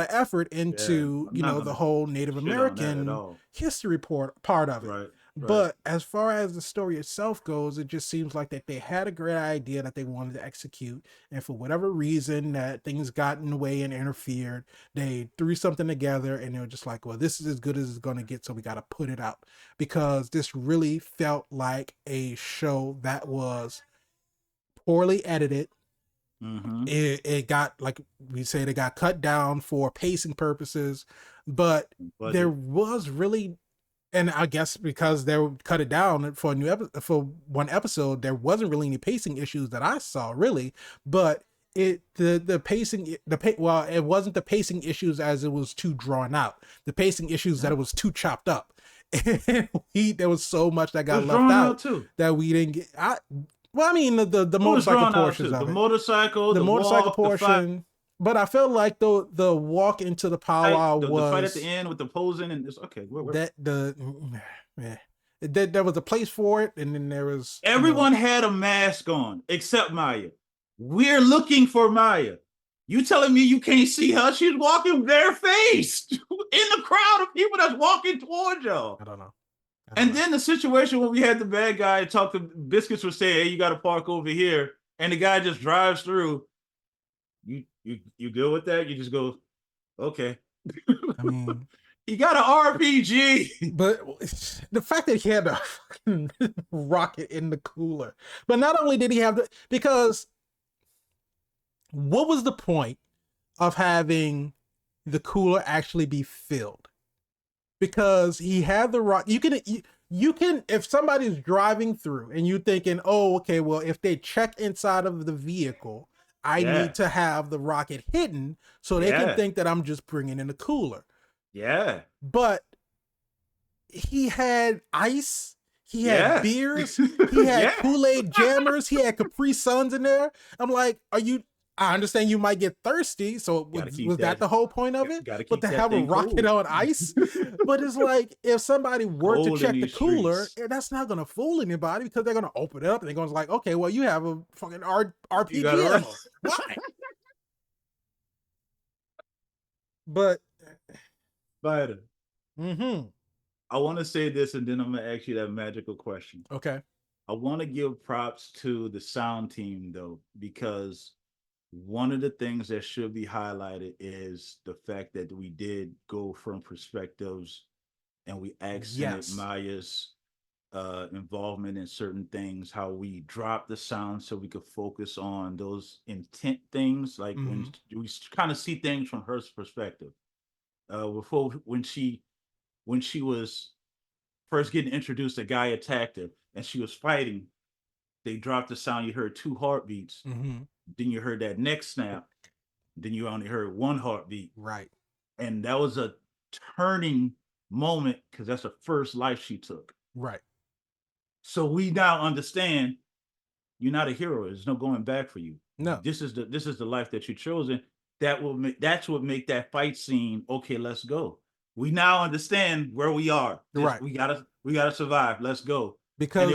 of effort into the whole Native American history part of it. Right. But as far as the story itself goes, it just seems like that they had a great idea that they wanted to execute, and for whatever reason that things got in the way and interfered, they threw something together and they were just like, well, this is as good as it's going to get, so we got to put it out, because this really felt like a show that was poorly edited. It got, like we said, it got cut down for pacing purposes, but there was really, and I guess because they cut it down for a new for one episode, there wasn't really any pacing issues that I saw, really. But it wasn't the pacing issues as it was too drawn out. The pacing issues that it was too chopped up. And there was so much that got left out too that we didn't get. I mean, the motorcycle portions of it. The motorcycle portion. But I felt like the walk into the powwow was the fight at the end with the posing, and it's okay. There was a place for it, and then there was everyone had a mask on except Maya. We're looking for Maya. You telling me you can't see her? She's walking barefaced in the crowd of people that's walking towards y'all. I don't know. Then the situation when we had the bad guy talk to Biscuits was saying, "Hey, you got to park over here," and the guy just drives through. You good with that? You just go, okay. I mean, he got an RPG, but the fact that he had a fucking rocket in the cooler, but not only did he have because what was the point of having the cooler actually be filled? Because he had the rock. You can, if somebody's driving through and you're thinking, oh, okay, well, if they check inside of the vehicle, I need to have the rocket hidden so they can think that I'm just bringing in a cooler. Yeah. But he had ice. He had beers. He had Kool-Aid jammers. He had Capri Suns in there. I'm like, I understand you might get thirsty. So was that the whole point of it? But to have a rocket on ice? But it's like, if somebody were to check the cooler, that's not going to fool anybody, because they're going to open it up and they're going to like, okay, well, you have a fucking RPG ammo. Why? But Spider. I want to say this, and then I'm going to ask you that magical question. Okay. I want to give props to the sound team, though, because one of the things that should be highlighted is the fact that we did go from perspectives and we accented Maya's involvement in certain things, how we dropped the sound so we could focus on those intent things, like when we kind of see things from her perspective. Before, when she was first getting introduced, a guy attacked her and she was fighting, they dropped the sound, you heard 2 heartbeats. Then you heard that neck snap. Then you only heard 1 heartbeat. Right. And that was a turning moment, because that's the first life she took. Right. So we now understand you're not a hero. There's no going back for you. No. This is the life that you've chosen. That's what make that fight scene. Okay, let's go. We now understand where we are. Right. We gotta survive. Let's go. Because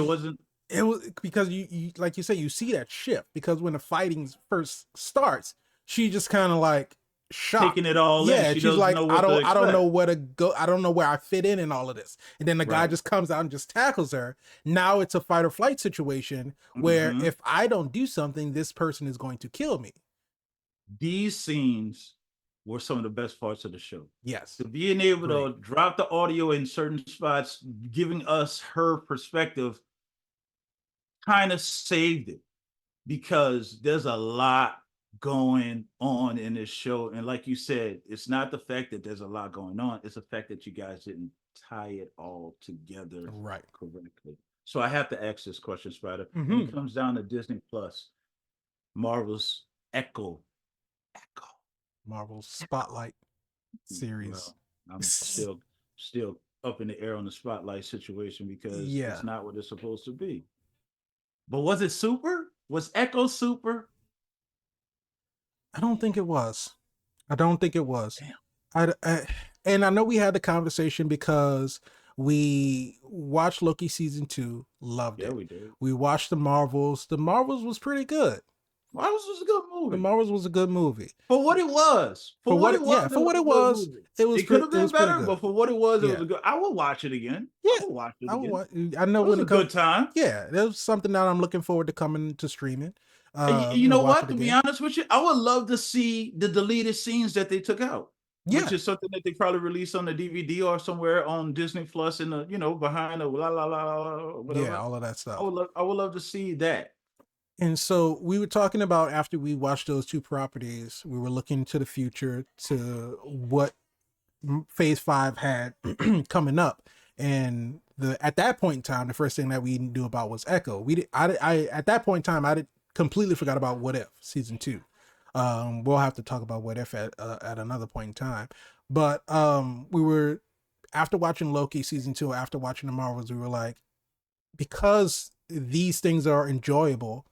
it was because you like you say, you see that shift, because when the fighting first starts, she just kind of like shocked, taking it all in. She's like, I don't know where to go. I don't know where I fit in all of this. And then the guy just comes out and just tackles her. Now it's a fight or flight situation where if I don't do something, this person is going to kill me. These scenes were some of the best parts of the show. Yes. To being able to drop the audio in certain spots, giving us her perspective, kind of saved it, because there's a lot going on in this show. And like you said, it's not the fact that there's a lot going on, it's the fact that you guys didn't tie it all together correctly. So I have to ask this question, Spider. When it comes down to Disney Plus, Marvel's Marvel's Spotlight. series. Well, I'm still up in the air on the spotlight situation because Yeah, it's not what it's supposed to be. But was it super? Was Echo super? I don't think it was. I don't think it was. Damn. And I know we had the conversation because we watched Loki season 2, loved Yeah, it. we did. We watched the Marvels. The Marvels was pretty good. Marvels was a good The movie. Marvels was a good movie. For what it was. For what it was, for it what was it a good was, movie. it was It could have it been was pretty better, good. but for what it was Yeah. a good. I will watch it again. Yeah, I will watch it again. I know It was when a it comes. good time. Yeah, there's something that I'm looking forward to coming to streaming. You know Watch what? it To be again. honest with you, I would love to see the deleted scenes that they took out, which Yeah, is something that they probably released on the DVD or somewhere on Disney Plus in the behind the la la la la yeah, whatever. all of that stuff. I would love to see that. And so we were talking about after we watched those two properties, we were looking to the future to what Phase 5 had coming up, and at that point in time, the first thing that we knew about was Echo. I at that point in time, I completely forgot about What If season 2. We'll have to talk about What If at another point in time, but we were after watching Loki season 2, after watching the Marvels, we were like, because these things are enjoyable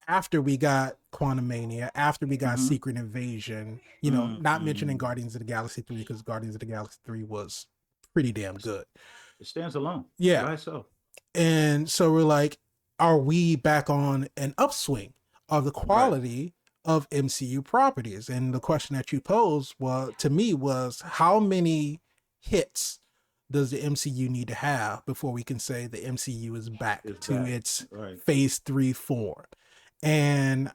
after we got Quantumania, after we got Secret Invasion, not mentioning Guardians of the Galaxy 3, because Guardians of the Galaxy 3 was pretty damn good. It stands alone. Yeah. By itself. And so we're like, are we back on an upswing of the quality of MCU properties? And the question that you posed to me was, how many hits does the MCU need to have before we can say the MCU is back its phase 3, 4? And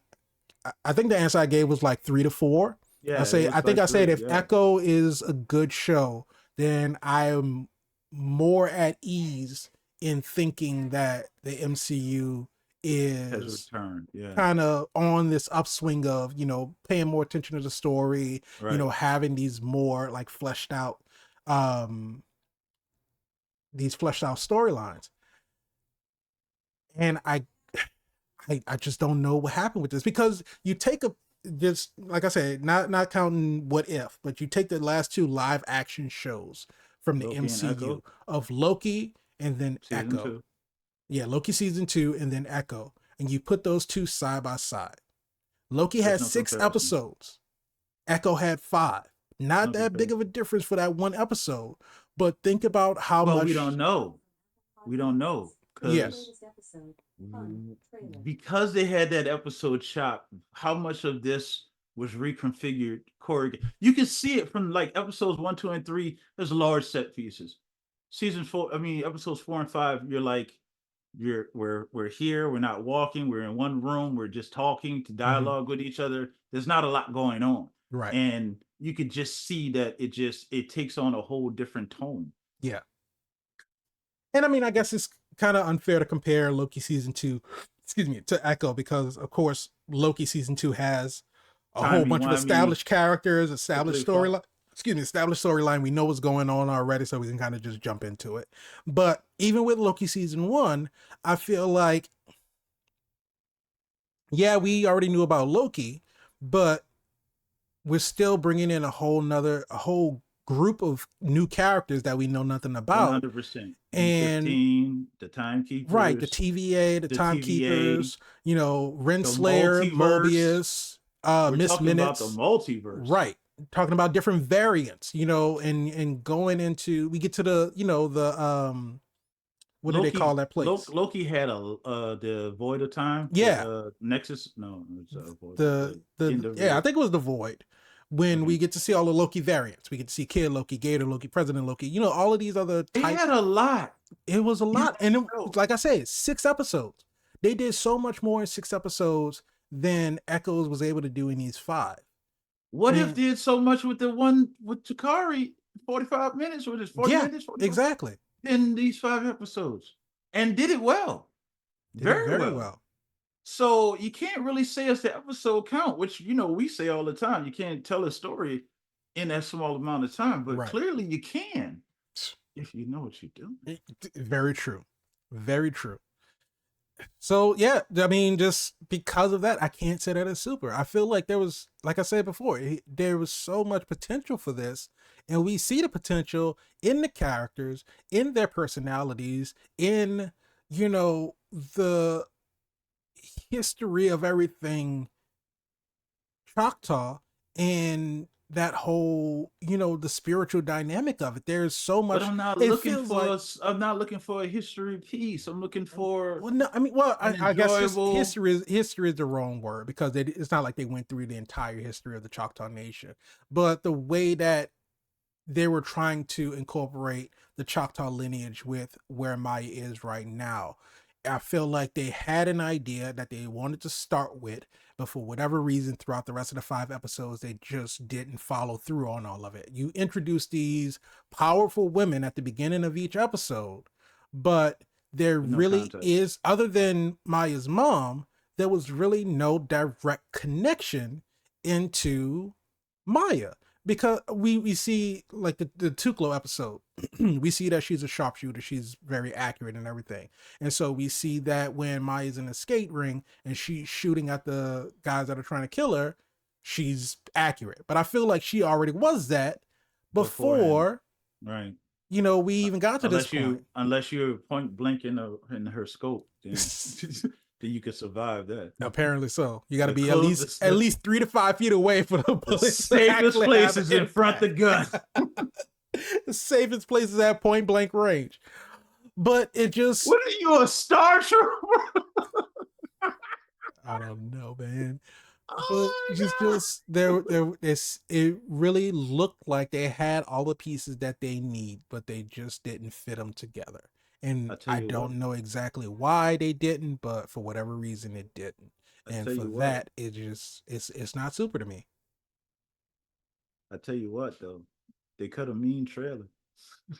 I think the answer I gave was like 3 to 4. Yeah, I think I said if Echo is a good show, then I am more at ease in thinking that the MCU is kind of on this upswing of, paying more attention to the story, having these more like fleshed out storylines. And I just don't know what happened with this, because you take just like I said, not counting What If, but you take the last 2 live action shows from the MCU of Loki and then season Echo. 2. Yeah, Loki season 2 and then Echo, and you put those 2 side by side. Loki had 6 episodes. Echo had 5. Not that big of a difference for that one episode, but think about how much. We don't know. Because they had that episode shot, how much of this was reconfigured you can see it from like episodes 1, 2, and 3. There's large set pieces. Season 4, episodes 4 and 5, you're like, we're here, we're not walking, we're in one room, we're just talking to dialogue with each other. There's not a lot going on, right? And you could just see that it takes on a whole different tone. Yeah. And I guess it's kind of unfair to compare Loki season 2, to Echo, because of course Loki season 2 has a whole bunch of established characters, established storyline. Established storyline. We know what's going on already, so we can kind of just jump into it. But even with Loki season 1, I feel like, yeah, we already knew about Loki, but we're still bringing in a whole group of new characters that we know nothing about. 100%. And the Timekeepers. Right, the TVA, the Timekeepers, Renslayer, Mobius, Miss Minutes. About the multiverse. Right. Talking about different variants, and going into, we get to the what do they call that place? Loki had the Void of Time. Yeah. Nexus. No, it's Void. I think it was the Void. When we get to see all the Loki variants, we get to see Kid Loki, Gator Loki, President Loki, all of these other types. They had a lot. It was a lot. And it, like I said, 6 episodes. They did so much more in 6 episodes than Echoes was able to do in these 5. What If did so much with the one with Chitauri, 45 minutes, or just 40 minutes? 45? Exactly. In these 5 episodes. And did it well. Very well. So you can't really say it's the episode count, which, we say all the time. You can't tell a story in that small amount of time, but clearly you can if you know what you're doing. Very true. Very true. So yeah, I mean, just because of that, I can't say that it's super. I feel like there was, like I said before, there was so much potential for this, and we see the potential in the characters, in their personalities, in the history of everything Choctaw, and that whole the spiritual dynamic of it. There's so But much. I'm not It looking feels for like. I'm not looking for a history piece. I'm looking for Well, no, I mean, well, an I guess enjoyable. history is the wrong word because it's not like they went through the entire history of the Choctaw Nation, but the way that they were trying to incorporate the Choctaw lineage with where Maya is right now. I feel like they had an idea that they wanted to start with, but for whatever reason, throughout the rest of the 5 episodes, they just didn't follow through on all of it. You introduce these powerful women at the beginning of each episode, but there No really context. is, other than Maya's mom, there was really no direct connection into Maya, because we see like the Tuklo episode. We see that she's a sharpshooter, she's very accurate and everything, and so we see that when Maya's in the skate ring and she's shooting at the guys that are trying to kill her, she's accurate. But I feel like she already was that Beforehand, before right? we even got to this point. Unless you're point blank in her scope, then then you could survive that. Apparently so. You got to The be at close least at least 3 to 5 feet away for the the bullets to safest actually have place an is in front the impact. gun. The safest place is at point blank range. But it just, What are you, a star trooper? I don't know, man. But Oh my god! just it really looked like they had all the pieces that they need, but they just didn't fit them together. And I tell I you what. don't know exactly why they didn't, but for whatever reason it didn't. I And tell for you what. that, it's not super to me. I tell you what though. They cut a mean trailer.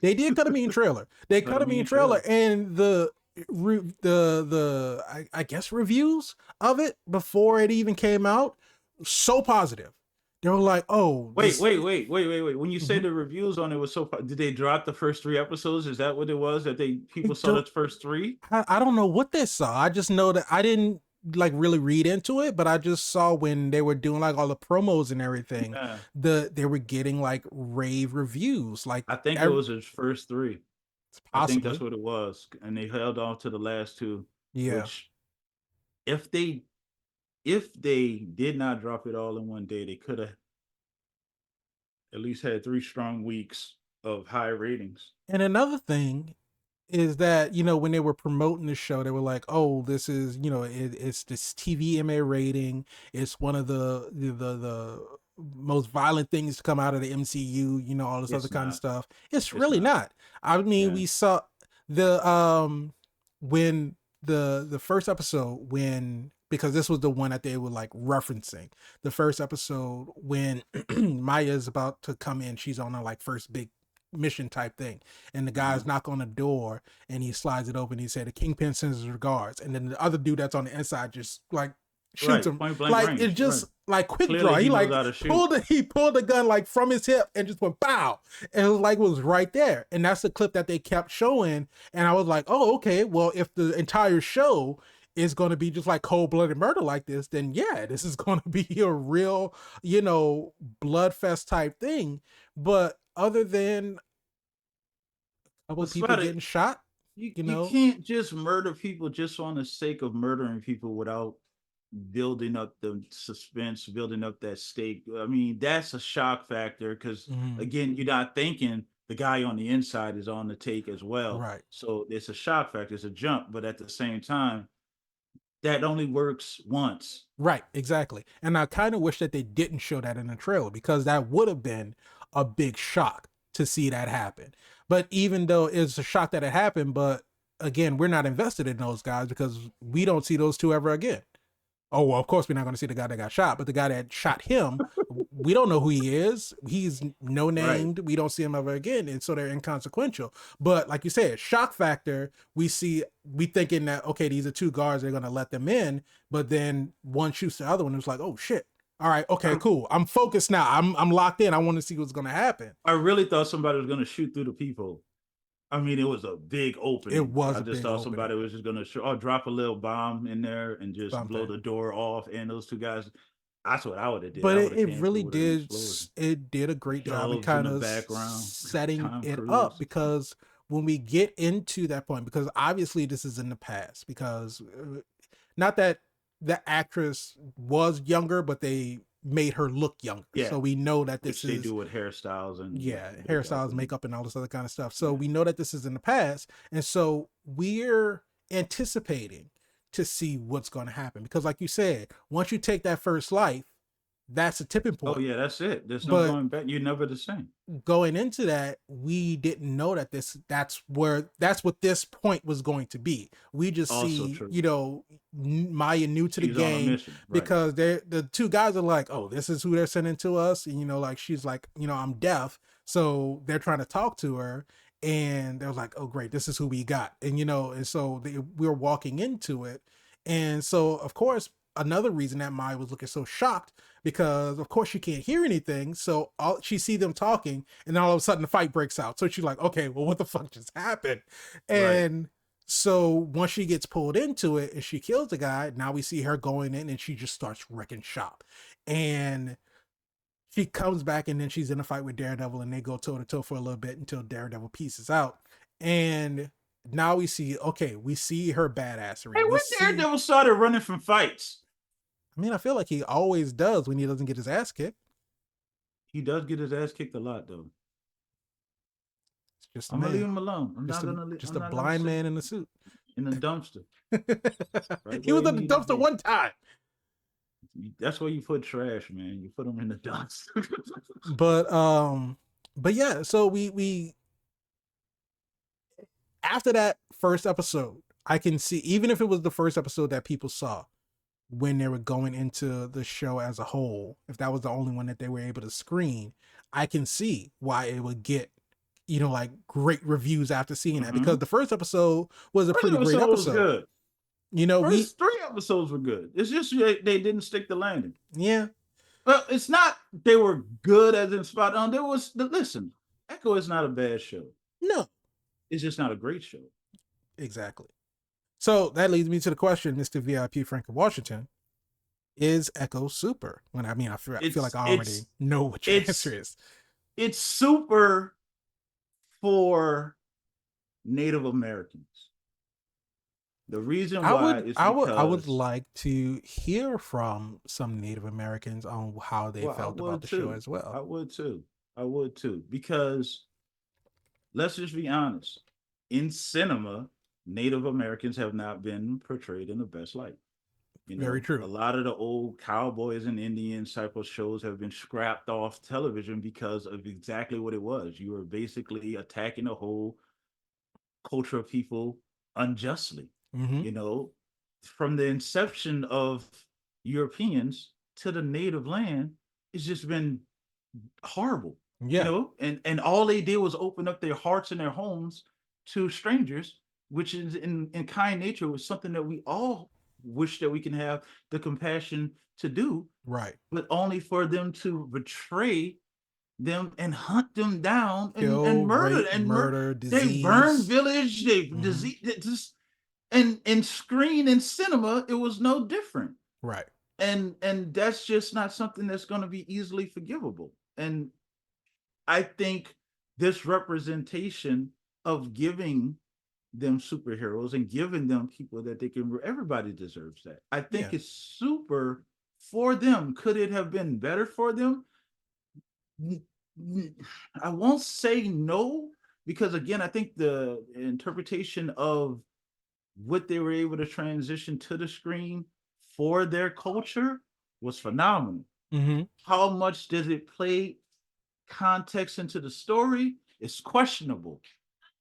They did cut a mean trailer. They Cut cut a a mean mean trailer, trailer. and I guess reviews of it before it even came out, so positive. They were like, "Oh, Wait, this." wait, wait, wait, wait, wait. When you say Mhm. the reviews on it was so, did they drop the first 3 episodes? Is that what it was? That they I people saw the don't, first three? I don't know what they saw. I just know that I didn't like really read into it, but I just saw when they were doing like all the promos and everything, Yeah, they were getting like rave reviews, like I think it was his first three. I think that's possibly, what it was, and they held on to the last two. yeah. Which, if they if they did not drop it all in one day, they could have at least had 3 strong weeks of high ratings. And another thing is that when they were promoting the show, they were like, "Oh, this is it's this TVMA rating. It's one of the most violent things to come out of the MCU. All this other It's kind of not. stuff." It's It's really not. not. I mean, Yeah. we saw the when the first episode, when, because this was the one that they were like referencing, the first episode when Maya's about to come in, she's on her like first big mission type thing, and the Uh-huh. guys knock on the door and he slides it open. He said, "The Kingpin sends his regards," and then the other dude that's on the inside just like shoots Right. him. Point blank Like it range. Right. just like quick Clearly, draw. He he knows like how to shoot. he pulled the gun like from his hip and just went pow, and it was like it was right there. And that's the clip that they kept showing, and I was like, "Oh, okay, well, if the entire show is going to be just like cold-blooded murder like this, then yeah, this is going to be a real bloodfest type thing." But other than a couple But of people Spider, getting shot, you you you know. can't just murder people just on the sake of murdering people without building up the suspense, building up that stake. I mean, that's a shock factor because Mhm. again, you're not thinking the guy on the inside is on the take as well. Right. So it's a shock factor, it's a jump, but at the same time, that only works once. Right, exactly. And I kind of wish that they didn't show that in the trailer, because that would have been a big shock to see that happen. But even though it's a shock that it happened, but again, we're not invested in those guys because we don't see those two ever again. Oh, well, of course we're not going to see the guy that got shot, but the guy that shot him, we don't know who he is. He's no Right. named. We don't see him ever again, and so they're inconsequential. But like you said, shock factor. We thinking that, okay, these are two guards. They're going to let them in, but then one shoots the other one. It's like, oh shit. All right, okay, I, cool. I'm focused now. I'm locked in. I want to see what's going to happen. I really thought somebody was going to shoot through the peephole. I mean, it was a big It opening. was I a just big thought opening. somebody was just gonna drop a little bomb in there and just blow Something. the door off, and those two guys. That's what I would have did. But I would have it came really through with an did explosion. it did a great job in Doves in kind the of background. setting Tom it up, Cruise. because when we get into that point, because obviously this is in the past, because not that the actress was younger, but they made her look younger, Yeah, so we know that this which they is, do with hairstyles and yeah, makeup hairstyles, and makeup, and all this other kind of stuff. So yeah. we know that this is in the past, and so we're anticipating to see what's going to happen, because like you said, once you take that first life, that's a tipping Oh point. yeah, that's it. There's no But going back. You're never the same. going into that, we didn't know that that's what this point was going to be. We just Also see, true. Maya new to the She's on a game, mission, right? because the two guys are like, oh, this is who they're sending to us, and like she's like, I'm deaf, so they're trying to talk to her, and they're like, oh great, this is who we got, and so we're walking into it, and so of course another reason that Maya was looking so shocked, because of course she can't hear anything. So she see them talking, and then all of a sudden the fight breaks out. So she's like, okay, well, what the fuck just happened? Right. And so once she gets pulled into it and she kills the guy, now we see her going in and she just starts wrecking shop. And she comes back, and then she's in a fight with Daredevil, and they go toe to toe for a little bit until Daredevil pieces out. And now we see her badassery. Hey, when Daredevil started running from fights? I mean, I feel like he always does when he doesn't get his ass kicked. He does get his ass kicked a lot, though. It's just I'm gonna leave him alone. I'm just not gonna leave. just a blind man in a suit in the dumpster. Right, he was in the dumpster one time. That's where you put trash, man. You put them in the dumpster. but yeah. So we after that first episode, I can see, even if it was the first episode that people saw when they were going into the show as a whole, if that was the only one that they were able to screen, I can see why it would get, like great reviews after seeing that, because the first episode was a pretty great episode. Was good. First 3 episodes were good. It's just they didn't stick the landing. Yeah. Well, it's not they were good as in spot on. Listen, Echo is not a bad show. No. It's just not a great show. Exactly. So that leads me to the question, Mr. VIP Frank of Washington. Is Echo super? I feel like I already know what your answer is. It's super for Native Americans. The reason why is because I would like to hear from some Native Americans on how they felt about the show as well. I would too. Because let's just be honest. In cinema, Native Americans have not been portrayed in the best light. Very true. A lot of the old cowboys and Indians type of shows have been scrapped off television because of exactly what it was. You were basically attacking the whole culture of people unjustly. Mm-hmm. From the inception of Europeans to the native land, it's just been horrible. Yeah. And all they did was open up their hearts and their homes to strangers, which is in kind nature was something that we all wish that we can have the compassion to do. Right. But only for them to betray them and hunt them down and murder, disease. They burn village, disease, just and screen and cinema, it was no different. Right. And that's just not something that's going to be easily forgivable. And I think this representation of giving them superheroes and giving them people that they can, everybody deserves that. I think it's super for them. Could it have been better for them? I won't say no, because again, I think the interpretation of what they were able to transition to the screen for their culture was phenomenal. Mm-hmm. How much does it play context into the story? It's questionable,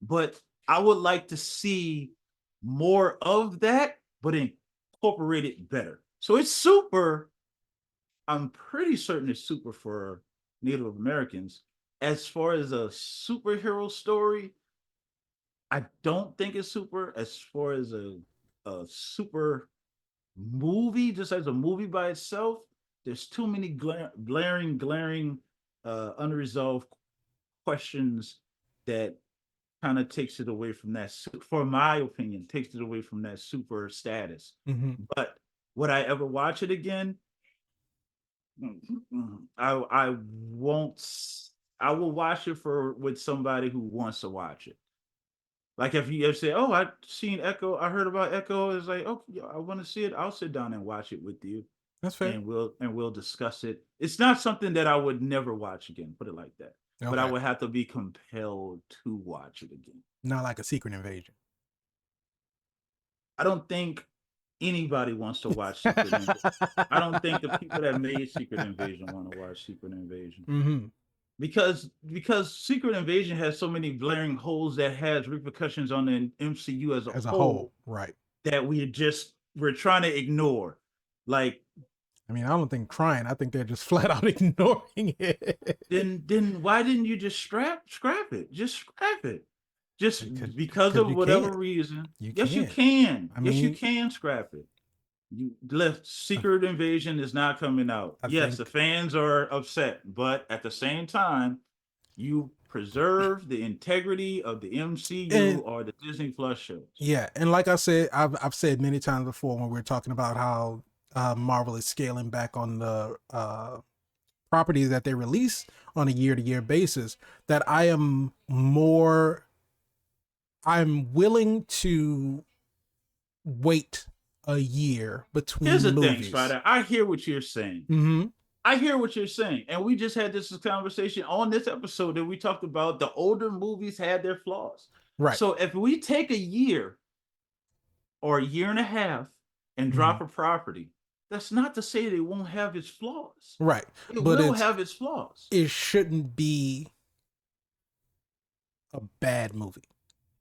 but I would like to see more of that, but incorporate it better. So it's super. I'm pretty certain it's super for Native Americans. As far as a superhero story, I don't think it's super. As far as a super movie, just as a movie by itself, there's too many glaring unresolved questions that kind of takes it away from that, for my opinion, takes it away from that super status. But would I ever watch it again? I won't. I will watch it with somebody who wants to watch it. Like if you ever say, "Oh, I seen Echo. I heard about Echo." It's like, "Oh, I want to see it." I'll sit down and watch it with you. That's fair. And we'll discuss it. It's not something that I would never watch again. Put it like that. Okay. But I would have to be compelled to watch it again. Not like a Secret Invasion. I don't think anybody wants to watch Secret Invasion. I don't think the people that made Secret Invasion want to watch Secret Invasion. Because Secret Invasion has so many glaring holes that has repercussions on the MCU as a whole, right? That we're trying to ignore. Like, I mean, I don't think trying. I think they're just flat out ignoring it. Then why didn't you just scrap it? Just scrap it. Just because of whatever reason. Yes, you can. Yes, you can scrap it. You left Secret Invasion is not coming out. Yes, the fans are upset, but at the same time, you preserve the integrity of the MCU or the Disney Plus shows. Yeah, and like I said, I've said many times before when we're talking about how Marvel is scaling back on the properties that they release on a year-to-year basis, that I'm willing to wait a year between Here's the movies. thing, Spider. I hear what you're saying. I hear what you're saying. And we just had this conversation on this episode that we talked about the older movies had their flaws. Right. So if we take a year or a year and a half and drop a property, that's not to say they won't have its flaws. Right. It will have its flaws. It shouldn't be a bad movie.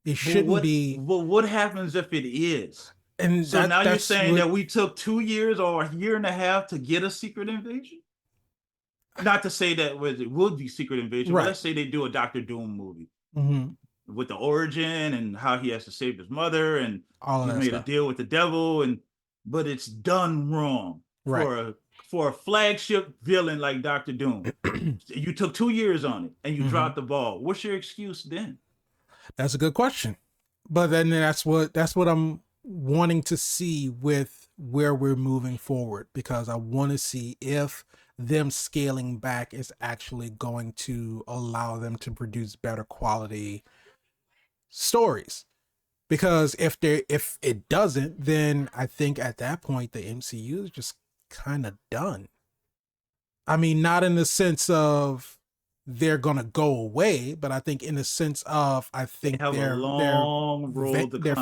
It shouldn't be. Well, what happens if it is? And so now you're saying that we took 2 years or a year and a half to get a Secret Invasion? Not to say that it would be Secret Invasion, right. But let's say they do a Dr. Doom movie with the origin and how he has to save his mother and he made a deal with the devil, but it's done wrong, right. For a flagship villain like Dr. Doom. You took 2 years on it and you dropped the ball. What's your excuse then? That's a good question. But then that's what I'm wanting to see with where we're moving forward, because I want to see if them scaling back is actually going to allow them to produce better quality stories. Because if it doesn't, then I think at that point the MCU is just kind of done. I mean, not in the sense of they're gonna go away, but I think in the sense of their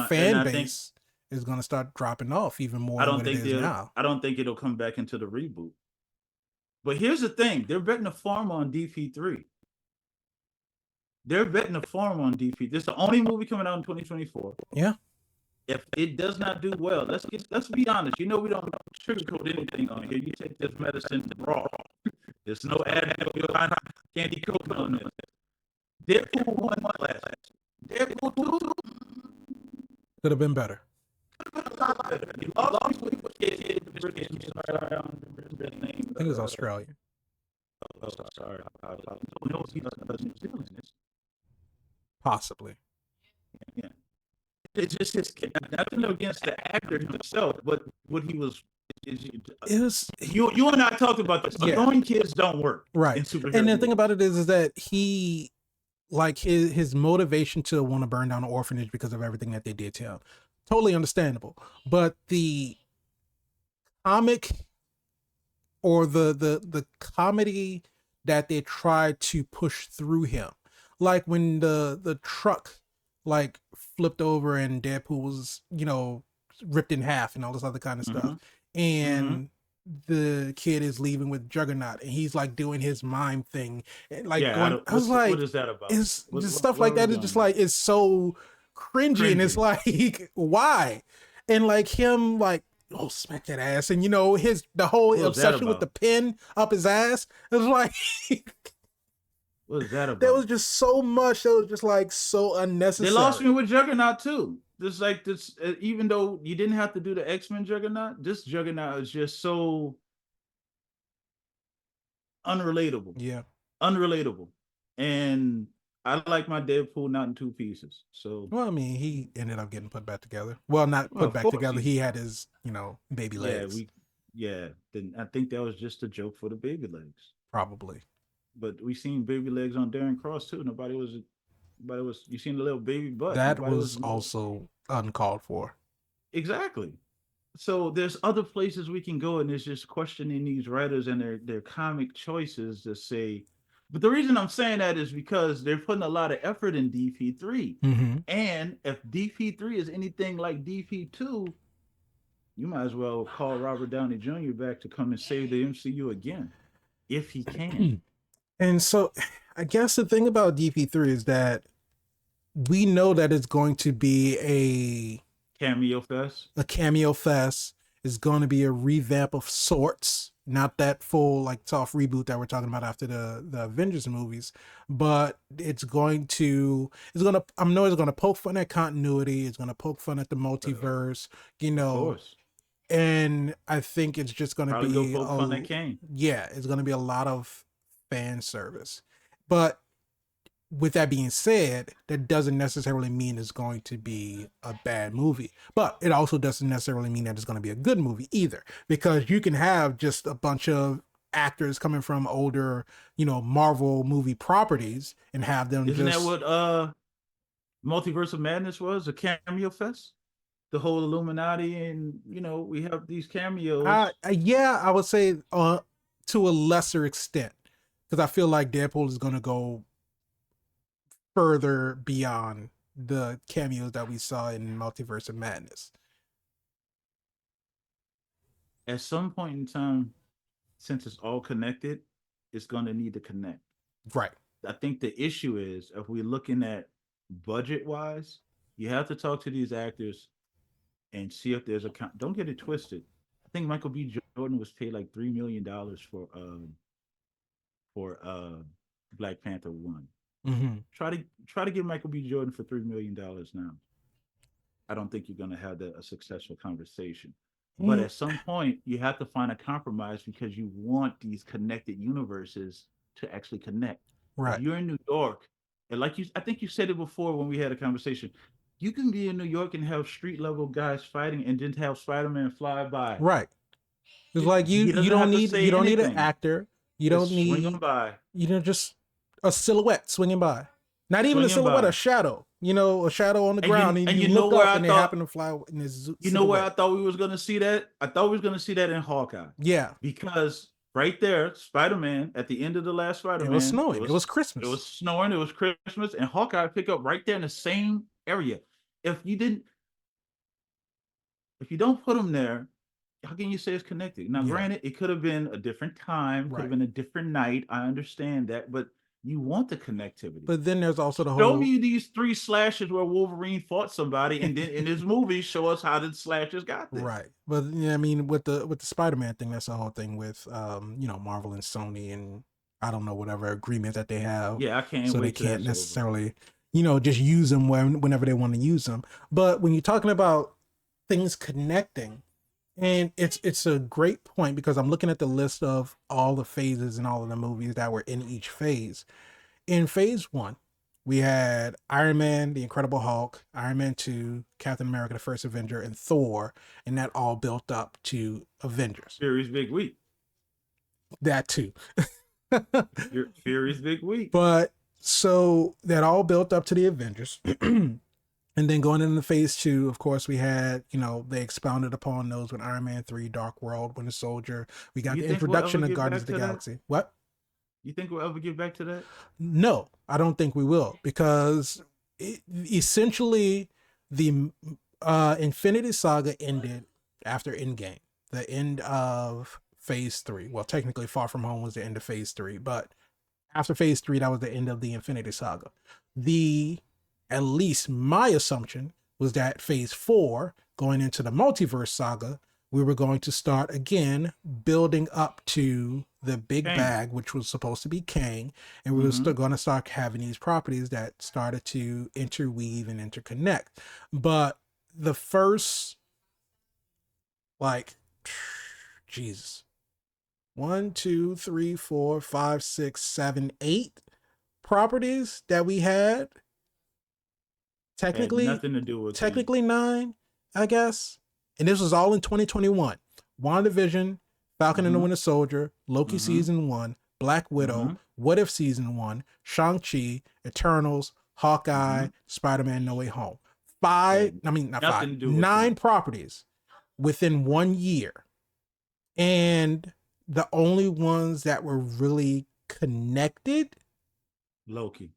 fan base is gonna start dropping off even more than what it is now. I don't think it'll come back into the reboot. But here's the thing: they're betting the farm on DP3. They're betting the farm on DP. This is the only movie coming out in 2024. Yeah. If it does not do well, let's be honest. You know we don't sugarcoat anything on here. You take this medicine raw. There's no additive candy coating on this. Deadpool 1 last. Deadpool 2 could have been better. I think it was Australia. Oh, sorry. Possibly. Yeah. It's just nothing against the actor himself, but what he was. It was you and I talked about this. Annoying kids don't work, right? And the thing about it is that he, like his motivation to want to burn down an orphanage because of everything that they did to him, totally understandable. But the comic or the comedy that they tried to push through him, like when the truck like flipped over and Deadpool was ripped in half and all this other kind of stuff. And the kid is leaving with Juggernaut and he's like doing his mime thing. And like I was like, what is that about? It's just stuff like that is just like, it's so cringy. And it's like, why? And like him like, oh, smack that ass. And the whole obsession with the pin up his ass. It was like what is that about? There was just so much that was just like so unnecessary. They lost me with Juggernaut too. Just like this, even though you didn't have to do the X-Men Juggernaut, this Juggernaut is just so unrelatable. Yeah. Unrelatable. And I like my Deadpool not in two pieces. So, well, I mean, he ended up getting put back together. Well, not well, put of back course together. he. He had his, baby Yeah, legs, Then I think that was just a joke for the baby legs. probably. But we seen baby legs on Darren Cross too. Nobody was. You seen the little baby butt. That Nobody was was. also uncalled for. Exactly. So there's other places we can go, and it's just questioning these writers and their comic choices to say. But the reason I'm saying that is because they're putting a lot of effort in DP3, Mm-hmm. and if DP3 is anything like DP2, you might as well call Robert Downey Jr. back to come and save the MCU again, if he can. And so, I guess the thing about DP3 is that we know that it's going to be Cameo fest. a cameo fest. It's going to be a revamp of sorts, not that full like soft reboot that we're talking about after the Avengers movies, but I know it's going to poke fun at continuity. It's going to poke fun at the multiverse, Of course. and I think it's just going to Probably go be poke fun at Kane. yeah, it's going to be a lot of fan service. But with that being said, that doesn't necessarily mean it's going to be a bad movie. But it also doesn't necessarily mean that it's going to be a good movie either. Because you can have just a bunch of actors coming from older, Marvel movie properties and have them Isn't that just what Multiverse of Madness was? A cameo fest? The whole Illuminati, and we have these cameos. yeah, I would say to a lesser extent. Because I feel like Deadpool is going to go further beyond the cameos that we saw in Multiverse of Madness. At some point in time, since it's all connected, it's going to need to connect. Right. I think the issue is if we're looking at budget wise, you have to talk to these actors and see if there's a don't get it twisted. I think Michael B. Jordan was paid like $3 million for Black Panther 1. Mm-hmm. Try to get Michael B. Jordan for $3 million now. I don't think you're gonna have a successful conversation. But at some point, you have to find a compromise because you want these connected universes to actually connect. Right. If you're in New York, and I think you said it before when we had a conversation, you can be in New York and have street level guys fighting, and then have Spider-Man fly by. Right. It's like He you doesn't don't have to need say anything. an actor. You Just don't swing need him by. just a silhouette swinging by. Not even a Swinging silhouette, by. a shadow. A shadow on the And ground, you, and and you you know look where up I and they thought happen to fly in this. you know where I thought we was gonna see that? I thought we was gonna see that in Hawkeye. Yeah. Because right there, Spider-Man at the end of the last Spider-Man, it was snowing. It was Christmas. It was snowing. It was Christmas, and Hawkeye picked up right there in the same area. If you don't put him there, how can you say it's connected? Now, granted, it could have been a different time, could have been a different night. I understand that, but you want the connectivity. But then there's also the whole. Show me these 3 slashes where Wolverine fought somebody, and then in his movie, show us how the slashes got there. Right. But I mean, with the Spider-Man thing, that's the whole thing with Marvel and Sony, and I don't know whatever agreement that they have. Yeah, I can't. So they can't necessarily, just use them whenever they want to use them. But when you're talking about things connecting, and it's a great point because I'm looking at the list of all the phases and all of the movies that were in each phase. In phase 1, we had Iron Man, the Incredible Hulk, Iron Man 2, Captain America, the First Avenger, and Thor, and that all built up to Avengers. Fury's Big Week. That too. Fury's Big Week. But so that all built up to the Avengers. And then going into phase 2, of course, we had, they expounded upon those with Iron Man 3, Dark World, Winter Soldier. We got the introduction of Guardians of the Galaxy. What? You think we'll ever get back to that? No, I don't think we will, because essentially the Infinity Saga ended after Endgame, the end of phase 3. Well, technically Far From Home was the end of phase 3, but after phase 3, that was the end of the Infinity Saga. At least my assumption was that phase 4, going into the Multiverse Saga, we were going to start again building up to the big bag, which was supposed to be Kang, and we were still going to start having these properties that started to interweave and interconnect. But the first, Jesus, 1, 2, 3, 4, 5, 6, 7, 8 properties that we had, technically, had nothing to do with technically 9, I guess. And this was all in 2021. WandaVision, Falcon and the Winter Soldier, Loki season 1, Black Widow, What If season 1, Shang-Chi, Eternals, Hawkeye, Spider-Man No Way Home. 9 properties within 1 year. And the only ones that were really connected, Loki.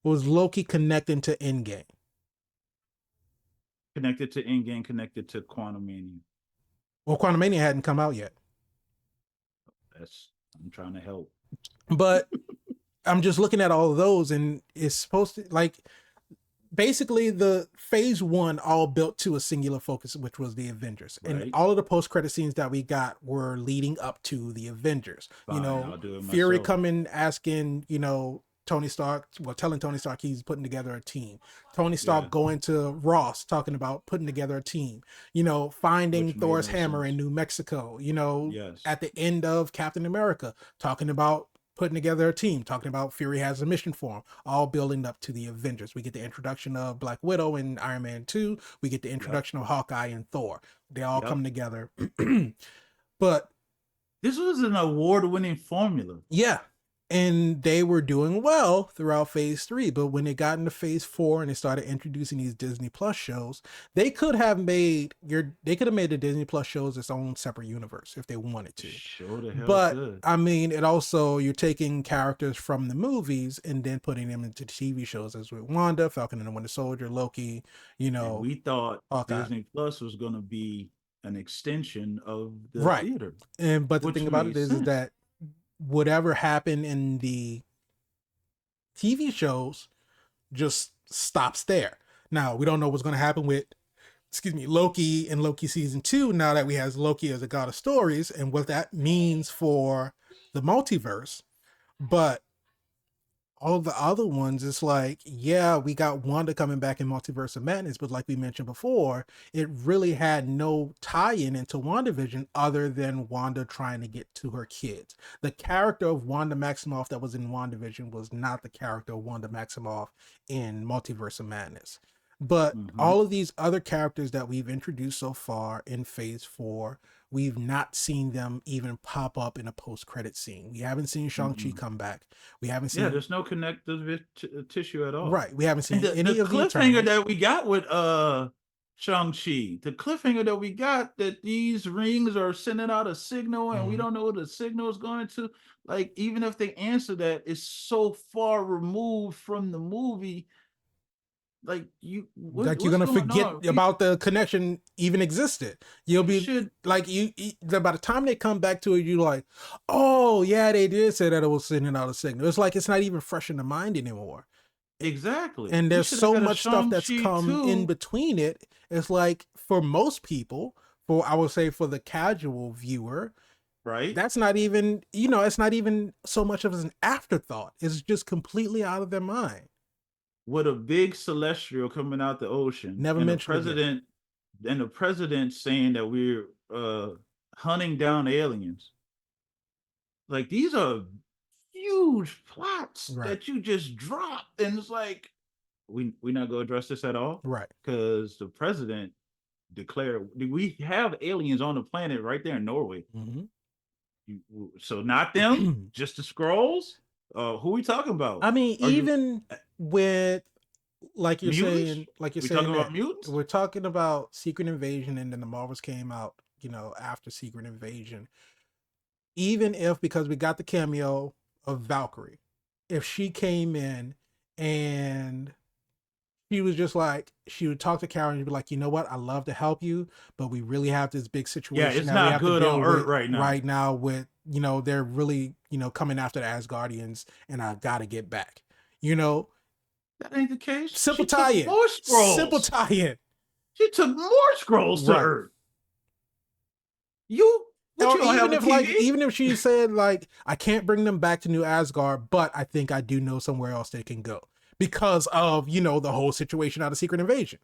Was Loki connecting to Endgame? Connected to Endgame, connected to Quantumania. Well, Quantumania hadn't come out yet. I'm trying to help. But I'm just looking at all of those, and it's supposed to, like, basically the phase 1 all built to a singular focus, which was the Avengers. Right. And all of the post-credit scenes that we got were leading up to the Avengers. Fine, Fury coming asking, Tony Stark, telling Tony Stark he's putting together a team. Tony Stark going to Ross talking about putting together a team. Finding Thor's hammer in New Mexico. At the end of Captain America, talking about putting together a team, talking about Fury has a mission for him, all building up to the Avengers. We get the introduction of Black Widow in Iron Man 2. We get the introduction of Hawkeye and Thor. They all come together. But this was an award-winning formula. Yeah. And they were doing well throughout phase 3, but when they got into phase 4 and they started introducing these Disney Plus shows, they could have made the Disney Plus shows its own separate universe if they wanted to. Sure the hell but could. I mean, it also, you're taking characters from the movies and then putting them into TV shows, as with Wanda, Falcon and the Winter Soldier, Loki. And we thought Disney Plus was going to be an extension of the theater. But the thing about it is that whatever happened in the TV shows just stops there. Now, we don't know what's going to happen with, Loki and Loki season 2, now that we have Loki as a god of stories and what that means for the multiverse. But all the other ones, it's like, yeah, we got Wanda coming back in Multiverse of Madness, but like we mentioned before, it really had no tie-in into WandaVision other than Wanda trying to get to her kids. The character of Wanda Maximoff that was in WandaVision was not the character of Wanda Maximoff in Multiverse of Madness. But all of these other characters that we've introduced so far in phase 4, we've not seen them even pop up in a post-credit scene. We haven't seen Shang-Chi come back. We haven't seen... Yeah, there's no connective tissue at all. Right. We haven't seen any the of the cliffhanger that we got with Shang-Chi. The cliffhanger that we got, that these rings are sending out a signal and we don't know what the signal is going to. Like, even if they answer that, it's so far removed from the movie. Like you're gonna forget about the connection even existed. You'll be like by the time they come back to it, you're like, oh yeah, they did say that it was sending out a signal. It's like it's not even fresh in the mind anymore. Exactly. And there's so much stuff that's come in between it. It's like for most people, I would say for the casual viewer, right? That's not even, it's not even so much of an afterthought. It's just completely out of their mind. With a big celestial coming out the ocean, never mentioned the president saying that we're hunting down aliens. Like, these are huge plots that you just dropped, and it's like we're not gonna address this at all, right? Because the president declared we have aliens on the planet right there in Norway. So not them, just the Skrulls. Who are we talking about? I mean, with like you're saying, talking about mutants? We're talking about Secret Invasion, and then the Marvels came out, after Secret Invasion. Even if, because we got the cameo of Valkyrie, if she came in and she was just like, she would talk to Karen and be like, you know what, I love to help you, but we really have this big situation. Yeah, it's not good on Earth right now. Right now with, they're really, coming after the Asgardians, and I gotta get back. That ain't the case. Simple tie-in. More Skrulls. Simple tie-in. She took more Skrulls to Earth. Even if she said, like, I can't bring them back to New Asgard, but I think I do know somewhere else they can go because of, the whole situation out of Secret Invasion.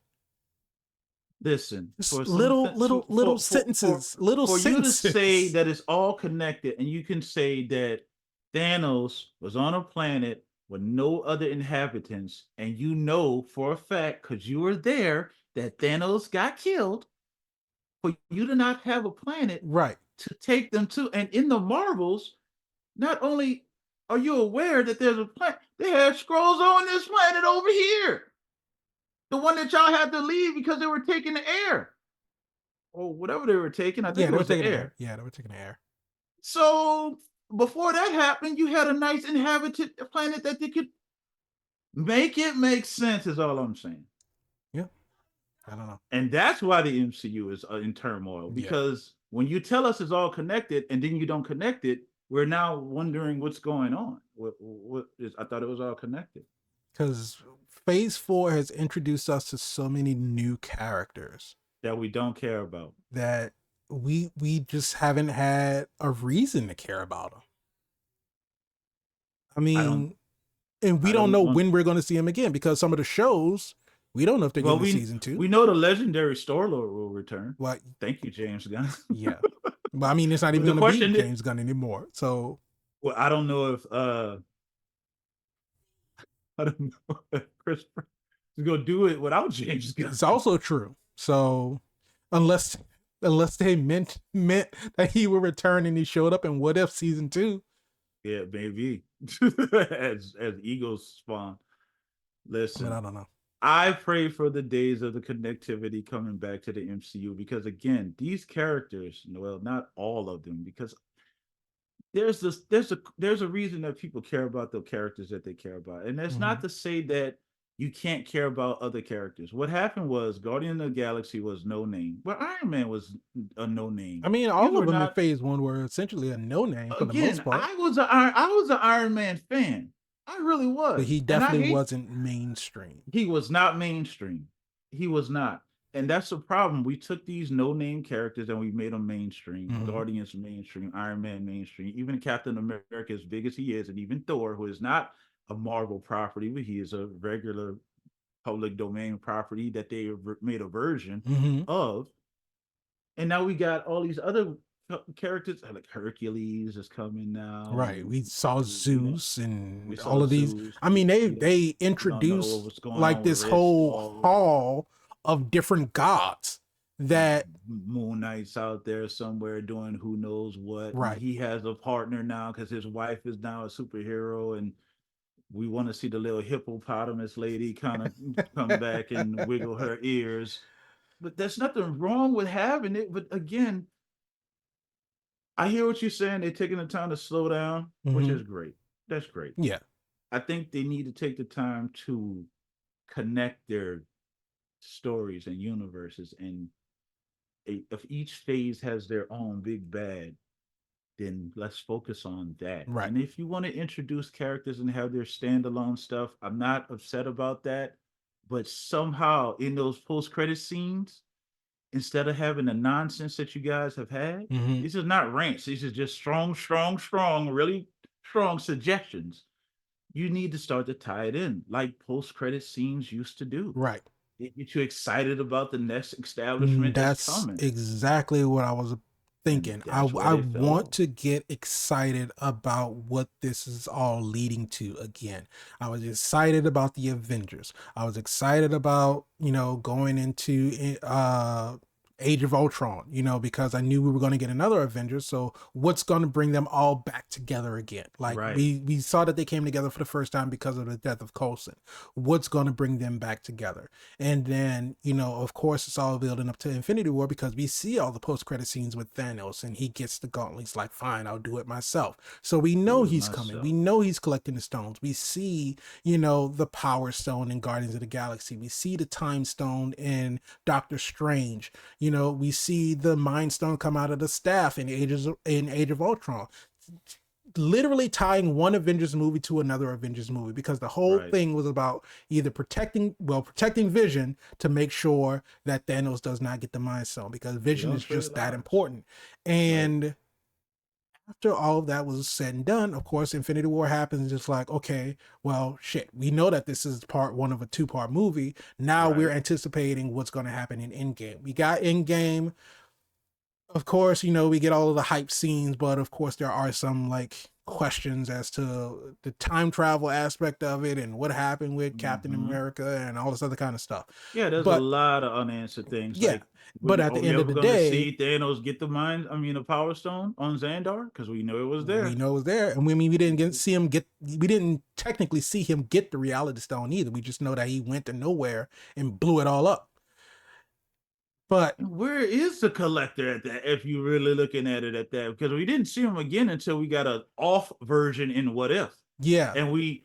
Listen, little sentences. For you to say that it's all connected, and you can say that Thanos was on a planet with no other inhabitants, and you know for a fact, because you were there, that Thanos got killed, for you to not have a planet Right. to take them to. And in the Marvels, not only are you aware that there's a planet, they had Skrulls on this planet over here. The one that y'all had to leave because they were taking the air. Or whatever they were taking. I think Yeah, it they were was the taking the air. air. Yeah, they were taking the air. So before that happened, you had a nice inhabited planet that they could make it make sense, is all I'm saying. Yeah. I don't know. And that's why the MCU is in turmoil, because when you tell us it's all connected and then you don't connect it, we're now wondering what's going on. What is? I thought it was all connected. Because Phase 4 has introduced us to so many new characters that we don't care about, that we just haven't had a reason to care about them. I mean, and we don't know when we're going to see them again, because some of the shows, we don't know if they're getting season 2. We know the legendary Star-Lord will return. What? Thank you, James Gunn. Yeah. But I mean, it's not even going to be James Gunn anymore. So, well, I don't know if I don't know if Chris is going to do it without James Gunn. It's also true. So, unless they meant that he would return and he showed up in What If season 2. Yeah, maybe as Eagles spawn. Listen, I don't know. I pray for the days of the connectivity coming back to the MCU, because again, these characters, well, not all of them, because there's a reason that people care about the characters that they care about, and that's not to say that you can't care about other characters. What happened was Guardian of the Galaxy was no name, but Iron Man was a no name. I mean, all of them in Phase 1 were essentially a no name for the most part. I was an Iron Man fan. I really was. But he definitely wasn't mainstream. He was not mainstream. He was not. And that's the problem. We took these no-name characters and we made them mainstream. Guardians mainstream, Iron Man mainstream, even Captain America, as big as he is, and even Thor, who is not a Marvel property, but he is a regular public domain property that they made a version of. And now we got all these other characters, like Hercules is coming now. Right. We saw Zeus and all of these. I mean, they introduced like this whole hall of different gods that Moon Knight's out there somewhere doing who knows what. Right. He has a partner now because his wife is now a superhero, and we want to see the little hippopotamus lady kind of come back and wiggle her ears. But there's nothing wrong with having it. But again, I hear what you're saying. They're taking the time to slow down, which is great. That's great. Yeah. I think they need to take the time to connect their stories and universes. And if each phase has their own big bad, then let's focus on that. Right. And if you want to introduce characters and have their standalone stuff, I'm not upset about that. But somehow in those post-credit scenes, instead of having the nonsense that you guys have had, this is not rants. These are just strong, really strong suggestions. You need to start to tie it in, like post-credit scenes used to do. Right. Get you excited about the next establishment that's coming. Exactly what I was thinking. I want to get excited about what this is all leading to again. I was excited about the Avengers. I was excited about, going into Age of Ultron, because I knew we were going to get another Avengers. So what's going to bring them all back together again? Like we saw that they came together for the first time because of the death of Coulson. What's going to bring them back together? And then, of course, it's all building up to Infinity War, because we see all the post-credit scenes with Thanos and he gets the gauntlet. He's like, fine, I'll do it myself. So we know he's coming. We know he's collecting the stones. We see, the Power Stone in Guardians of the Galaxy. We see the Time Stone in Doctor Strange. We see the Mind Stone come out of the staff in Age of Ultron, literally tying one Avengers movie to another Avengers movie, because the whole thing was about either protecting Vision to make sure that Thanos does not get the Mind Stone, because Vision is just that important. And after all of that was said and done, of course, Infinity War happens. Just like, okay, well, shit, we know that this is part one of a 2-part movie. Now we're anticipating what's going to happen in Endgame. We got Endgame. Of course, we get all of the hype scenes, but of course, there are some like questions as to the time travel aspect of it and what happened with Captain Mm-hmm. America and all this other kind of stuff. Yeah, there's a But lot of unanswered things. yeah, Like, but at are the we end of ever the going to day, see Thanos get the Power Stone on Xandar? Because we know it was we there. know it was there, and we didn't see him get. We didn't technically see him get the Reality Stone either. We just know that he went to nowhere and blew it all up. But Where is the collector at that? If you're really looking at it at that, because we didn't see him again until we got an off version in What If. yeah, And we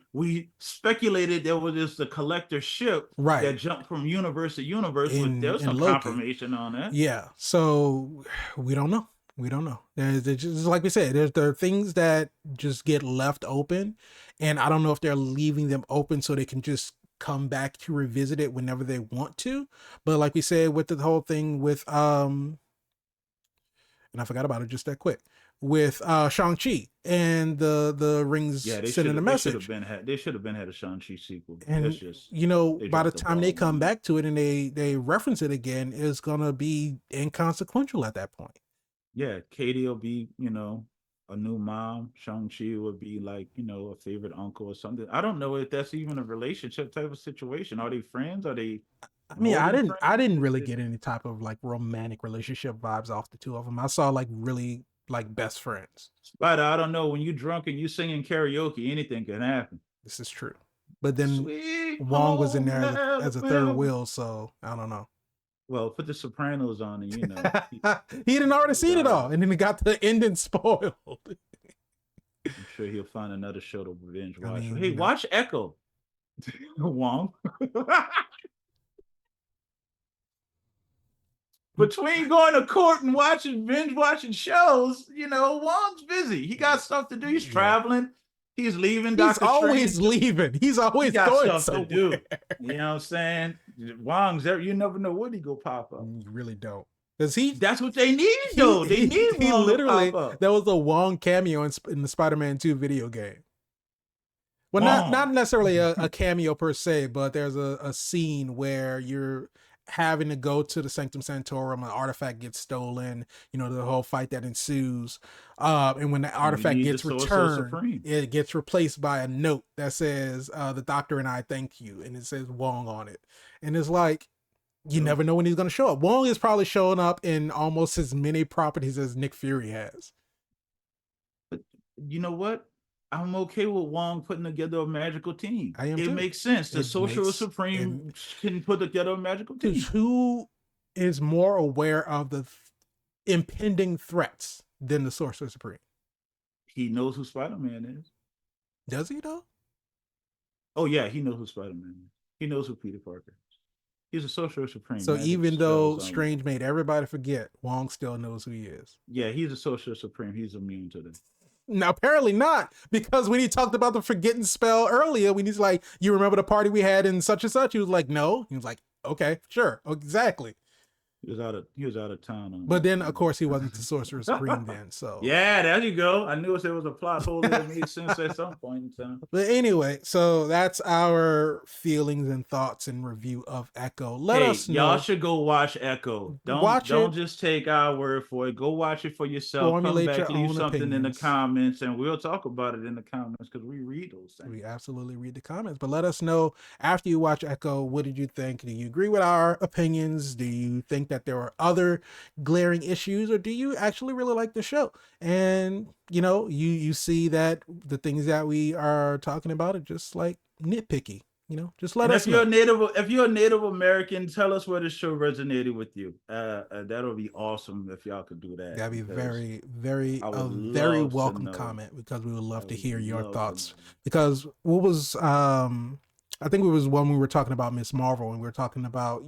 speculated there was just the collector ship right that jumped from universe to universe, but there's in some Loki. confirmation on that. Yeah, so we don't know. We don't know. There's just like we said, there are things that just get left open, and I don't know if they're leaving them open so they can just come back to revisit it whenever they want to. But like we said with the whole thing with and I forgot about it just that quick with Shang-Chi and the rings sending a message. They should have been had a Shang-Chi sequel. And you know, by the time they come back to it and they reference it again, it's gonna be inconsequential at that point. Yeah, Katie will be, a new mom. Shang-Chi would be like, a favorite uncle or something. I don't know if that's even a relationship type of situation. Are they friends? Are they? I mean, I didn't really get any type of like romantic relationship vibes off the two of them. I saw like really like best friends. But I don't know. When you're drunk and you singing karaoke, anything can happen. This is true. But then Wong was in there as a third wheel, so I don't know. Well, put the Sopranos on, and he didn't already seen it all, and then he got the ending spoiled. I'm sure he'll find another show to binge watch. Hey, watch Echo. Wong. Between going to court and binge watching shows, Wong's busy. He got stuff to do. He's traveling. He's leaving. He's always leaving. He's always going stuff to do. You know what I'm saying? Wong's there. You never know when he go pop up. You really don't. That's what they need, though. They need he Wong literally. To pop up. There was a Wong cameo in the Spider-Man 2 video game. Well, not necessarily a cameo per se, but there's a scene where you're having to go to the Sanctum Sanctorum, an artifact gets stolen, the whole fight that ensues. And when the artifact gets returned, it gets replaced by a note that says, the doctor and I thank you. And it says Wong on it. And it's like, you never know when he's going to show up. Wong is probably showing up in almost as many properties as Nick Fury has. But you know what? I'm okay with Wong putting together a magical team. It makes sense. The Sorcerer Supreme can put together a magical team. Who is more aware of the impending threats than the Sorcerer Supreme? He knows who Spider-Man is. Does he though? Oh yeah, he knows who Spider-Man is. He knows who Peter Parker is. He's a Sorcerer Supreme. So even though Strange made everybody forget, Wong still knows who he is. Yeah, he's a Sorcerer Supreme. He's immune to this. Now, apparently not, because when he talked about the forgetting spell earlier, when he's like, you remember the party we had in such and such? He was like, no. He was like, okay, sure, exactly. He was out of town. But then, of course, he wasn't the Sorcerer Supreme then. So yeah, there you go. I knew there was a plot hole that made sense at some point in time. But anyway, so that's our feelings and thoughts and review of Echo. Let us know. Y'all should go watch Echo. Don't just take our word for it. Go watch it for yourself. Formulate Come back, your leave own something opinions in the comments, and we'll talk about it in the comments because we read those things. We absolutely read the comments. But let us know after you watch Echo, what did you think? Do you agree with our opinions? Do you think that there were other glaring issues, or do you actually really like the show? And you see that the things that we are talking about are just like nitpicky. Just let us know. If you're a Native American, tell us where the show resonated with you. That'll be awesome if y'all could do that. That'd be very, very very welcome comment, because we would love to hear your thoughts. Because what was I think it was when we were talking about Miss Marvel, and we were talking about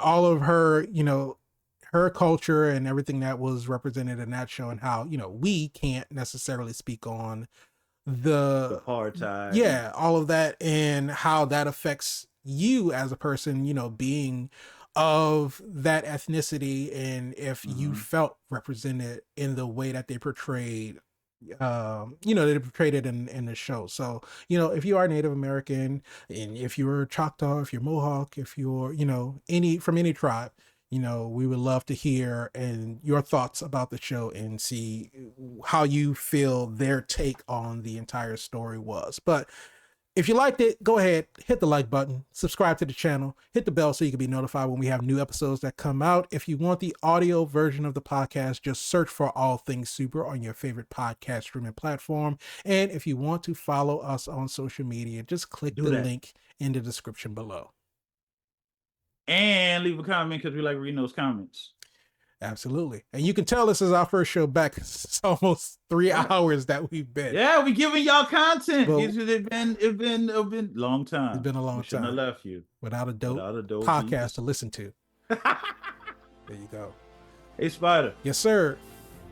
all of her her culture and everything that was represented in that show, and how we can't necessarily speak on the apartheid, all of that, and how that affects you as a person, being of that ethnicity, and if you felt represented in the way that they portrayed they portrayed it in the show. So if you are Native American, and if you're Choctaw, if you're Mohawk, if you're from any tribe, we would love to hear and your thoughts about the show and see how you feel their take on the entire story was. But if you liked it, go ahead, hit the like button, subscribe to the channel, hit the bell so you can be notified when we have new episodes that come out. If you want the audio version of the podcast, just search for All Things Super on your favorite podcast streaming platform. And if you want to follow us on social media, just click the link in the description below. And leave a comment because we like reading those comments. Absolutely. And you can tell this is our first show back. It's almost 3 hours that we've been. Yeah, we giving y'all content. It's been a long time. It's been a long time. I left you without a dope podcast to listen to. There you go. Hey, Spider. Yes, sir.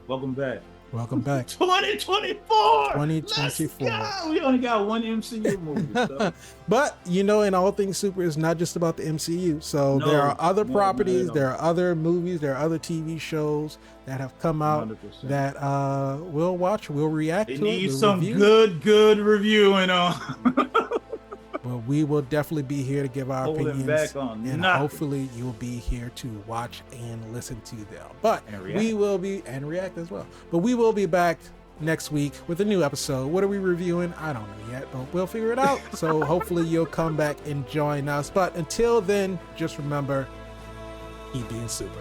Welcome back. Welcome back. 2024. 2024. We only got one MCU movie. So. But, in All Things Super is not just about the MCU. So there are other properties, there are other movies, there are other TV shows that have come out 100%. That we'll watch, we'll react to. It needs some good reviewing on. Well, we will definitely be here to give our opinions, back on and hopefully you'll be here to watch and listen to them. But we will be, and react as well. But we will be back next week with a new episode. What are we reviewing? I don't know yet, but we'll figure it out. So hopefully you'll come back and join us. But until then, just remember, keep being super.